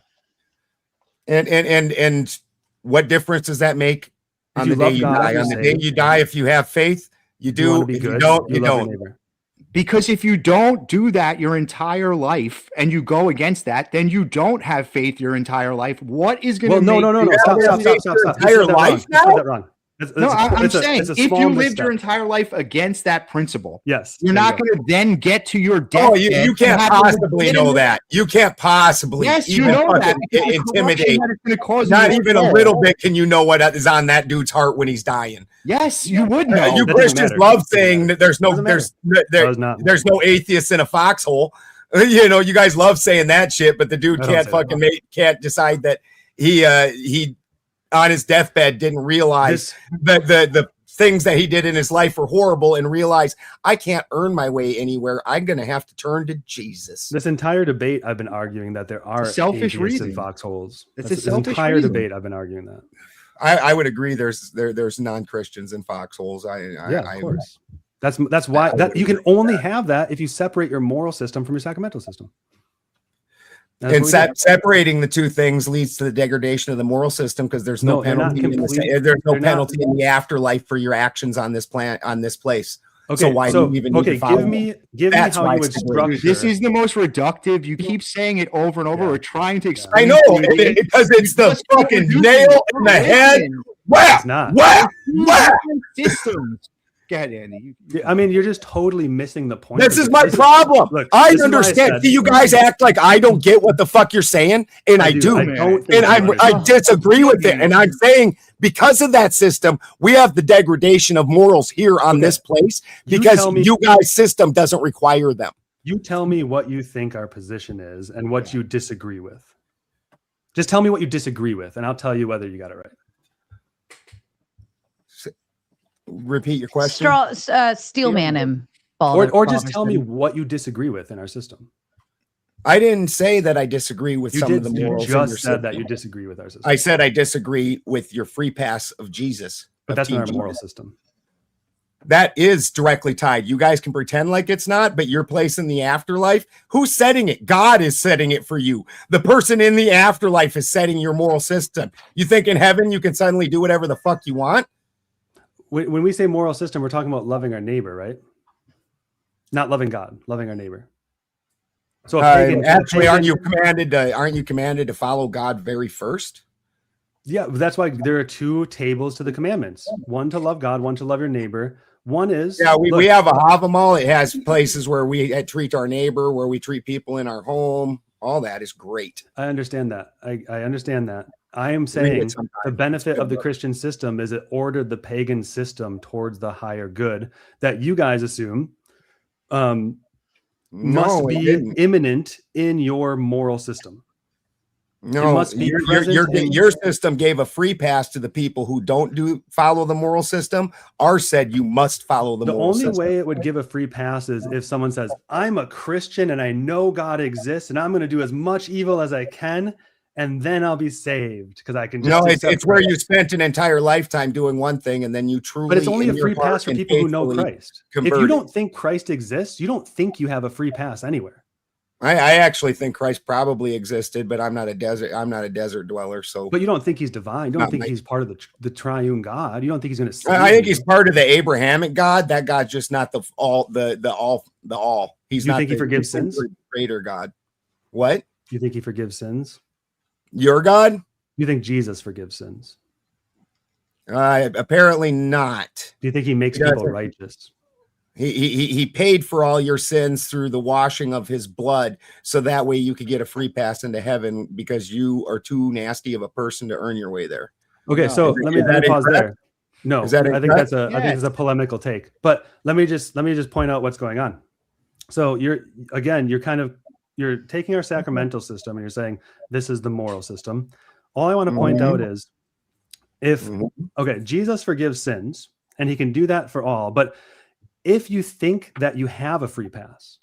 And what difference does that make on the day you die? On the day you die, if you have faith, you do. If you don't, you don't. Because if you don't do that your entire life and you go against that, then you don't have faith your entire life. What is going to no. Stop. Entire life now? You said that wrong. I'm saying if you lived your entire life against that principle, yes, you're not going to then get to your death. Oh, you can't possibly know that. You can't possibly. Yes, you know that. Intimidate. Not even a little bit can you know what is on that dude's heart when he's dying. Yes, you would know. You Christians love saying that there's no atheists in a foxhole. You know, you guys love saying that shit, but the dude can't decide that he on his deathbed didn't realize that the things that he did in his life were horrible and realize I can't earn my way anywhere. I'm going to have to turn to Jesus. This entire debate, I've been arguing that there are selfish reasons in foxholes. It's this entire debate, I've been arguing that. I would agree. There's non-Christians in foxholes. Of course. That's why you can only have that if you separate your moral system from your sacramental system. And separating the two things leads to the degradation of the moral system because there's no penalty. There's no penalty in the afterlife for your actions on this planet, on this place. Okay, so why do you even need to follow? Give me how you would structure. This is the most reductive. You keep saying it over and over. Yeah. We're trying to explain. I know because it's the fucking nail in the head. Where? Systems. Go ahead, Andy. I mean, you're just totally missing the point. This is my problem. Look, I understand. See, you guys act like I don't get what the fuck you're saying, and I do. I disagree with it. And I'm saying because of that system, we have the degradation of morals here on this place because you guys' system doesn't require them. You tell me what you think our position is and what you disagree with. Just tell me what you disagree with, and I'll tell you whether you got it right. Repeat your question. Steelman him. Or just tell me what you disagree with in our system. I didn't say that I disagree with some of the morals. You just said that you disagree with our system. I said I disagree with your free pass of Jesus. But that's not our moral system. That is directly tied. You guys can pretend like it's not, but your place in the afterlife, who's setting it? God is setting it for you. The person in the afterlife is setting your moral system. You think in heaven you can suddenly do whatever the fuck you want? When we say moral system, we're talking about loving our neighbor, right? Not loving God, loving our neighbor. So actually, aren't you commanded to follow God very first? Yeah, that's why there are two tables to the commandments. One to love God, one to love your neighbor. One is we have a Havamal. It has places where we treat our neighbor, where we treat people in our home. All that is great. I understand that. I understand that. I am saying the benefit of the Christian system is it ordered the pagan system towards the higher good that you guys assume must be imminent in your moral system. No, your system gave a free pass to the people who don't follow the moral system. Ours said you must follow the moral system. The only way it would give a free pass is if someone says, I'm a Christian and I know God exists and I'm going to do as much evil as I can, and then I'll be saved because I can just. No, it's where you spent an entire lifetime doing one thing and then you truly. But it's only a free pass for people who know Christ. If you don't think Christ exists, you don't think you have a free pass anywhere. I actually think Christ probably existed, but I'm not a desert dweller. So, but you don't think he's divine. You don't think he's part of the triune God. You don't think he's going to. I think he's part of the Abrahamic God. That God's just not the all. He's not. You think he forgives sins? Greater God. What? You think he forgives sins? Your God? You think Jesus forgives sins? Apparently not. Do you think he makes people righteous? He paid for all your sins through the washing of his blood, so that way you could get a free pass into heaven because you are too nasty of a person to earn your way there. Okay, so let me pause there. No, I think that's a polemical take. But let me just point out what's going on. So you're taking our sacramental system and you're saying this is the moral system. All I want to point out is Jesus forgives sins and he can do that for all, but if you think that you have a free pass,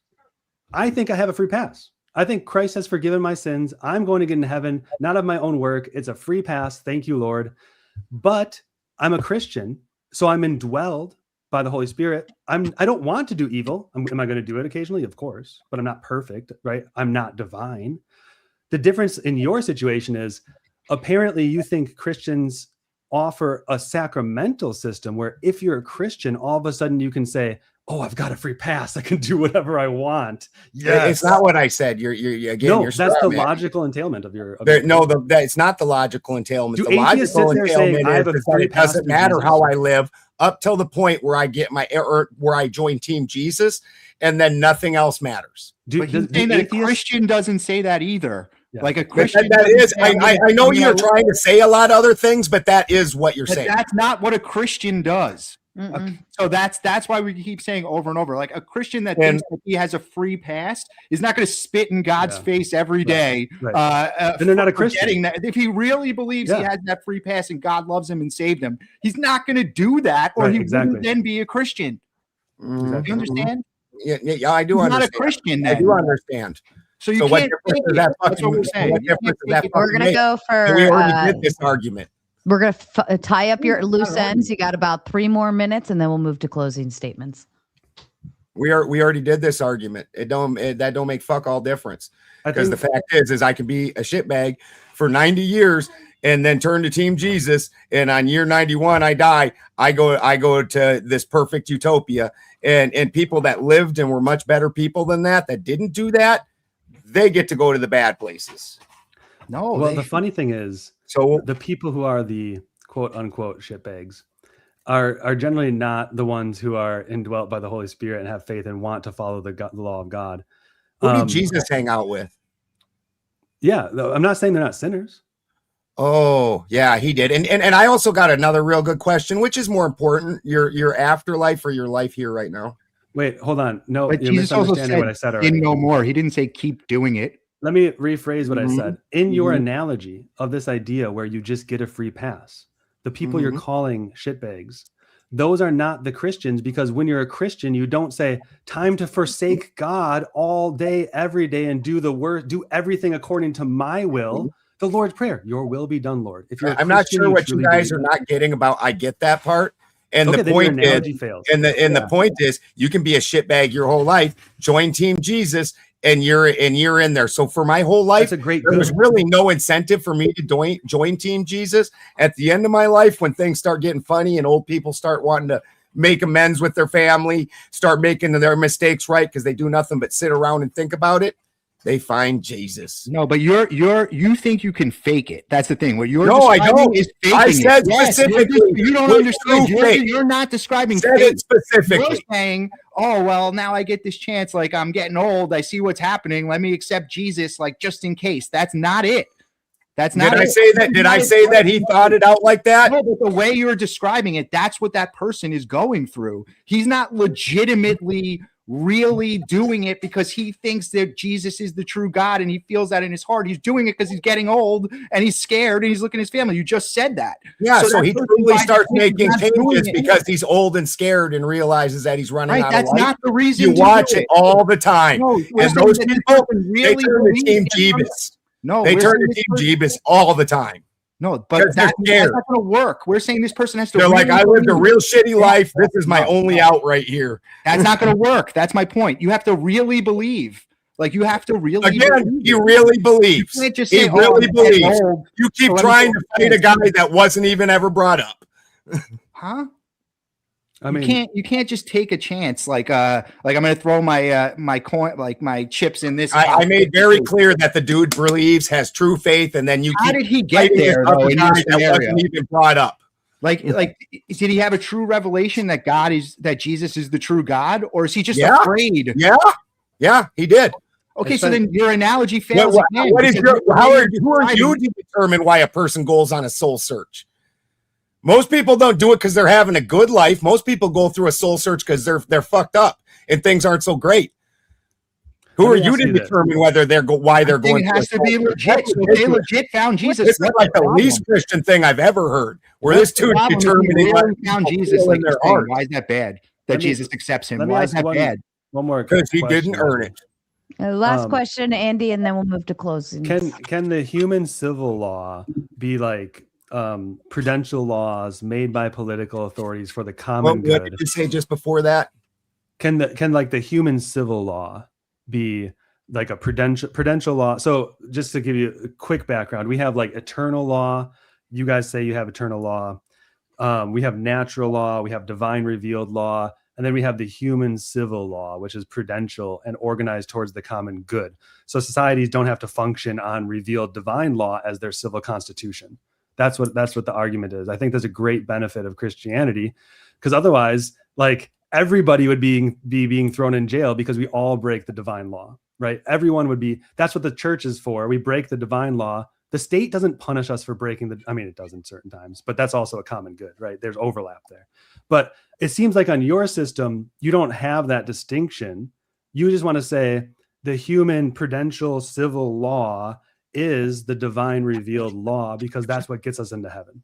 I think I have a free pass. I think Christ has forgiven my sins. I'm going to get into heaven, not of my own work. It's a free pass. Thank you, Lord. But I'm a Christian, so I'm indwelled by the Holy Spirit. I don't want to do evil. Am I going to do it occasionally? Of course, but I'm not perfect, right? I'm not divine. The difference in your situation is apparently you think Christians offer a sacramental system where if you're a Christian, all of a sudden you can say, oh, I've got a free pass. I can do whatever I want. Yes. It's not what I said. You're that's the logical entailment of your. It's not the logical entailment. Do the logical entailment is that it doesn't matter how I live up till the point where I get where I join Team Jesus, and then nothing else matters. A Christian doesn't say that either. Yeah. Like a Christian. I know you're trying to say a lot of other things, but that is what you're saying. That's not what a Christian does. So that's why we keep saying over and over, like a Christian that thinks that he has a free pass is not going to spit in God's face every day. Then they're not a Christian. That. If he really believes he has that free pass and God loves him and saved him, he's not going to do that, or he wouldn't then be a Christian. Exactly. You understand? Yeah, I do. He's understand. Not a Christian. Then. I do understand. So you can't. That's what we're saying. We're going to go for. We already did this argument. We're going to tie up your loose ends. You got about 3 more minutes, and then we'll move to closing statements. We already did this argument. That don't make fuck all difference. Because the fact is I can be a shitbag for 90 years and then turn to Team Jesus, and on year 91 I die. I go to this perfect utopia, and people that lived and were much better people than that didn't do that, they get to go to the bad places. No. Well, the funny thing is, so the people who are the quote unquote shitbags are generally not the ones who are indwelt by the Holy Spirit and have faith and want to follow the law of God. Who did Jesus hang out with? Yeah, I'm not saying they're not sinners. Oh, yeah, he did. And I also got another real good question, which is more important, your afterlife or your life here right now? Wait, hold on. No, but you're Jesus also misunderstanding what I said already. No more. He didn't say keep doing it. Let me rephrase what I said. In your analogy of this idea where you just get a free pass, the people you're calling shitbags, those are not the Christians, because when you're a Christian, you don't say, time to forsake God all day, every day, and do everything according to my will. The Lord's Prayer, your will be done, Lord. If you're I'm not sure what you guys are not getting about. I get that part. And the point is, the point is, you can be a shitbag your whole life, join Team Jesus, and you're in there. So for my whole life, there was really no incentive for me to join Team Jesus. At the end of my life, when things start getting funny and old people start wanting to make amends with their family, start making their mistakes right because they do nothing but sit around and think about it, they find Jesus. No, but you think you can fake it. That's the thing. What you're No, I describing don't. is faking I said it. Yes, specifically. you don't with understand. true faith. You're not describing Said faith. it specifically. You're saying, oh, well, now I get this chance. Like, I'm getting old. I see what's happening. Let me accept Jesus, like, just in case. That's not it. That's not. Did I say that? Did I say that he thought it out like that? No, but the way you're describing it, that's what that person is going through. He's not legitimately really doing it because he thinks that Jesus is the true God and he feels that in his heart. He's doing it because he's getting old and he's scared and he's looking at his family. You just said that. Yeah, so he truly starts making changes it. because he's old and scared and realizes that he's running out That's of life. not the reason. You watch it all the time. No, and those people, they turn to Team Jeebus. No, they turn to Team Jeebus all the time. No, but that's not going to work. We're saying this person has to. They're like, I lived a real shitty life. This is my only out right here. That's not going to work. That's my point. You have to really believe. Like, you have to really. Again, he really believes. You can't just he say, really believes. old, You keep so trying to fight a guy that wasn't even ever brought up. Huh? I mean, you can't just take a chance. Like I'm going to throw my my coin, like my chips in this. I made very clear that the dude believes, has true faith, and then you. How did he get there? Though, in guy this that scenario? wasn't even brought up. Like, did he have a true revelation that Jesus is the true God, or is he just Yeah. afraid? Yeah, he did. Okay, so then your analogy fails again. What is because who are you to determine why a person goes on a soul search? Most people don't do it because they're having a good life. Most people go through a soul search because they're fucked up and things aren't so great. Who are you to determine whether why they're going? It has to be legit. So they legit found Jesus. This is like the least Christian thing I've ever heard. Where this dude determining what found Jesus, like their saying, heart. why is that bad? That Jesus accepts him. Why is that bad? One more, because he didn't earn it. Last question, Andy, and then we'll move to closing. Can the human civil law be like prudential laws made by political authorities for the common good? What did you say just before that? Can like the human civil law be like a prudential law? So just to give you a quick background, we have like eternal law. You guys say you have eternal law. We have natural law. We have divine revealed law. And then we have the human civil law, which is prudential and organized towards the common good. So societies don't have to function on revealed divine law as their civil constitution. That's what the argument is. I think there's a great benefit of Christianity, because otherwise, like, everybody would be being thrown in jail because we all break the divine law, right? Everyone would be. That's what the church is for. We break the divine law. The state doesn't punish us for breaking it does in certain times, but that's also a common good, right? There's overlap there. But it seems like on your system, you don't have that distinction. You just want to say the human prudential civil law is the divine revealed law because that's what gets us into heaven.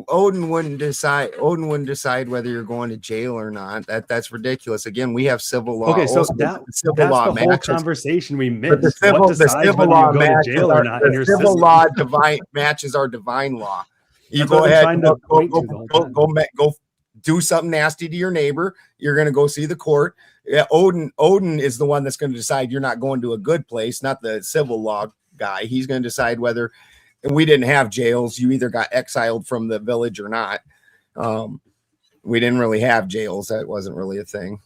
Odin wouldn't decide whether you're going to jail or not. That's ridiculous. Again, we have civil law. Okay, so that's the whole conversation we missed. The civil law matches our divine law. You go ahead, go do something nasty to your neighbor. You're going to go see the court. Yeah, Odin is the one that's going to decide you're not going to a good place, not the civil law guy. He's going to decide whether. And we didn't have jails. You either got exiled from the village or not. We didn't really have jails. That wasn't really a thing.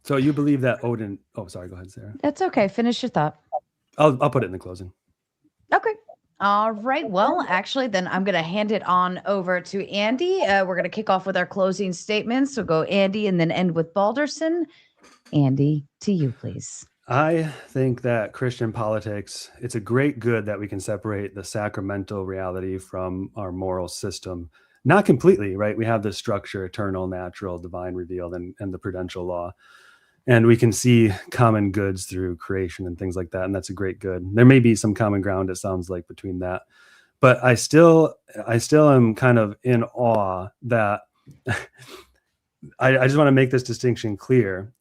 So you believe that Odin? Oh, sorry. Go ahead, Sarah. That's okay. Finish your thought. I'll put it in the closing. Okay. All right. Well, actually, then I'm going to hand it on over to Andy. We're going to kick off with our closing statements. So go Andy and then end with Balderson. Andy, to you, please. I think that Christian politics, it's a great good that we can separate the sacramental reality from our moral system. Not completely, right? We have the structure, eternal, natural, divine revealed, and the prudential law. And we can see common goods through creation and things like that. And that's a great good. There may be some common ground, it sounds like, between that. But I still am kind of in awe that I just want to make this distinction clear.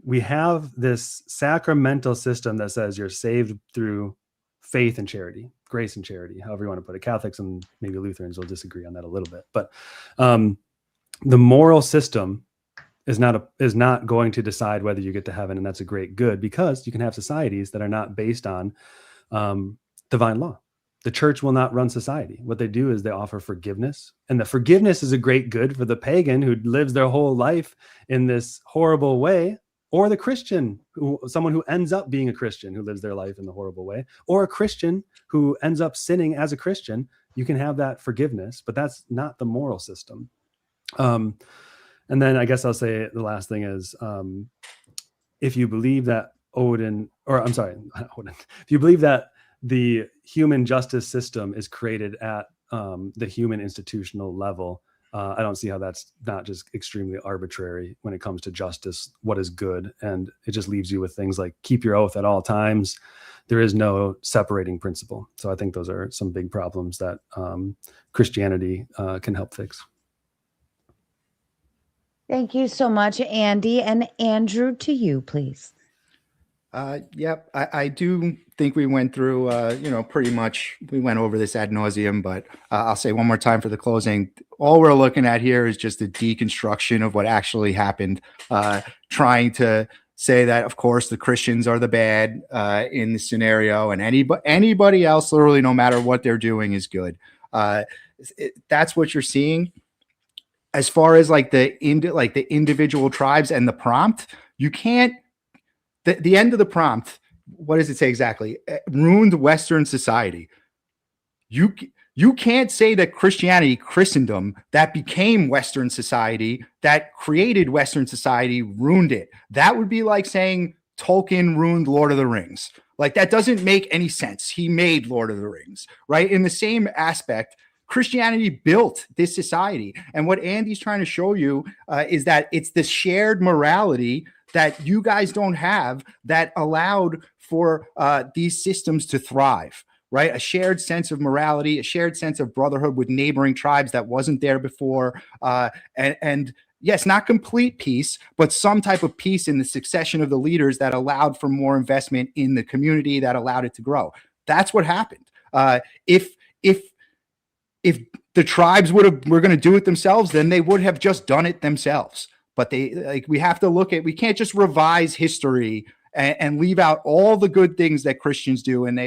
We have this sacramental system that says you're saved through faith and charity, grace and charity, however you want to put it. Catholics and maybe Lutherans will disagree on that a little bit, but the moral system is not going to decide whether you get to heaven, and that's a great good, because you can have societies that are not based on divine law. The church will not run society. What they do is they offer forgiveness, and the forgiveness is a great good for the pagan who lives their whole life in this horrible way. or the Christian, someone who ends up being a Christian who lives their life in the horrible way, or a Christian who ends up sinning as a Christian. You can have that forgiveness, but that's not the moral system. And then I guess I'll say the last thing is, if you believe that Odin, or I'm sorry, not Odin, if you believe that the human justice system is created at the human institutional level, I don't see how that's not just extremely arbitrary when it comes to justice, what is good. And it just leaves you with things like keep your oath at all times. There is no separating principle. So I think those are some big problems that Christianity can help fix. Thank you so much, Andy. And Andrew, to you, please. Yep, I do think we went through, pretty much we went over this ad nauseum, but I'll say one more time for the closing. All we're looking at here is just a deconstruction of what actually happened, trying to say that, of course, the Christians are the bad in this scenario, and anybody else, literally, no matter what they're doing, is good. That's what you're seeing. As far as like the individual tribes and the prompt, you can't. The end of the prompt, what does it say exactly? Ruined Western society. You can't say that Christianity, Christendom, that became Western society, that created Western society, ruined it. That would be like saying Tolkien ruined Lord of the Rings. Like, that doesn't make any sense. He made Lord of the Rings, right? In the same aspect, Christianity built this society. And what Andy's trying to show you is that it's the shared morality that you guys don't have that allowed for these systems to thrive, right? A shared sense of morality, a shared sense of brotherhood with neighboring tribes that wasn't there before. And yes, not complete peace, but some type of peace in the succession of the leaders that allowed for more investment in the community, that allowed it to grow. That's what happened. If the tribes were going to do it themselves, then they would have just done it themselves. But we have to look at, we can't just revise history and leave out all the good things that Christians do. And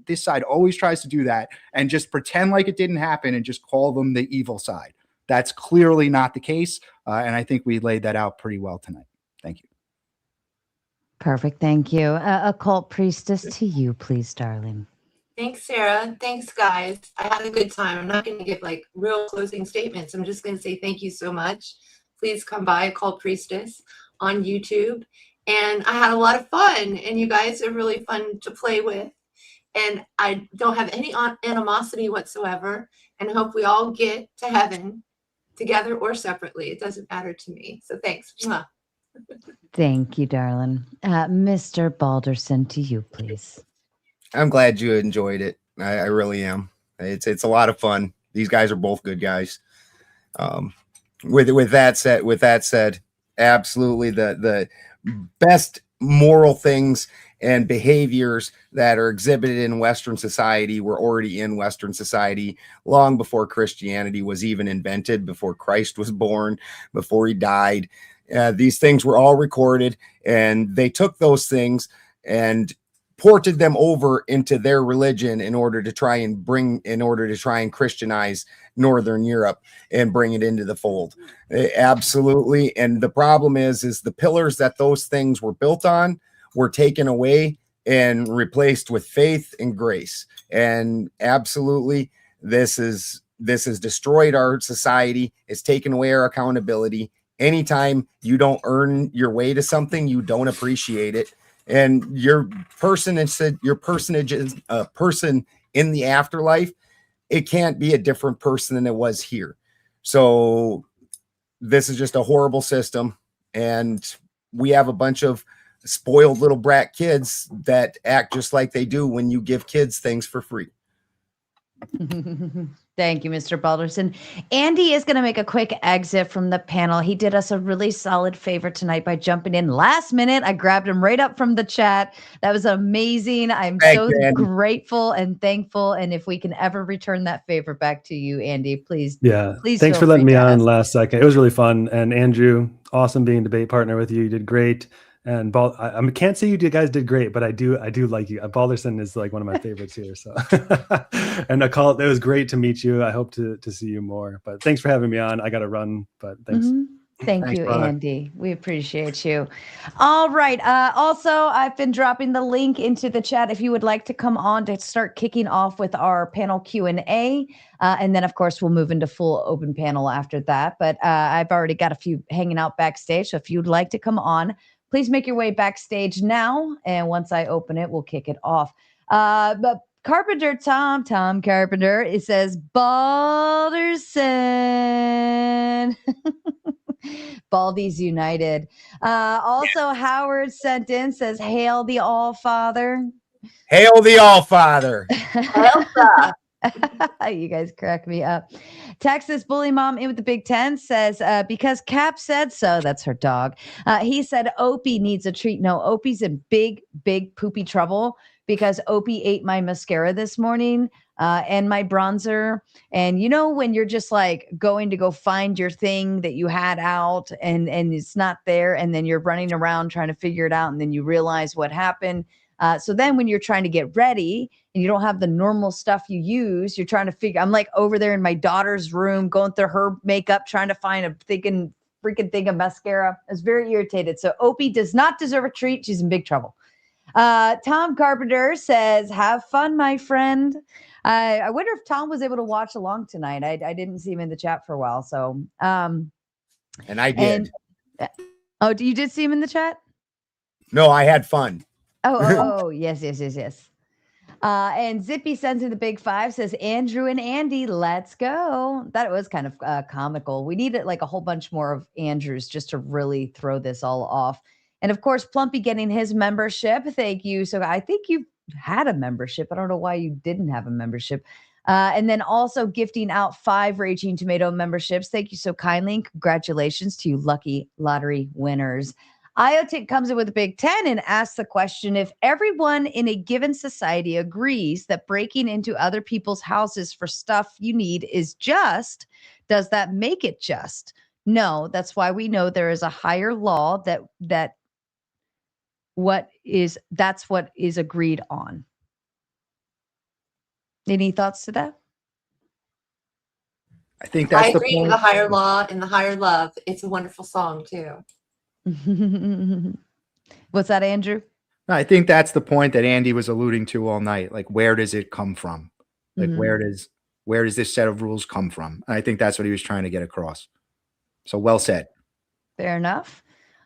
this side always tries to do that and just pretend like it didn't happen and just call them the evil side. That's clearly not the case. And I think we laid that out pretty well tonight. Thank you. Perfect. Thank you. Occult Priestess, to you, please, darling. Thanks, Sarah. Thanks, guys. I had a good time. I'm not going to give like real closing statements. I'm just going to say thank you so much. Please come by Occult Priestess on YouTube. And I had a lot of fun, and you guys are really fun to play with. And I don't have any animosity whatsoever, and hope we all get to heaven together or separately. It doesn't matter to me. So thanks. Mwah. Thank you, darling. Mr. Balderson, to you, please. I'm glad you enjoyed it. I really am. It's a lot of fun. These guys are both good guys. With that said, absolutely the best moral things and behaviors that are exhibited in Western society were already in Western society long before Christianity was even invented, before Christ was born, before he died. These things were all recorded, and they took those things and ported them over into their religion in order to try and Christianize Northern Europe and bring it into the fold. Absolutely. And the problem is the pillars that those things were built on were taken away and replaced with faith and grace. And absolutely, this has destroyed our society. It's taken away our accountability. Anytime you don't earn your way to something, you don't appreciate it. And your personage is a person in the afterlife. It can't be a different person than it was here. So this is just a horrible system. And we have a bunch of spoiled little brat kids that act just like they do when you give kids things for free. Thank you, Mr. Balderson. Andy is going to make a quick exit from the panel. He did us a really solid favor tonight by jumping in last minute. I grabbed him right up from the chat. That was amazing. I'm so grateful and thankful. And if we can ever return that favor back to you, Andy, please. Yeah. Please. Thanks for letting me on last second. It was really fun. And Andrew, awesome being a debate partner with you. You did great. And I can't say you guys did great, but I do like you. Balderson is like one of my favorites here. So, and Occult, it was great to meet you. I hope to see you more. But thanks for having me on. I got to run, but thanks. Thank Thanks, you, brother. Andy. We appreciate you. All right. Also, I've been dropping the link into the chat if you would like to come on to start kicking off with our panel Q&A. And then, of course, we'll move into full open panel after that. But I've already got a few hanging out backstage. So if you'd like to come on, please make your way backstage now. And once I open it, we'll kick it off. But Carpenter, Tom Carpenter, it says Balderson. Baldies United. Also, Howard sent in, says, Hail the All Father. Hail the All Father. You guys crack me up. Texas Bully Mom in with the Big Ten says, because Cap said so, that's her dog. He said Opie needs a treat. No, Opie's in big poopy trouble because Opie ate my mascara this morning and my bronzer. And you know, when you're just like going to go find your thing that you had out and it's not there, and then you're running around trying to figure it out, and then you realize what happened. So then when you're trying to get ready and you don't have the normal stuff you use, you're trying to figure, I'm like over there in my daughter's room, going through her makeup, trying to find a freaking thing of mascara. I was very irritated. So Opie does not deserve a treat. She's in big trouble. Tom Carpenter says, have fun, my friend. I wonder if Tom was able to watch along tonight. I didn't see him in the chat for a while. So, and I did. Oh, you did see him in the chat? No, I had fun. Oh, yes. And Zippy sends in the big five, says, Andrew and Andy, let's go. That was kind of comical. We needed like a whole bunch more of Andrews just to really throw this all off. And of course, Plumpy getting his membership. Thank you. So I think you had a membership. I don't know why you didn't have a membership. And then also gifting out 5 Raging Tomato memberships. Thank you so kindly. And congratulations to you lucky lottery winners. IoTick comes in with a Big 10 and asks the question, if everyone in a given society agrees that breaking into other people's houses for stuff you need is just, does that make it just? No, that's why we know there is a higher law that's what is agreed on. Any thoughts to that? I think that's I the agree point. with the higher law and the higher love. It's a wonderful song too. What's that, Andrew? I think that's the point that Andy was alluding to all night. Like, where does it come from? Like, where does this set of rules come from? And I think that's what he was trying to get across. So well said. Fair enough.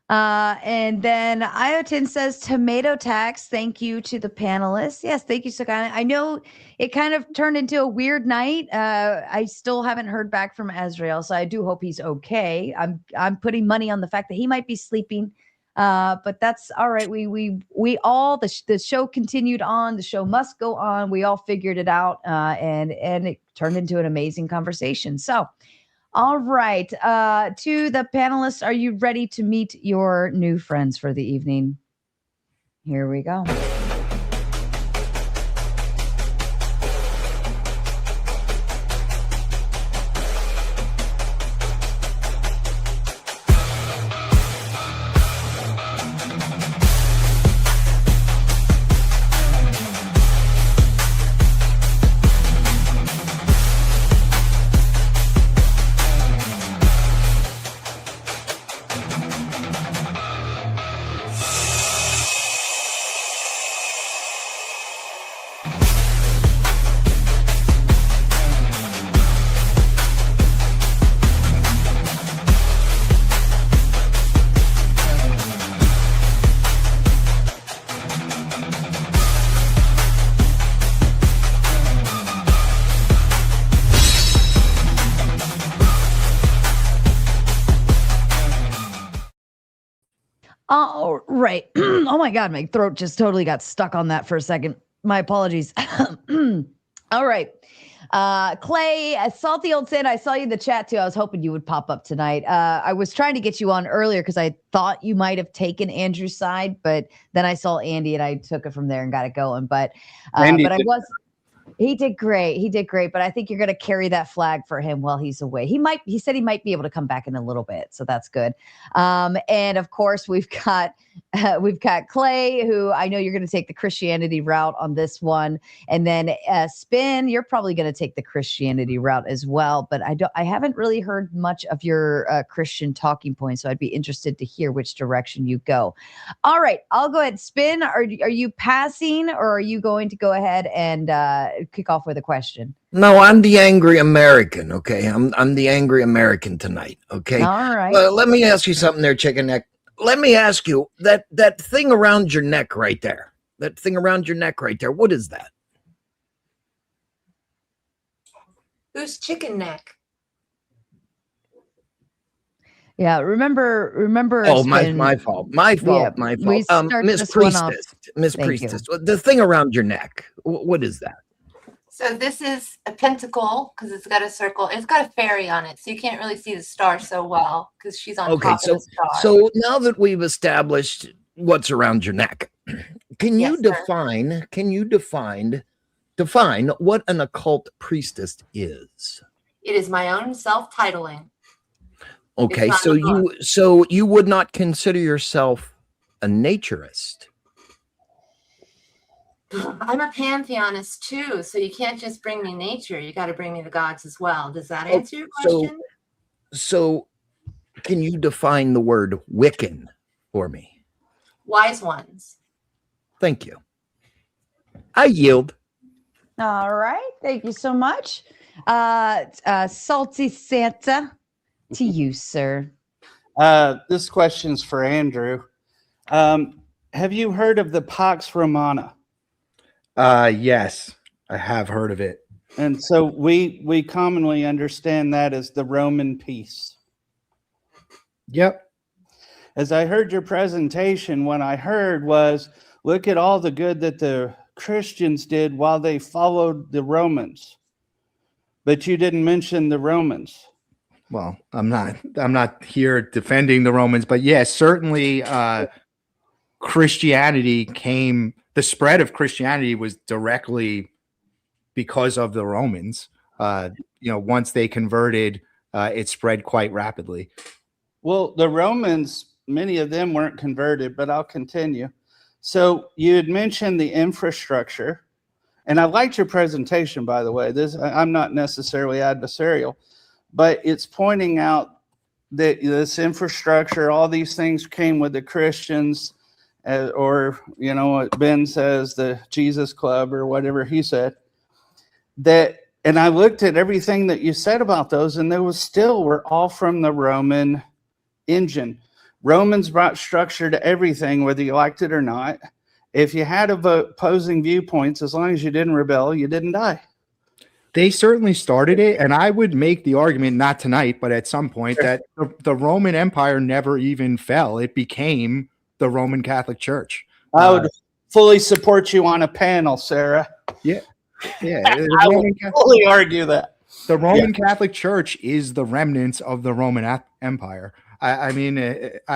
And then Iotin says tomato tax. Thank you to the panelists. Yes, thank you so kindly. I know it kind of turned into a weird night. I still haven't heard back from Azrael, so I do hope he's okay. I'm putting money on the fact that he might be sleeping. But that's all right. We all the show continued on. The show must go on. We all figured it out, and it turned into an amazing conversation. So. All right. To the panelists, are you ready to meet your new friends for the evening? Here we go. Oh, right. Oh my God, my throat just totally got stuck on that for a second. My apologies. All right. Clay, Salty Old Sin, I saw you in the chat too. I was hoping you would pop up tonight. I was trying to get you on earlier because I thought you might have taken Andrew's side, but then I saw Andy and I took it from there and got it going. But I was. He did great. He did great, but I think you're going to carry that flag for him while he's away. He said he might be able to come back in a little bit, so that's good. And of course, we've got Clay, who I know you're going to take the Christianity route on this one, and then Spin, you're probably going to take the Christianity route as well. But I haven't really heard much of your Christian talking points, so I'd be interested to hear which direction you go. All right, I'll go ahead. Spin, are you passing, or are you going to go ahead and kick off with a question? No, I'm the angry American. Okay, I'm the angry American tonight. Okay, all right. Let me ask you something there, chicken neck. Let me ask you that thing around your neck right there. That thing around your neck right there. What is that? Who's chicken neck? Yeah, remember. Oh, my fault. My fault. Yeah, my fault. Miss Priestess. Miss Priestess. The thing around your neck. What is that? So this is a pentacle because it's got a circle. It's got a fairy on it, so you can't really see the star so well because she's on top of the star. So now that we've established what's around your neck, can you define what an occult priestess is? It is my own self-titling. Okay, so you would not consider yourself a naturist? I'm a pantheonist too, so you can't just bring me nature. You got to bring me the gods as well. Does that answer your question? So can you define the word Wiccan for me? Wise ones. Thank you. I yield. All right. Thank you so much. Salty Santa, to you, sir. This question's for Andrew. Have you heard of the Pax Romana? Yes, I have heard of it. And so we commonly understand that as the Roman peace. Yep. As I heard your presentation, what I heard was, look at all the good that the Christians did while they followed the Romans. But you didn't mention the Romans. Well, I'm not here defending the Romans, but yes, certainly Christianity came, the spread of Christianity was directly because of the Romans. Once they converted, it spread quite rapidly. Well, the Romans, many of them weren't converted, but I'll continue. So you had mentioned the infrastructure, and I liked your presentation, by the way. I'm not necessarily adversarial, but it's pointing out that this infrastructure, all these things came with the Christians, or, what Ben says, the Jesus Club, or whatever he said. And I looked at everything that you said about those, and were all from the Roman engine. Romans brought structure to everything, whether you liked it or not. If you had opposing viewpoints, as long as you didn't rebel, you didn't die. They certainly started it, and I would make the argument, not tonight, but at some point, that the Roman Empire never even fell. It became the Roman Catholic Church. I would fully support you on a panel, Sarah. Yeah. I would fully argue that. The Roman Catholic Church is the remnants of the Roman Empire. I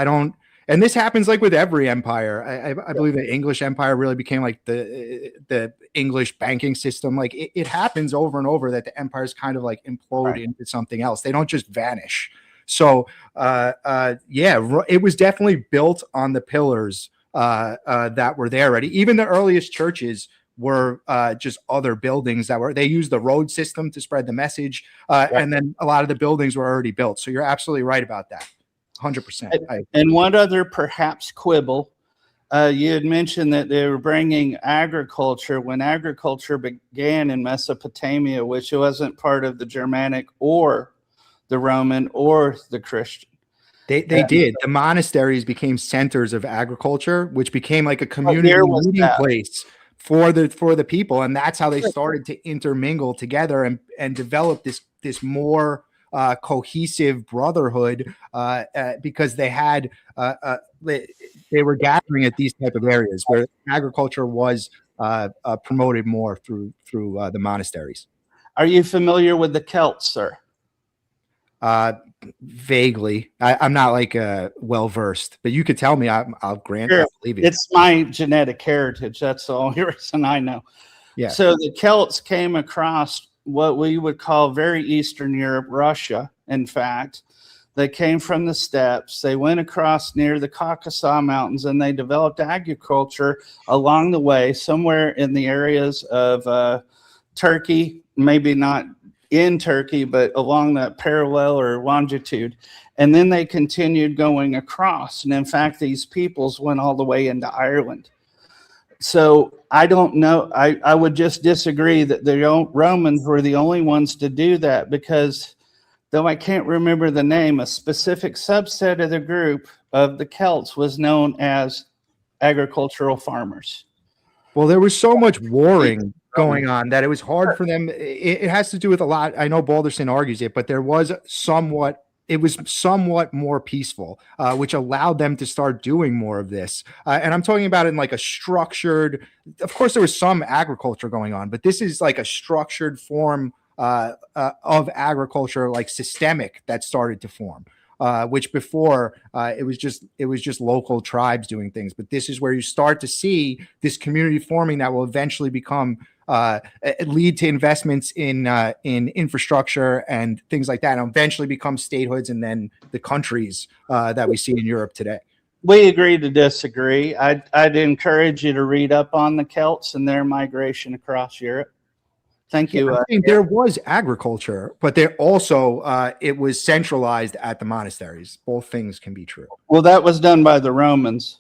don't, and this happens like with every empire. I believe the English Empire really became like the English banking system. Like it happens over and over that the empires kind of like implode into something else. They don't just vanish. So it was definitely built on the pillars that were there already. Even the earliest churches were just other buildings they used the road system to spread the message. And then a lot of the buildings were already built. So you're absolutely right about that. 100%. And one other perhaps quibble, you had mentioned that they were bringing agriculture when agriculture began in Mesopotamia, which wasn't part of the Germanic or the Roman or the Christian. They did. The monasteries became centers of agriculture, which became like a community meeting place for the people, and that's how they started to intermingle together and develop this more cohesive brotherhood because they had they were gathering at these type of areas where agriculture was promoted more through the monasteries. Are you familiar with the Celts, sir? Vaguely. I'm not like well versed, but you could tell me. I'll grant. Sure. I'll believe you. It's my genetic heritage. That's the only reason I know. Yeah. So the Celts came across what we would call very Eastern Europe, Russia, in fact. They came from the steppes. They went across near the Caucasus Mountains, and they developed agriculture along the way, somewhere in the areas of Turkey, maybe not in Turkey, but along that parallel or longitude. And then they continued going across. And in fact, these peoples went all the way into Ireland. So I don't know. I would just disagree that the Romans were the only ones to do that, because though I can't remember the name, a specific subset of the group of the Celts was known as agricultural farmers. Well, there was so much warring going on that it was hard for them. It has to do with a lot. I know Balderson argues it, but it was somewhat more peaceful, which allowed them to start doing more of this. And I'm talking about in like a structured, of course, there was some agriculture going on, but this is like a structured form of agriculture, like systemic, that started to form. Which before it was just local tribes doing things, but this is where you start to see this community forming that will eventually become lead to investments in infrastructure and things like that, and eventually become statehoods and then the countries that we see in Europe today. We agree to disagree. I'd encourage you to read up on the Celts and their migration across Europe. Thank you. I think there was agriculture, but there also it was centralized at the monasteries. Both things can be true. Well, that was done by the Romans.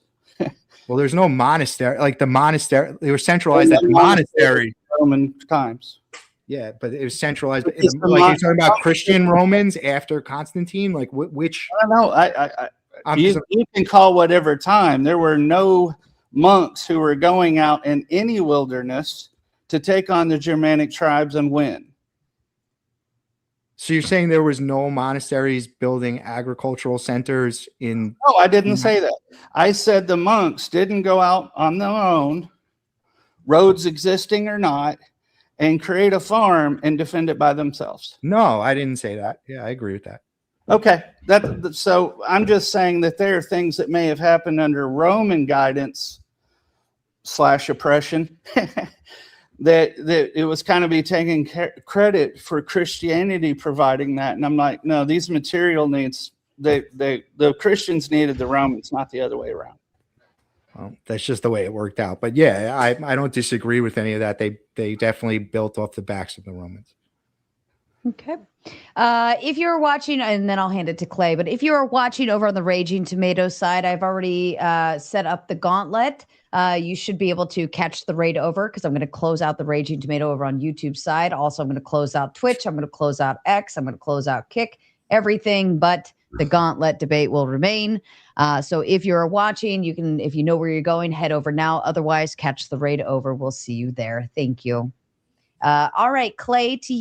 Well, there's no monastery. Like the monastery, they were centralized at the monastery. Roman times. Yeah, but it was centralized. Like you're talking about Christian Romans after Constantine. Like which? I don't know. You can call whatever time. There were no monks who were going out in any wilderness to take on the Germanic tribes and win. So you're saying there was no monasteries building agricultural centers in? No, I didn't say that. I said the monks didn't go out on their own, roads existing or not, and create a farm and defend it by themselves. No, I didn't say that. Yeah, I agree with that. Okay, so I'm just saying that there are things that may have happened under Roman guidance / oppression that it was kind of be taking credit for Christianity providing that. And I'm like, no, these material needs, the Christians needed the Romans, not the other way around. Well, that's just the way it worked out. But yeah, I don't disagree with any of that. They definitely built off the backs of the Romans. Okay. If you're watching, and then I'll hand it to Clay, but if you're watching over on the Raging Tomato side, I've already set up the gauntlet. You should be able to catch the raid over, because I'm going to close out the Raging Tomato over on YouTube side. Also, I'm going to close out Twitch. I'm going to close out X. I'm going to close out Kick. Everything but the gauntlet debate will remain. So if you're watching, you can, if you know where you're going, head over now. Otherwise, catch the raid over. We'll see you there. Thank you. All right, Clay, to you.